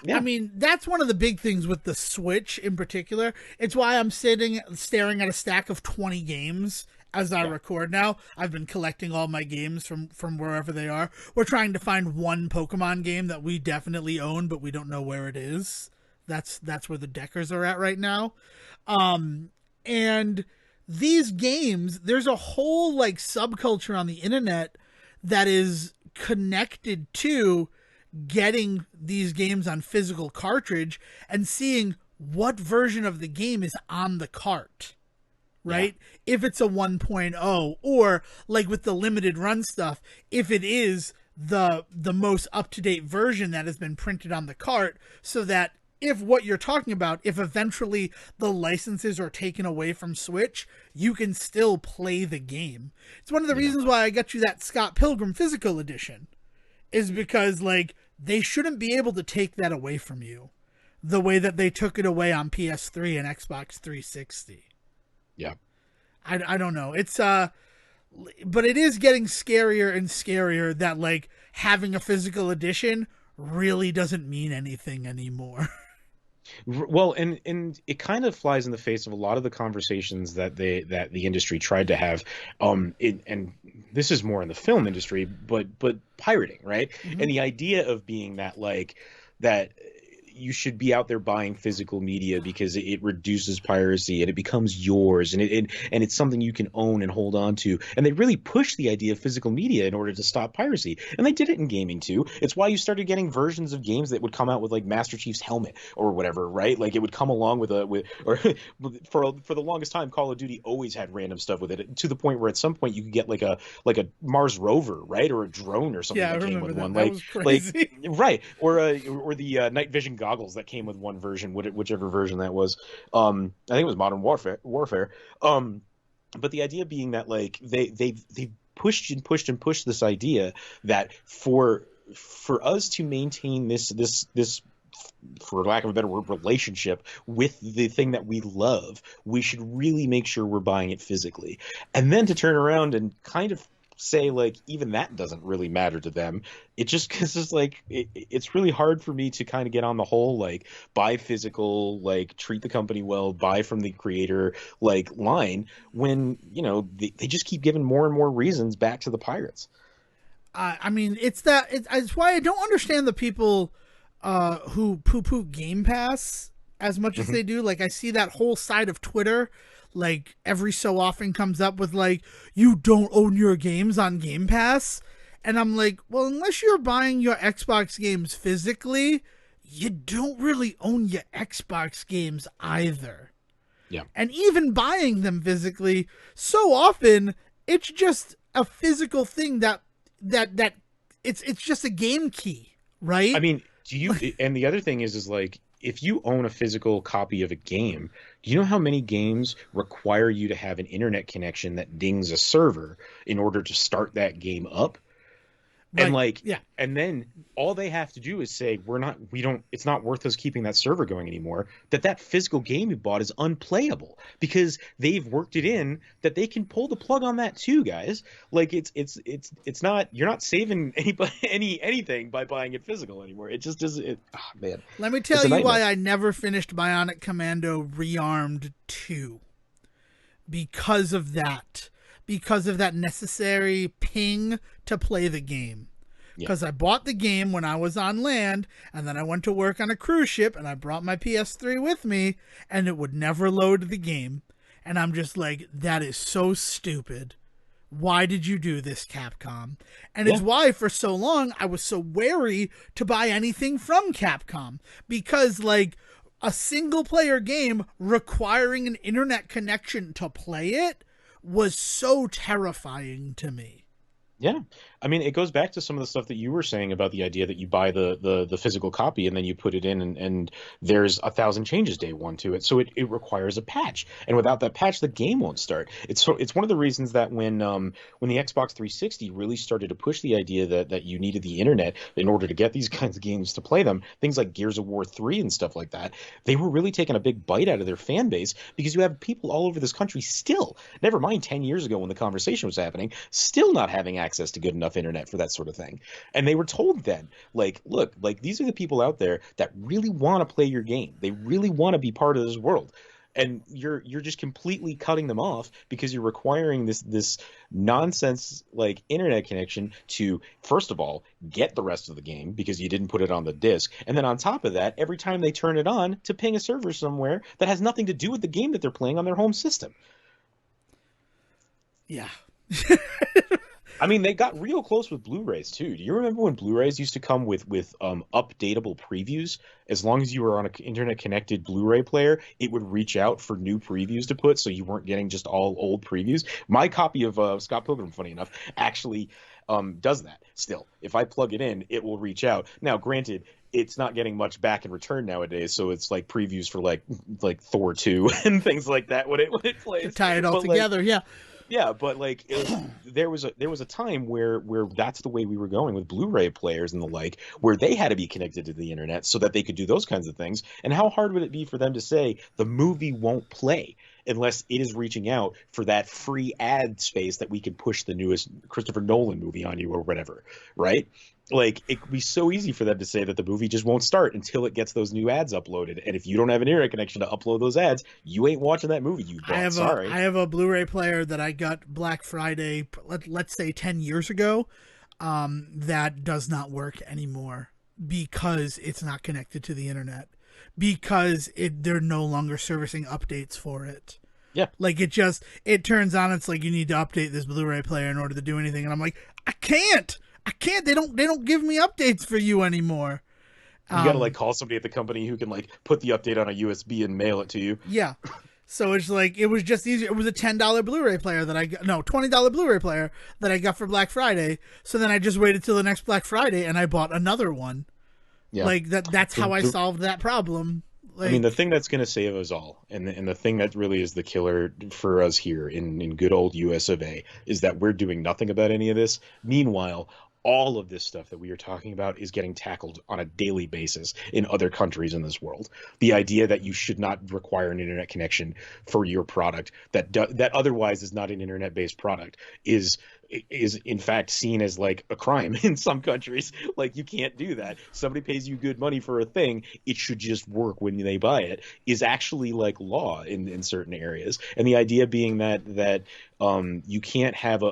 Yeah. I mean, that's one of the big things with the Switch in particular. It's why I'm staring at a stack of 20 games as I record now. I've been collecting all my games from wherever they are. We're trying to find one Pokemon game that we definitely own, but we don't know where it is. That's where the Deckers are at right now. And these games, there's a whole like subculture on the internet that is connected to getting these games on physical cartridge and seeing what version of the game is on the cart, right? Yeah. If it's a 1.0, or like with the limited run stuff, if it is the most up-to-date version that has been printed on the cart, so that if what you're talking about, if eventually the licenses are taken away from Switch, you can still play the game. It's one of the reasons why I got you that Scott Pilgrim physical edition, is because like they shouldn't be able to take that away from you the way that they took it away on PS3 and Xbox 360. Yeah. I don't know. It's but it is getting scarier and scarier that like having a physical edition really doesn't mean anything anymore. Well, and it kind of flies in the face of a lot of the conversations that the industry tried to have, and this is more in the film industry, but pirating, right? Mm-hmm. And the idea of being that like that you should be out there buying physical media because it reduces piracy and it becomes yours, and it's something you can own and hold on to. And they really pushed the idea of physical media in order to stop piracy. And they did it in gaming too. It's why you started getting versions of games that would come out with like Master Chief's helmet or whatever, right? Like it would come along with for the longest time, Call of Duty always had random stuff with it, to the point where at some point you could get like a Mars rover, right? Or a drone or something that came with one. That was crazy. Like right. Or the night vision goggles that came with one version, whichever version that was. I think it was Modern Warfare. But the idea being that like they pushed this idea that for us to maintain this for lack of a better word, relationship with the thing that we love, we should really make sure we're buying it physically. And then to turn around and kind of say like even that doesn't really matter to them, it's like it's really hard for me to kind of get on the whole like buy physical, like treat the company well, buy from the creator like line, when they just keep giving more and more reasons back to the pirates. I mean, it's why I don't understand the people who poo-poo Game Pass as much as they do. Like I see that whole side of Twitter like every so often comes up with like, you don't own your games on Game Pass. And I'm like, well, unless you're buying your Xbox games physically, you don't really own your Xbox games either. Yeah. And even buying them physically, so often it's just a physical thing that it's just a game key, right? I mean, and the other thing is like, if you own a physical copy of a game, do you know how many games require you to have an internet connection that dings a server in order to start that game up? And Like, like, yeah, and then all they have to do is say, it's not worth us keeping that server going anymore. That physical game you bought is unplayable because they've worked it in that they can pull the plug on that too, guys. Like it's not, you're not saving anybody anything by buying it physical anymore. It just doesn't. Man, let me it's tell a you nightmare. why I never finished Bionic Commando Rearmed 2. Because of that. Because of that necessary ping to play the game. Yeah. Because I bought the game when I was on land, and then I went to work on a cruise ship, and I brought my PS3 with me, and it would never load the game. And I'm just like, that is so stupid. Why did you do this, Capcom? And it's why for so long I was so wary to buy anything from Capcom. Because, like, a single player game requiring an internet connection to play it was so terrifying to me. Yeah. I mean, it goes back to some of the stuff that you were saying about the idea that you buy the physical copy and then you put it in and there's 1,000 changes day one to it. So it requires a patch. And without that patch, the game won't start. It's one of the reasons that when the Xbox 360 really started to push the idea that you needed the internet in order to get these kinds of games to play them, things like Gears of War 3 and stuff like that, they were really taking a big bite out of their fan base because you have people all over this country still, never mind 10 years ago when the conversation was happening, still not having access to good enough internet for that sort of thing. And they were told then, like, look, like these are the people out there that really want to play your game. They really want to be part of this world. And you're just completely cutting them off because you're requiring this nonsense like internet connection to, first of all, get the rest of the game because you didn't put it on the disc. And then on top of that, every time they turn it on, to ping a server somewhere that has nothing to do with the game that they're playing on their home system. Yeah. I mean, they got real close with Blu-rays too. Do you remember when Blu-rays used to come with updatable previews? As long as you were on an internet-connected Blu-ray player, it would reach out for new previews to put, so you weren't getting just all old previews. My copy of Scott Pilgrim, funny enough, actually does that still. If I plug it in, it will reach out. Now, granted, it's not getting much back in return nowadays, so it's like previews for like Thor 2 and things like that when it plays. To tie it all together, yeah. Yeah, but like there was a time where that's the way we were going with Blu-ray players and the like, where they had to be connected to the internet so that they could do those kinds of things. And how hard would it be for them to say the movie won't play unless it is reaching out for that free ad space that we can push the newest Christopher Nolan movie on you or whatever, right? Like, it could be so easy for them to say that the movie just won't start until it gets those new ads uploaded. And if you don't have an internet connection to upload those ads, you ain't watching that movie, you bought. Sorry. I have a Blu-ray player that I got Black Friday, let's say 10 years ago, that does not work anymore because it's not connected to the internet. Because they're no longer servicing updates for it. Yeah. Like, it turns on, it's like, you need to update this Blu-ray player in order to do anything. And I'm like, I can't. They don't give me updates for you anymore. You gotta like call somebody at the company who can like put the update on a USB and mail it to you. Yeah. So it's like, it was just easier. It was a $10 Blu-ray player that I got, no, $20 Blu-ray player that I got for Black Friday. So then I just waited till the next Black Friday and I bought another one. Yeah. Like that's how I solved that problem. Like, I mean, the thing that's going to save us all, and the thing that really is the killer for us here in good old US of A, is that we're doing nothing about any of this. Meanwhile, all of this stuff that we are talking about is getting tackled on a daily basis in other countries in this world. The idea that you should not require an internet connection for your product that otherwise is not an internet-based product is in fact seen as like a crime in some countries. Like, you can't do that. Somebody pays you good money for a thing, it should just work when they buy it, is actually like law in certain areas. And the idea being that you can't have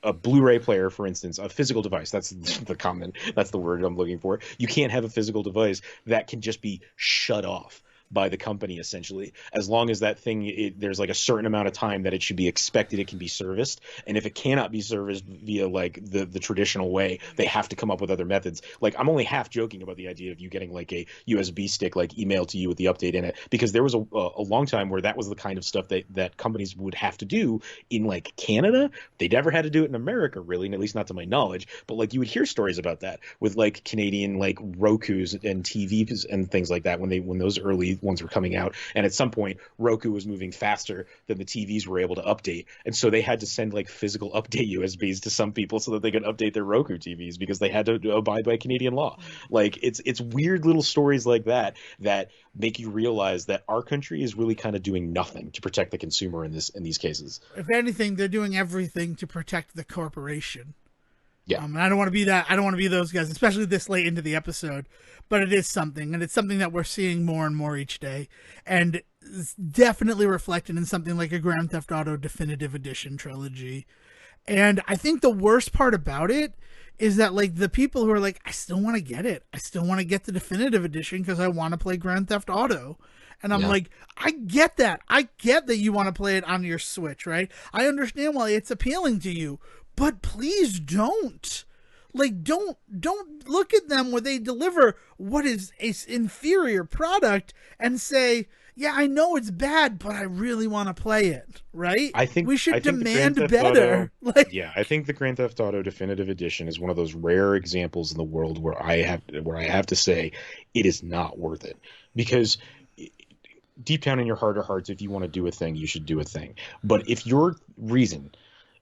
a Blu-ray player, for instance, a physical device. That's the word I'm looking for. You can't have a physical device that can just be shut off by the company, essentially, as long as that thing, there's like a certain amount of time that it should be expected it can be serviced. And if it cannot be serviced via like the traditional way, they have to come up with other methods. Like, I'm only half joking about the idea of you getting like a USB stick like emailed to you with the update in it, because there was a long time where that was the kind of stuff that companies would have to do in like Canada. They never had to do it in America, really, and at least not to my knowledge. But like, you would hear stories about that with like Canadian like Roku's and TVs and things like that when those early ones were coming out, and at some point Roku was moving faster than the TVs were able to update, and so they had to send like physical update USBs to some people so that they could update their Roku TVs because they had to abide by Canadian law. Like it's weird little stories like that that make you realize that our country is really kind of doing nothing to protect the consumer in these cases. If anything, they're doing everything to protect the corporation. Yeah. And I don't want to be that. I don't want to be those guys, especially this late into the episode. But it is something, and it's something that we're seeing more and more each day, and it's definitely reflected in something like a Grand Theft Auto Definitive Edition trilogy. And I think the worst part about it is that like the people who are like, I still want to get it. I still want to get the Definitive Edition because I want to play Grand Theft Auto. And I'm like, I get that. I get that you want to play it on your Switch, right? I understand why it's appealing to you, but please don't. Like, don't look at them where they deliver what is an inferior product and say, yeah, I know it's bad, but I really want to play it, right? I think we should demand better. Auto, yeah, I think the Grand Theft Auto Definitive Edition is one of those rare examples in the world where I have to say it is not worth it, because deep down in your heart of hearts, if you want to do a thing, you should do a thing. But if your reason,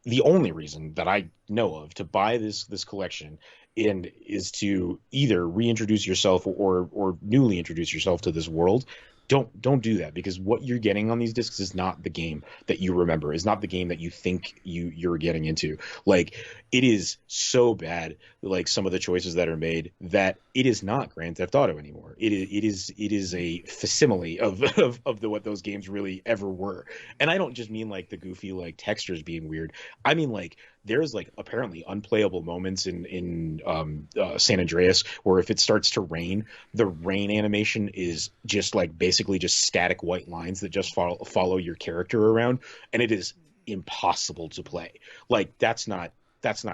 the only reason that I know of to buy this collection and is to either reintroduce yourself or newly introduce yourself to this world, don't do that, because what you're getting on these discs is not the game that you remember, is not the game that you think you're getting into. Like, it is so bad, like some of the choices that are made, that it is not Grand Theft Auto anymore. It is a facsimile of what those games really ever were. And I don't just mean like the goofy like textures being weird. I mean like there's like apparently unplayable moments in San Andreas where if it starts to rain, the rain animation is just like basically just static white lines that just follow your character around, and it is impossible to play. Like that's not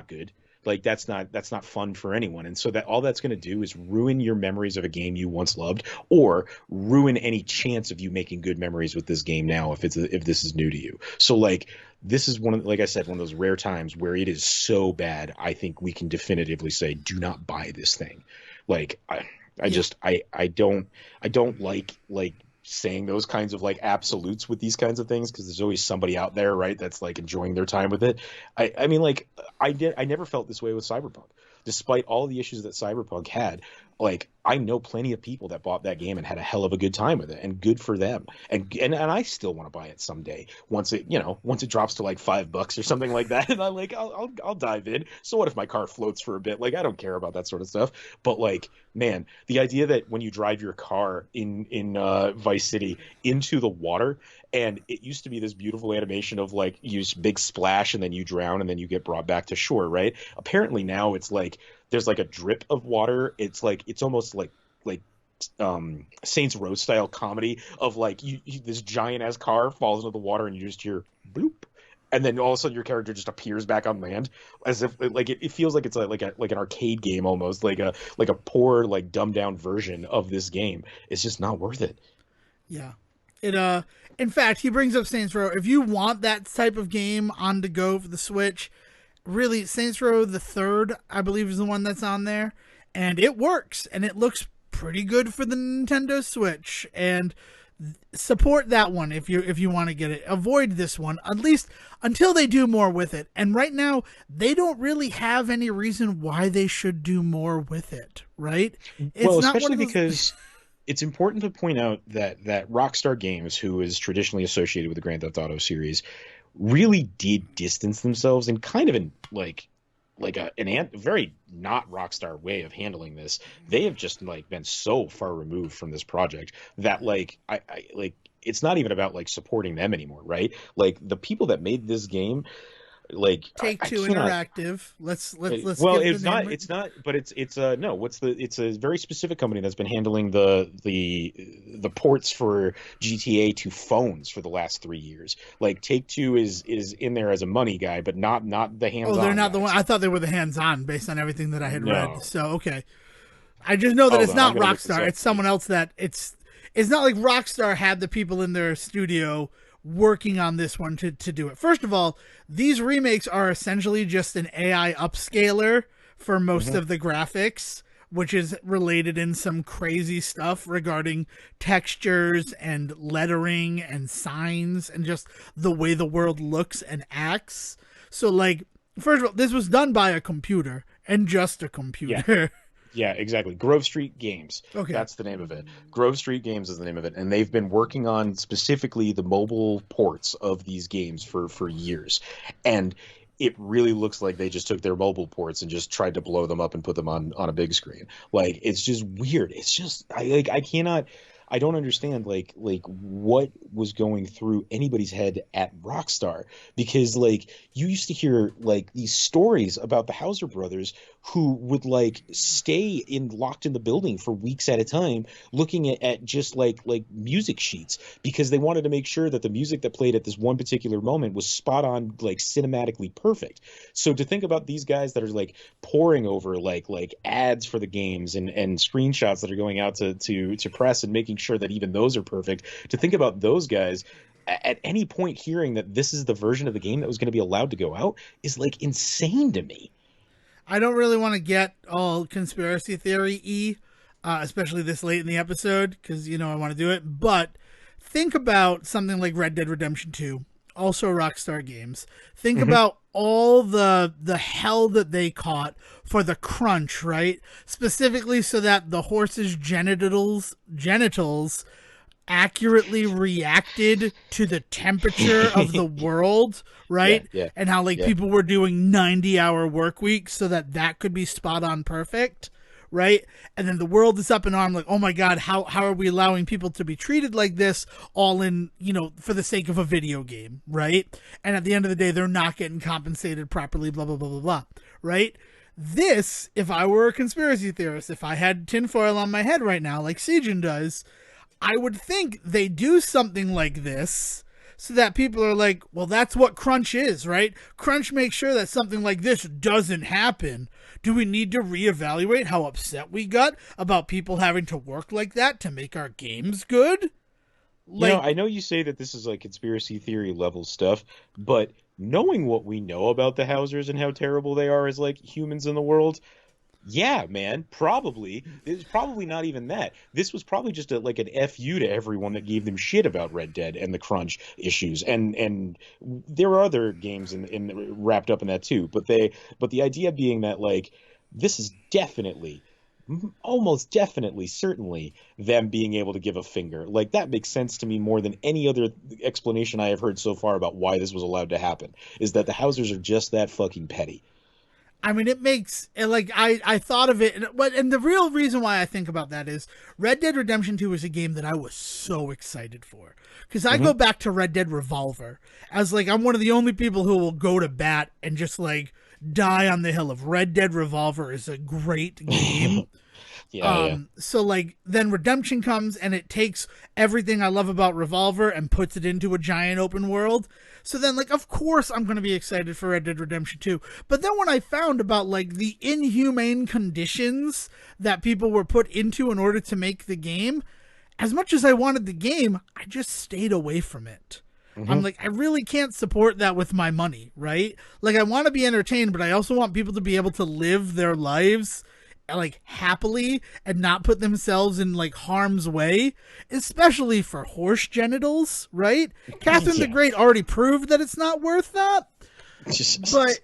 good. Like that's not fun for anyone. And so that all that's going to do is ruin your memories of a game you once loved, or ruin any chance of you making good memories with this game now if this is new to you. So like this is like I said, one of those rare times where it is so bad, I think we can definitively say, do not buy this thing. Like I don't like saying those kinds of like absolutes with these kinds of things, because there's always somebody out there, right, that's like enjoying their time with it. I mean, like I never felt this way with Cyberpunk, despite all the issues that Cyberpunk had. Like I know plenty of people that bought that game and had a hell of a good time with it, and good for them. And I still want to buy it someday once it drops to like $5 or something like that. And I'll dive in. So what if my car floats for a bit? Like I don't care about that sort of stuff. But like, man, the idea that when you drive your car in Vice City into the water, and it used to be this beautiful animation of like you big splash and then you drown and then you get brought back to shore, right? Apparently now it's like there's like a drip of water. It's almost like Saints Row style comedy of like you this giant ass car falls into the water and you just hear bloop, and then all of a sudden your character just appears back on land, as if like it feels like it's like an arcade game, almost like a poor like dumbed down version of this game. It's just not worth it. Yeah. It in fact, he brings up Saints Row. If you want that type of game on the go for the Switch, really, Saints Row the Third, I believe, is the one that's on there, and it works, and it looks pretty good for the Nintendo Switch. And support that one if you want to get it. Avoid this one, at least until they do more with it. And right now, they don't really have any reason why they should do more with it, right? It's well, especially because it's important to point out that Rockstar Games, who is traditionally associated with the Grand Theft Auto series, really did distance themselves in kind of a very not Rockstar way of handling this. They have just like been so far removed from this project that like I like it's not even about like supporting them anymore, right? Like the people that made this game, like Take-Two Interactive. Let's well, it's not but it's a very specific company that's been handling the ports for GTA to phones for the last 3 years. Like Take-Two is in there as a money guy, but not the hands-on. Oh, they're not guys. the one. I thought they were the hands-on based on everything that I had read. So okay, I just know that it's not Rockstar. It's someone else that it's not like Rockstar had the people in their studio working on this one to do it. First of all, these remakes are essentially just an AI upscaler for most of the graphics, which is related in some crazy stuff regarding textures and lettering and signs and just the way the world looks and acts. So, like, first of all, this was done by a computer and just a computer. Yeah, exactly. Grove Street Games. Okay. That's the name of it. Grove Street Games is the name of it. And they've been working on specifically the mobile ports of these games for years. And it really looks like they just took their mobile ports and just tried to blow them up and put them on a big screen. Like, it's just weird. It's just I don't understand like what was going through anybody's head at Rockstar, because like you used to hear like these stories about the Hauser brothers who would like stay locked in the building for weeks at a time looking at just like music sheets, because they wanted to make sure that the music that played at this one particular moment was spot on, like cinematically perfect. So to think about these guys that are like poring over like ads for the games and screenshots that are going out to press and making sure that even those are perfect, to think about those guys at any point hearing that this is the version of the game that was going to be allowed to go out is like insane to me. I don't really want to get all conspiracy theory-y, especially this late in the episode, because, you know, I want to do it. But think about something like Red Dead Redemption 2, also Rockstar Games. Think about all the hell that they caught for the crunch, right? Specifically so that the horse's genitals accurately reacted to the temperature of the world, right? Yeah. And how like people were doing 90-hour work weeks so that could be spot on perfect, right? And then the world is up in arms like, oh my God, how are we allowing people to be treated like this, all in, you know, for the sake of a video game, right? And at the end of the day, they're not getting compensated properly, blah, blah, blah, blah, blah, right? This, if I were a conspiracy theorist, if I had tinfoil on my head right now, like Sejin does, I would think they do something like this so that people are like, well, that's what crunch is, right? Crunch makes sure that something like this doesn't happen. Do we need to reevaluate how upset we got about people having to work like that to make our games good? Like, you know, I know you say that this is like conspiracy theory level stuff, but knowing what we know about the Hausers and how terrible they are as like humans in the world, yeah, man, probably. It's probably not even that. This was probably just like an FU to everyone that gave them shit about Red Dead and the crunch issues. And there are other games in wrapped up in that too. But the idea being that like this is definitely, almost definitely, certainly them being able to give a finger. Like that makes sense to me more than any other explanation I have heard so far about why this was allowed to happen. Is that the Hausers are just that fucking petty. I mean, it makes, like, I thought of it, and the real reason why I think about that is Red Dead Redemption 2 is a game that I was so excited for. Because I go back to Red Dead Revolver as, like, I'm one of the only people who will go to bat and just, like, die on the hill of Red Dead Revolver is a great game. So, like, then Redemption comes and it takes everything I love about Revolver and puts it into a giant open world. So then, like, of course I'm going to be excited for Red Dead Redemption 2. But then when I found about, like, the inhumane conditions that people were put into in order to make the game, as much as I wanted the game, I just stayed away from it. I'm like, I really can't support that with my money, right? Like, I want to be entertained, but I also want people to be able to live their lives like happily and not put themselves in like harm's way, especially for horse genitals, right? Catherine the Great already proved that it's not worth that. But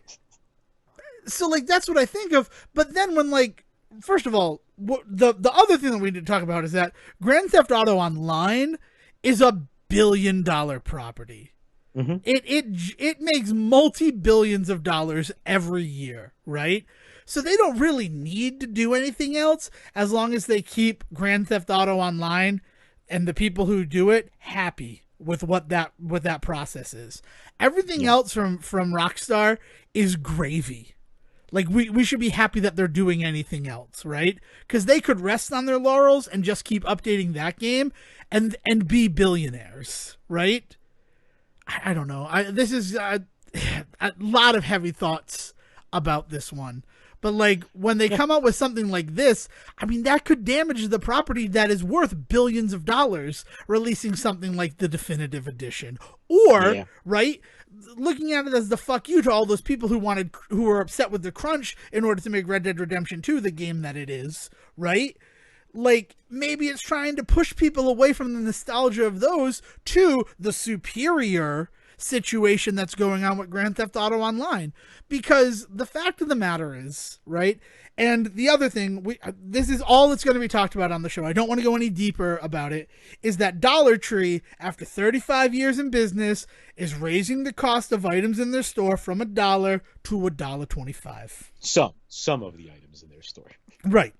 so like that's what I think of. But then when like, first of all, the other thing that we need to talk about is that Grand Theft Auto Online is a $1 billion property. It makes multi-billions of dollars every year, right? So they don't really need to do anything else as long as they keep Grand Theft Auto Online and the people who do it happy with what that process is. Everything else from Rockstar is gravy. Like we should be happy that they're doing anything else, right? Because they could rest on their laurels and just keep updating that game and be billionaires, right? I don't know. This is a lot of heavy thoughts about this one. But like when they come out with something like this, I mean, that could damage the property that is worth billions of dollars, releasing something like the definitive edition. Or, right, looking at it as the fuck you to all those people who were upset with the crunch in order to make Red Dead Redemption 2 the game that it is, right? Like, maybe it's trying to push people away from the nostalgia of those to the superior situation that's going on with Grand Theft Auto Online. Because the fact of the matter is, right, and the other thing, this is all that's going to be talked about on the show, I don't want to go any deeper about it, is that Dollar Tree, after 35 years in business, is raising the cost of items in their store from $1 to $1.25. Some of the items in their store. Right.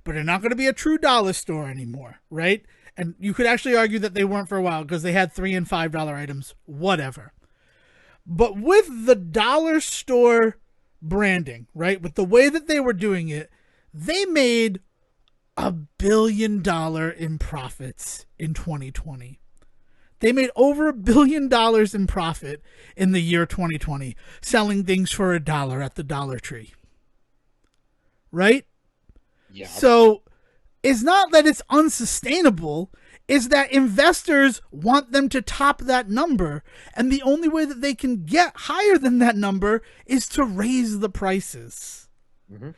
But they're not going to be a true dollar store anymore, right? And you could actually argue that they weren't for a while because they had $3 and $5 items, whatever. But with the dollar store branding, right, with the way that they were doing it, they made $1 billion in profits in 2020. They made over $1 billion in profit in the year 2020, selling things for $1 at the Dollar Tree. Right? Yeah. So it's not that it's unsustainable, is that investors want them to top that number, and the only way that they can get higher than that number is to raise the prices.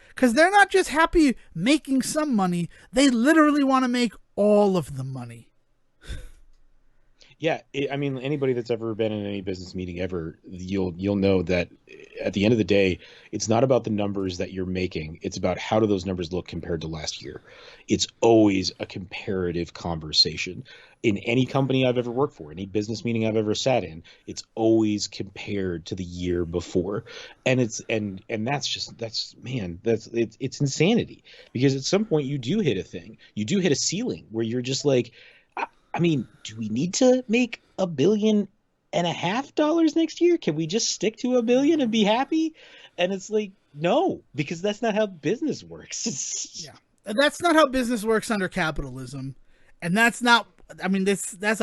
Because they're not just happy making some money, they literally want to make all of the money. Yeah, I mean, anybody that's ever been in any business meeting ever, you'll know that at the end of the day, it's not about the numbers that you're making. It's about how do those numbers look compared to last year. It's always a comparative conversation. In any company I've ever worked for, any business meeting I've ever sat in, it's always compared to the year before. And it's insanity, because at some point you do hit a thing. You do hit a ceiling where you're just like, I mean, do we need to make $1.5 billion next year? Can we just stick to $1 billion and be happy? And it's like, no, because that's not how business works. Yeah, that's not how business works under capitalism, and that's a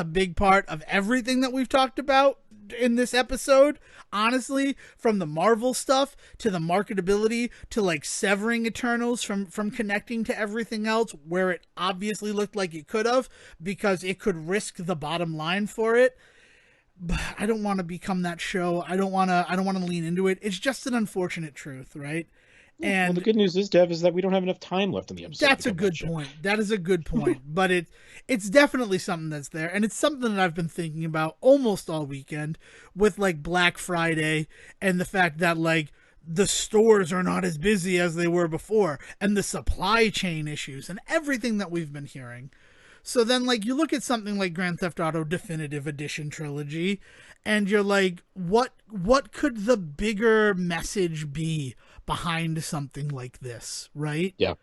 big part of everything that we've talked about in this episode. Honestly, from the Marvel stuff to the marketability to like severing Eternals from connecting to everything else where it obviously looked like it could have, because it could risk the bottom line for it. But I don't want to become that show. I don't want to lean into it. It's just an unfortunate truth, right? And the good news is, Dev, is that we don't have enough time left in the episode. That's a good point. That is a good point. But it's definitely something that's there. And it's something that I've been thinking about almost all weekend with like Black Friday and the fact that like the stores are not as busy as they were before, and the supply chain issues and everything that we've been hearing. So then like you look at something like Grand Theft Auto Definitive Edition Trilogy and you're like, what could the bigger message be behind something like this, right? Yeah.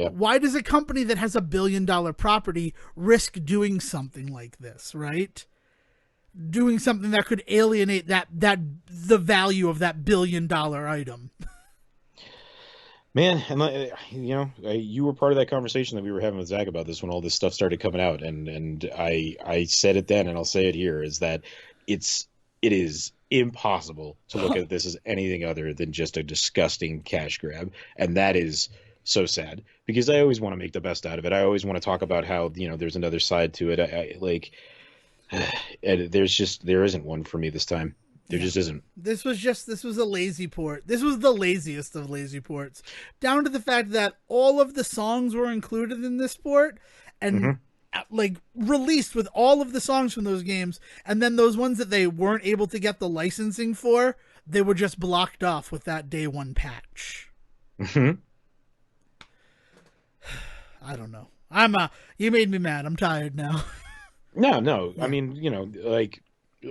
Why does a company that has $1 billion property risk doing something like this, right? Doing something that could alienate the value of that $1 billion item. Man, and you were part of that conversation that we were having with Zach about this when all this stuff started coming out, and I said it then, and I'll say it here, is that it is impossible to look at this as anything other than just a disgusting cash grab, and that is so sad, because I always want to make the best out of it. I always want to talk about how there's another side to it. There isn't one for me this time. There just isn't. This was a lazy port. This was the laziest of lazy ports, down to the fact that all of the songs were included in this port and like released with all of the songs from those games. And then those ones that they weren't able to get the licensing for, they were just blocked off with that day one patch. I don't know. You made me mad. I'm tired now. No. Yeah. I mean,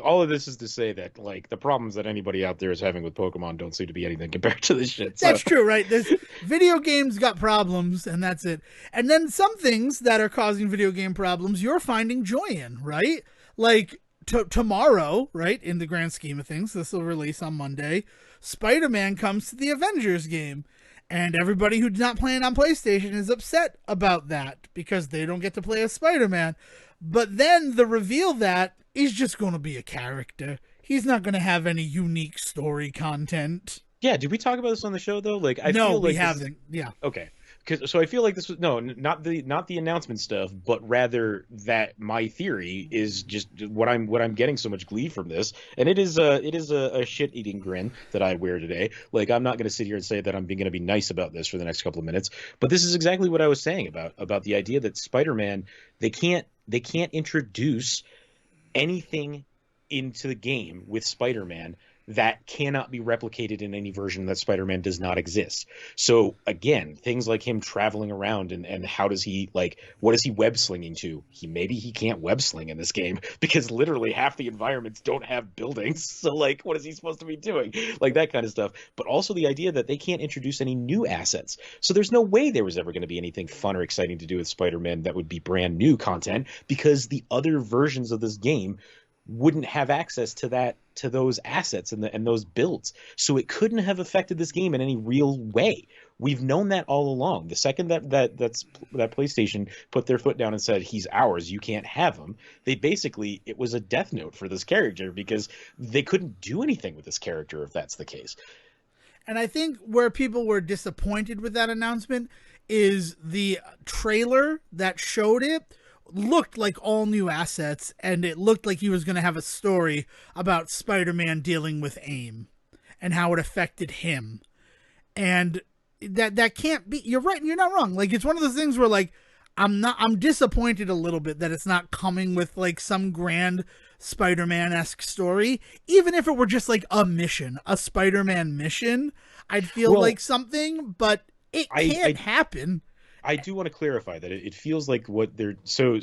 all of this is to say that the problems that anybody out there is having with Pokemon don't seem to be anything compared to this shit. So. That's true, right? There's video games got problems, and that's it. And then some things that are causing video game problems, you're finding joy in, right? Like tomorrow, right? In the grand scheme of things, this will release on Monday. Spider-Man comes to the Avengers game, and everybody who's not playing on PlayStation is upset about that because they don't get to play as Spider-Man. But then the reveal that he's just going to be a character. He's not going to have any unique story content. Yeah, did we talk about this on the show though? Like, I No, feel we like this is haven't. Yeah. okay. So I feel like this was no, not the announcement stuff, but rather that my theory is just what I'm getting so much glee from this, and it is a shit eating grin that I wear today. Like, I'm not going to sit here and say that I'm going to be nice about this for the next couple of minutes, but this is exactly what I was saying about the idea that Spider-Man, they can't introduce anything into the game with Spider-Man that cannot be replicated in any version that Spider-Man does not exist. So again, things like him traveling around and how does he like what is he web slinging to? Maybe he can't web sling in this game because literally half the environments don't have buildings. So like what is he supposed to be doing? Like that kind of stuff. But also the idea that they can't introduce any new assets. So there's no way there was ever going to be anything fun or exciting to do with Spider-Man that would be brand new content because the other versions of this game wouldn't have access to those assets and those builds. So it couldn't have affected this game in any real way. We've known that all along. The second that PlayStation put their foot down and said he's ours, you can't have him, they basically it was a death note for this character because they couldn't do anything with this character if that's the case. And I think where people were disappointed with that announcement is the trailer that showed it looked like all new assets, and it looked like he was going to have a story about Spider-Man dealing with AIM and how it affected him. And that can't be, you're right, and you're not wrong. Like, it's one of those things where, like, I'm disappointed a little bit that it's not coming with, like, some grand Spider-Man-esque story. Even if it were just, like, a mission, a Spider-Man mission, I'd feel like something, but it can't happen. I do want to clarify that it feels like what they're so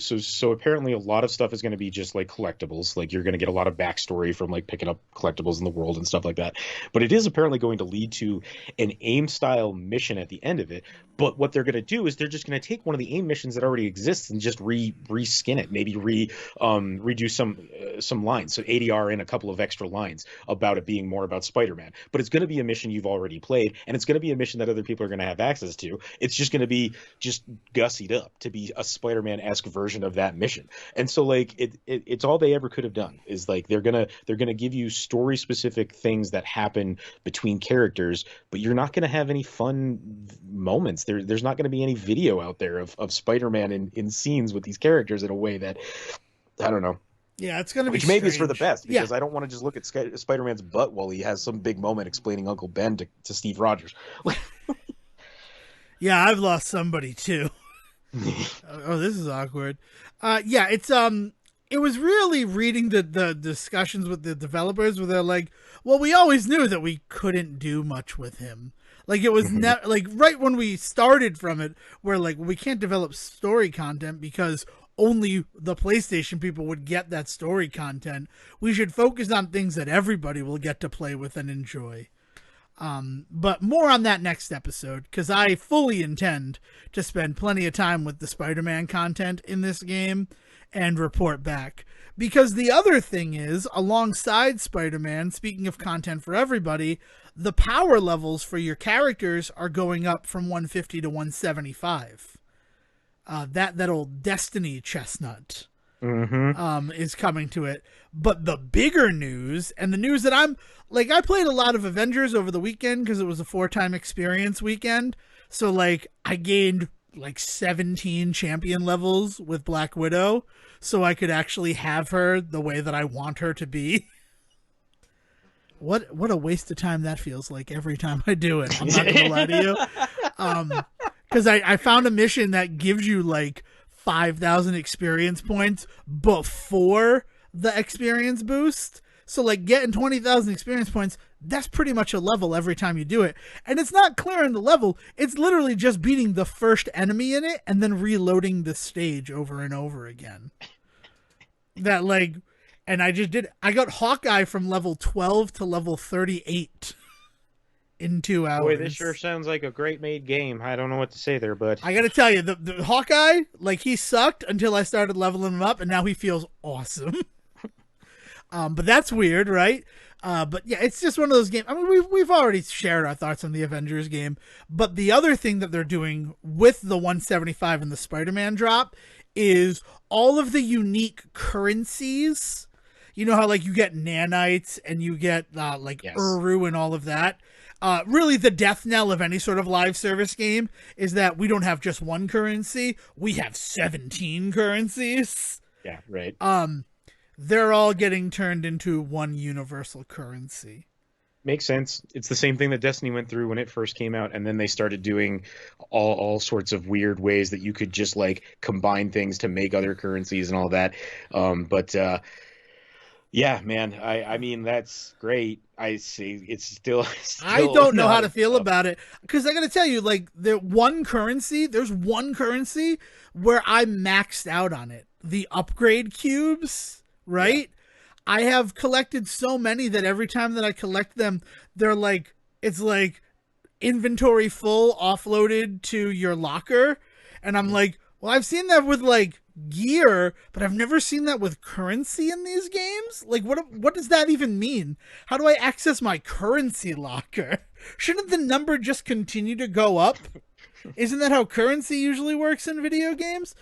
apparently a lot of stuff is going to be just like collectibles. Like you're going to get a lot of backstory from like picking up collectibles in the world and stuff like that. But it is apparently going to lead to an AIM style mission at the end of it. But what they're going to do is they're just going to take one of the AIM missions that already exists and just reskin it, maybe redo some lines. So ADR in a couple of extra lines about it being more about Spider-Man. But it's going to be a mission you've already played, and it's going to be a mission that other people are going to have access to. It's just going to be just gussied up to be a Spider-Man-esque version of that mission. And so like it's all they ever could have done is like they're gonna give you story specific things that happen between characters, but you're not gonna have any fun moments. There's not gonna be any video out there of Spider-Man in scenes with these characters in a way that I don't know. Yeah, it's going to be Which maybe is for the strange. best because I don't want to just look at Spider-Man's butt while he has some big moment explaining Uncle Ben to Steve Rogers. Yeah, I've lost somebody too. Oh, this is awkward. Yeah, it was really reading the discussions with the developers where they're like, well, we always knew that we couldn't do much with him. Like it was like right when we started from it, we're like, we can't develop story content because only the PlayStation people would get that story content. We should focus on things that everybody will get to play with and enjoy. But more on that next episode, because I fully intend to spend plenty of time with the Spider-Man content in this game and report back. Because the other thing is, alongside Spider-Man, speaking of content for everybody, the power levels for your characters are going up from 150 to 175. That old Destiny chestnut. Is coming to it. But the bigger news, and the news that I played a lot of Avengers over the weekend because it was a 4-time experience weekend. So like I gained like 17 champion levels with Black Widow so I could actually have her the way that I want her to be. What a waste of time that feels like every time I do it. I'm not gonna lie to you. Because I found a mission that gives you like 5,000 experience points before the experience boost. So like getting 20,000 experience points, that's pretty much a level every time you do it. And it's not clearing the level. It's literally just beating the first enemy in it and then reloading the stage over and over again. That like, and I got Hawkeye from level 12 to level 38 in 2 hours. Boy, this sure sounds like a great made game. I don't know what to say there, bud. I gotta tell you, the Hawkeye, like he sucked until I started leveling him up, and now he feels awesome. But that's weird, right? But yeah, it's just one of those games. I mean, we've already shared our thoughts on the Avengers game, but the other thing that they're doing with the 175 and the Spider-Man drop is all of the unique currencies. You know how like you get nanites and you get like Uru and all of that. really the death knell of any sort of live service game is that we don't have just one currency. We have 17 currencies. Yeah, right. They're all getting turned into one universal currency. Makes sense. It's the same thing that Destiny went through when it first came out, and then they started doing all sorts of weird ways that you could just like combine things to make other currencies and all that. Yeah, man. I mean that's great. I see. It's still I don't know how to feel about it because I got to tell you, like there's one currency where I maxed out on it. The upgrade cubes, right? Yeah. I have collected so many that every time that I collect them, they're like, it's like inventory full offloaded to your locker. And I'm like, well, I've seen that with like gear, but I've never seen that with currency in these games. Like, what does that even mean? How do I access my currency locker? Shouldn't the number just continue to go up? Isn't that how currency usually works in video games?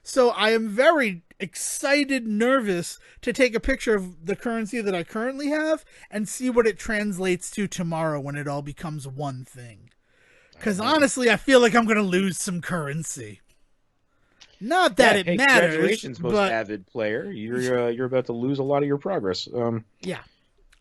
So I am very excited, nervous to take a picture of the currency that I currently have and see what it translates to tomorrow when it all becomes one thing. Because honestly, I feel like I'm going to lose some currency. Not that it matters. Congratulations, most avid player. You're about to lose a lot of your progress. Yeah.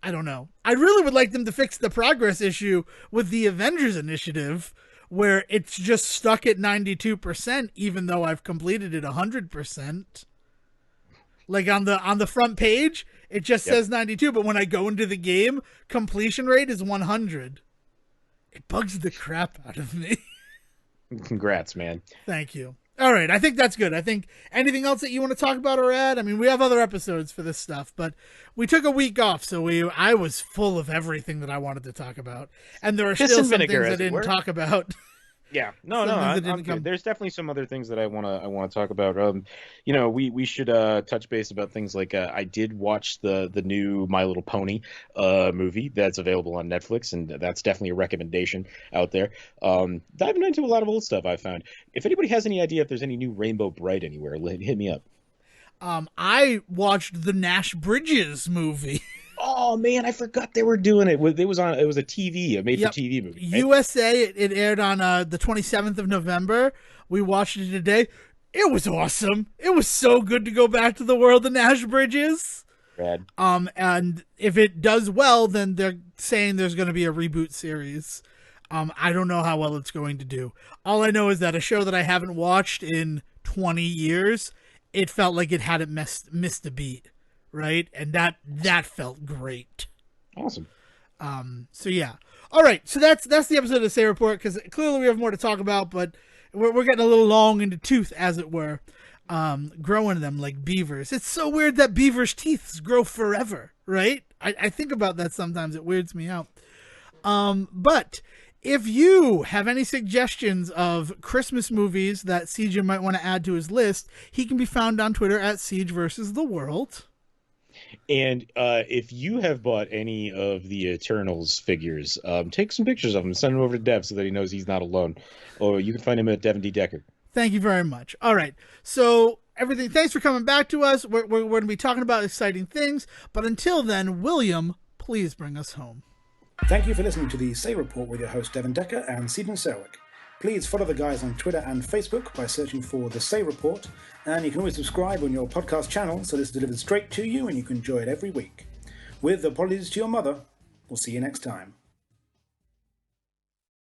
I don't know. I really would like them to fix the progress issue with the Avengers Initiative, where it's just stuck at 92%, even though I've completed it 100%. Like on the front page, it just says 92, but when I go into the game, completion rate is 100. It bugs the crap out of me. Congrats, man. Thank you. All right, I think that's good. I think anything else that you want to talk about or add? I mean, we have other episodes for this stuff, but we took a week off, so I was full of everything that I wanted to talk about, and there are still some things I didn't talk about. Yeah, I'm good. There's definitely some other things that I want to talk about. We should touch base about things like I did watch the new My Little Pony movie that's available on Netflix, and that's definitely a recommendation out there. Diving into a lot of old stuff I found. If anybody has any idea if there's any new Rainbow Bright anywhere, hit me up. I watched the Nash Bridges movie. Oh man, I forgot they were doing it. It was a TV, a made-for-TV movie. Right? USA. It aired on the 27th of November. We watched it today. It was awesome. It was so good to go back to the world of Nash Bridges. Rad. And if it does well, then they're saying there's going to be a reboot series. I don't know how well it's going to do. All I know is that a show that I haven't watched in 20 years, it felt like it hadn't missed a beat. Right, and that felt great. Awesome. So yeah. All right. So that's the episode of the Say Report, because clearly we have more to talk about, but we're getting a little long in the tooth, as it were, growing them like beavers. It's so weird that beavers' teeth grow forever. Right. I think about that sometimes. It weirds me out. But if you have any suggestions of Christmas movies that Siege might want to add to his list, he can be found on Twitter at Siege versus the World. And if you have bought any of the Eternals figures, take some pictures of them and send them over to Dev so that he knows he's not alone. Or you can find him at Devin D. Decker. Thank you very much. All right. So everything. Thanks for coming back to us. We're going to be talking about exciting things. But until then, William, please bring us home. Thank you for listening to the Say Report with your host Devin Decker and Stephen Selwick. Please follow the guys on Twitter and Facebook by searching for The Say Report, and you can always subscribe on your podcast channel so this is delivered straight to you and you can enjoy it every week. With apologies to your mother, we'll see you next time.